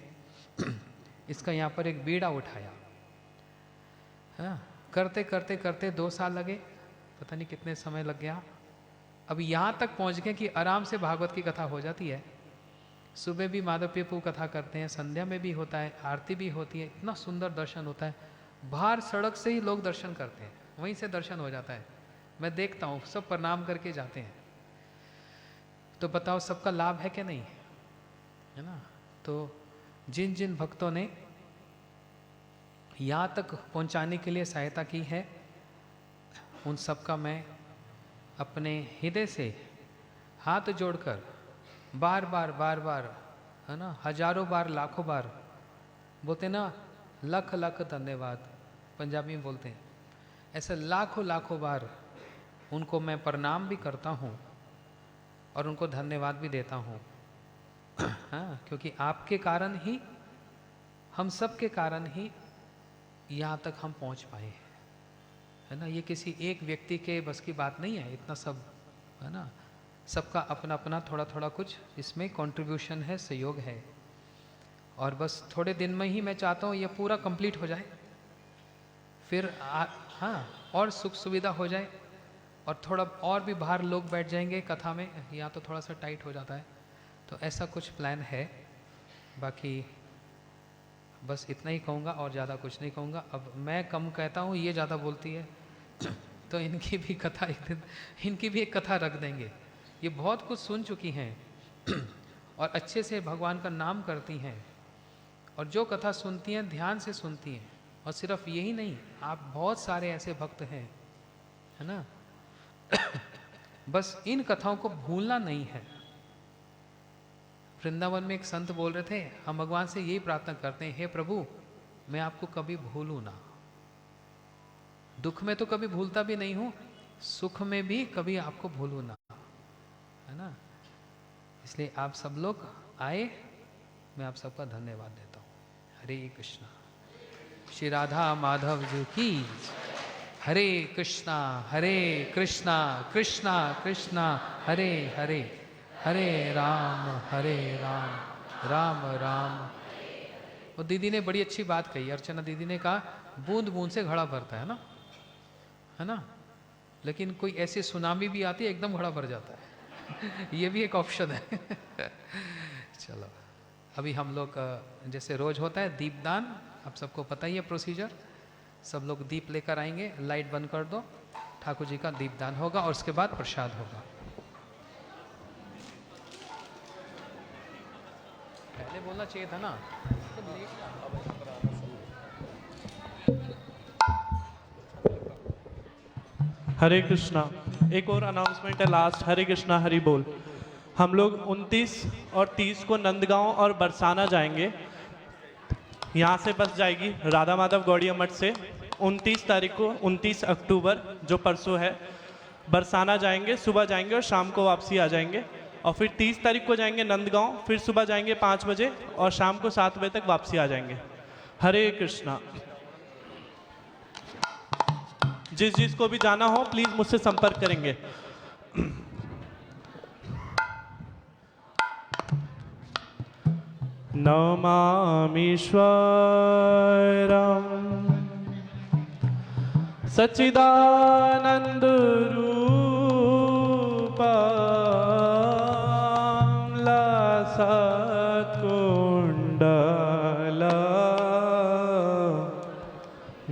इसका यहाँ पर एक बीड़ा उठाया। हाँ, करते करते करते 2 साल लगे, पता नहीं कितने समय लग गया। अब यहाँ तक पहुँच गए कि आराम से भागवत की कथा हो जाती है। सुबह भी माधव पेपू कथा करते हैं, संध्या में भी होता है, आरती भी होती है, इतना सुंदर दर्शन होता है। बाहर सड़क से ही लोग दर्शन करते हैं, वहीं से दर्शन हो जाता है। मैं देखता हूँ सब प्रणाम करके जाते हैं। तो बताओ सबका लाभ है क्या? नहीं है ना। तो जिन जिन भक्तों ने यहाँ तक पहुँचाने के लिए सहायता की है, उन सबका मैं अपने हृदय से हाथ जोड़कर बार बार, है ना, हजारों बार, लाखों बार बोलते ना, लख लख धन्यवाद पंजाबी में बोलते हैं, ऐसे लाखों बार उनको मैं प्रणाम भी करता हूँ और उनको धन्यवाद भी देता हूँ। हाँ, क्योंकि आपके कारण ही, हम सब के कारण ही यहाँ तक हम पहुँच पाए हैं, है ना। ये किसी एक व्यक्ति के बस की बात नहीं है, इतना सब, है ना। सबका अपना अपना थोड़ा थोड़ा कुछ इसमें कंट्रीब्यूशन है, सहयोग है। और बस थोड़े दिन में ही मैं चाहता हूँ ये पूरा कंप्लीट हो जाए, फिर हाँ और सुख सुविधा हो जाए और थोड़ा और भी बाहर लोग बैठ जाएंगे कथा में, यहाँ तो थोड़ा सा टाइट हो जाता है, तो ऐसा कुछ प्लान है। बाकी बस इतना ही कहूँगा और ज़्यादा कुछ नहीं कहूँगा। अब मैं कम कहता हूँ, ये ज़्यादा बोलती है तो इनकी भी कथा एक दिन, इनकी भी एक कथा रख देंगे। ये बहुत कुछ सुन चुकी हैं और अच्छे से भगवान का नाम करती हैं, और जो कथा सुनती हैं ध्यान से सुनती हैं। और सिर्फ यही नहीं, आप बहुत सारे ऐसे भक्त हैं, है ना बस इन कथाओं को भूलना नहीं है। वृंदावन में एक संत बोल रहे थे, हम भगवान से यही प्रार्थना करते हैं, हे प्रभु मैं आपको कभी भूलूं ना। दुख में तो कभी भूलता भी नहीं हूं, सुख में भी कभी आपको भूलूं ना, है ना। इसलिए आप सब लोग आए, मैं आप सबका धन्यवाद देता हूं। हरे कृष्णा। श्री राधा माधव जी की। हरे कृष्णा कृष्णा कृष्णा हरे हरे, हरे राम राम राम। वो दीदी ने बड़ी अच्छी बात कही, अर्चना दीदी ने कहा बूंद बूंद से घड़ा भरता है ना, लेकिन कोई ऐसी सुनामी भी आती है एकदम घड़ा भर जाता है ये भी एक ऑप्शन है चलो अभी हम लोग जैसे रोज होता है दीपदान, आप सबको पता ही है प्रोसीजर। सब लोग दीप लेकर आएंगे, लाइट बंद कर दो, ठाकुर जी का दीपदान होगा और उसके बाद प्रसाद होगा। पहले बोलना चाहिए था ना,
हरे कृष्णा। एक और अनाउंसमेंट है लास्ट, हरे कृष्णा हरि बोल। हम लोग 29 और 30 को नंदगांव और बरसाना जाएंगे। यहाँ से बस जाएगी राधा माधव गौड़िया मठ से। 29 तारीख को, 29 अक्टूबर जो परसों है, बरसाना जाएंगे, सुबह जाएंगे और शाम को वापसी आ जाएंगे। और फिर 30 तारीख को जाएंगे नंदगांव, फिर सुबह जाएंगे 5 बजे और शाम को 7 बजे तक वापसी आ जाएंगे। हरे कृष्णा। जिस को भी जाना हो प्लीज मुझसे संपर्क करेंगे। नमामीश्वरं सच्चिदानंद रूपं लसत्कुंडला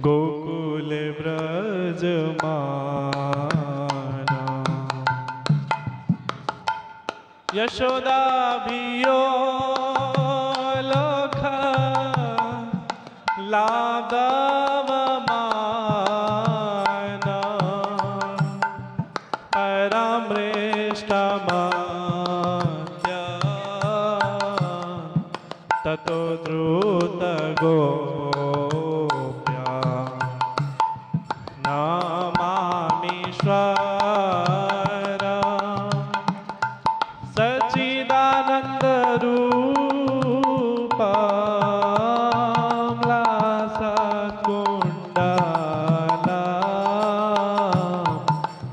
गोकुल ब्रजमाना यशोदाभियो लाघवमाना परमृष्टमाद्या ततो द्रुतगोप्या नमामीश्वरं सच्चिदानन्दरूपं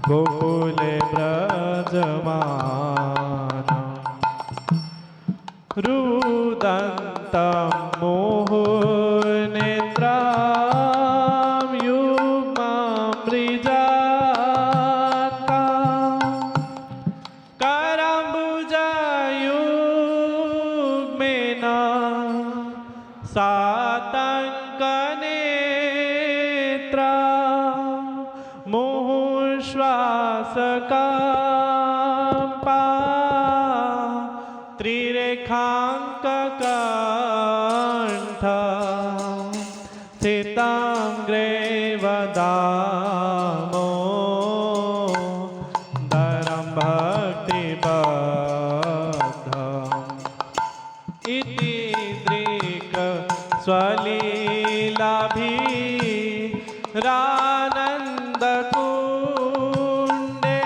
गोकुले ब्रजमाना रुदन्तं मुहुर्नेत्रां युग्ममृजाता करम्बुजयुग्मेन सातङ्कनेत्रा मुहुश्वासकम्पा त्रिरेखाङ्ककण्ठ स्थिताङ्ग्रे वदामोदरं भक्तिबद्धम् इति दृक्स्वलीलाभिरानन्दकुण्डे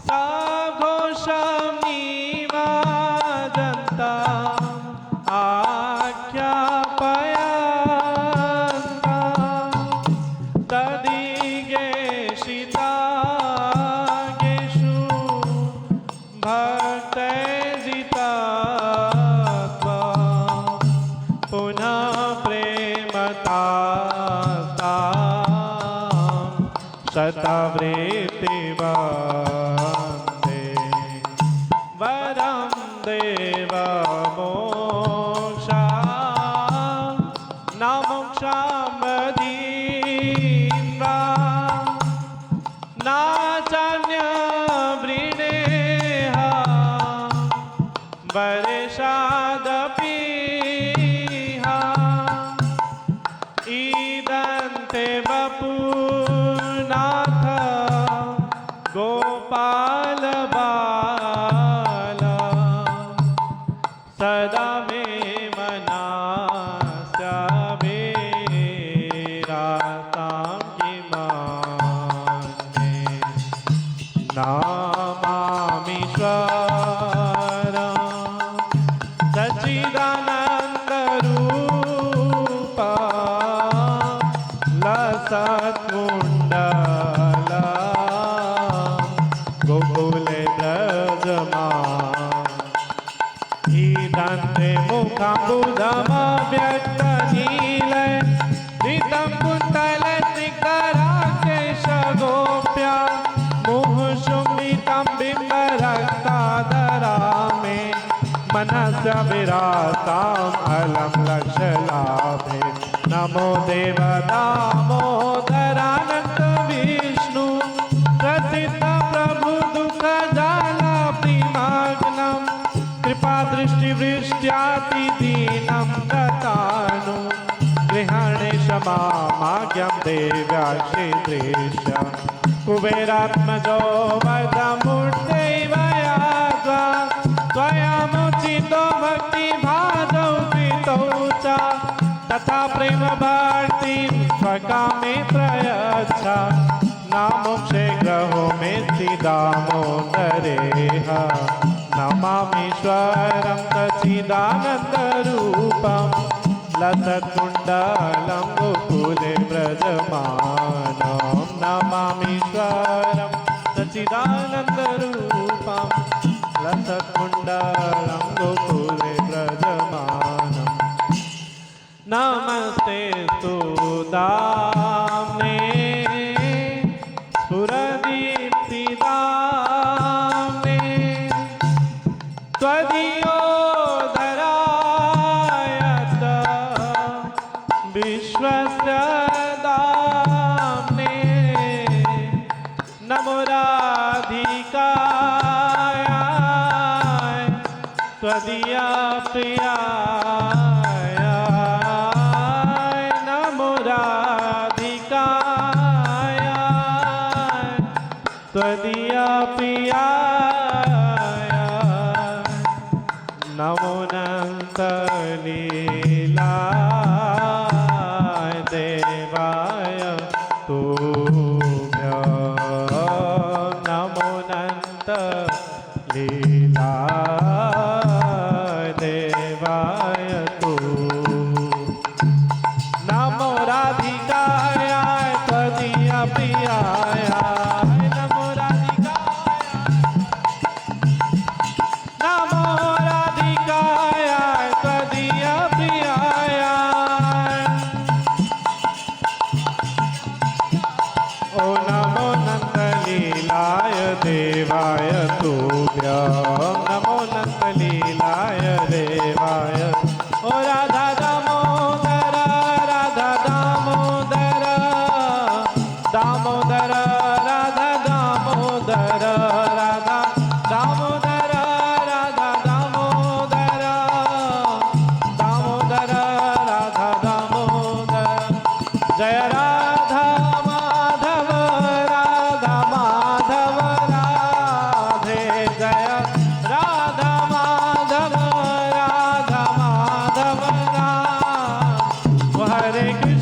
सघोषं निवाजन्तम् आख्यापयन्ता तदिगेशितागेषु भक्तैर्जितात्वा पुनः प्रेमता शतवृत्ति वन्दे वरं देव मोक्षा न मोक्षामधीम्रा नाचान्य वृणेह वर्षादपि ईदन्ते वपुनाथ गोपाल बाला सदा मे मनास्य वीरातां किमान्ये नमामीश्वरं सच्चिदानन्दरूपा लसत्कुण्डला गोकुले ब्रजमान ईदन्ते मुखम्बुधमव्यक्तनीलय धृतं कुन्तलस्निग्धराकेशगोप्या मुहुशुम्बितं बिम्बरक्तादरा मे मनस्य विराताम् अलं लक्ष्यलाभे नमो देव दामोदरानन्द विष्णु प्रसिद्ध प्रभु दुःख जालाप्तिमग्नं कृपा दृष्टिवृष्ट्यातिदीनं दतानु गृहाणे क्षमामाज्ञं देव्याक्षिदृश्य कुबेरात्मजो वदमूर्तैवयाद्वा त्वयामुचितो भक्तिभाजौ कृतौ च तथा प्रेम भक्तिं स्वकामे प्रयच्छ नामोक्षे ग्रहो मे दामोदरेह नमामीश्वरं सच्चिदानन्दरूपं लसत्कुण्डलं गोकुले व्रजमानं नमामीश्वरं सच्चिदानन्दरूपं लसत्कुण्डलं गोकुले व्रजमानम् नमस्ते स्तुदाम्ने स्फुरदीप्तिदाम्ने त्वदीयोदरायत विश्वस्य दाम्ने नमो राधिकाय त्वदीया प्रियाय नमो राधिकाय त्वदीया प्रियाय नमो नन्तलीलाय देवाय तुभ्यं नमो नन्तलीलाय देवाय नमो राधिकाय त्वदीया प्रियाय नमो राधिकाय त्वदीया प्रियाय ओ नमो नन्दलीलाय देवाय तुभ्यं नमो नन्दलीलाय देवाय ओ राधा दामोदर राधा दामोदर दामोदर राधा दामोदर राधा दामोदर राधा दामोदर दामोदर राधा दामोदर जय राधा माधव राधे जय राधा माधव राम हरे कृष्ण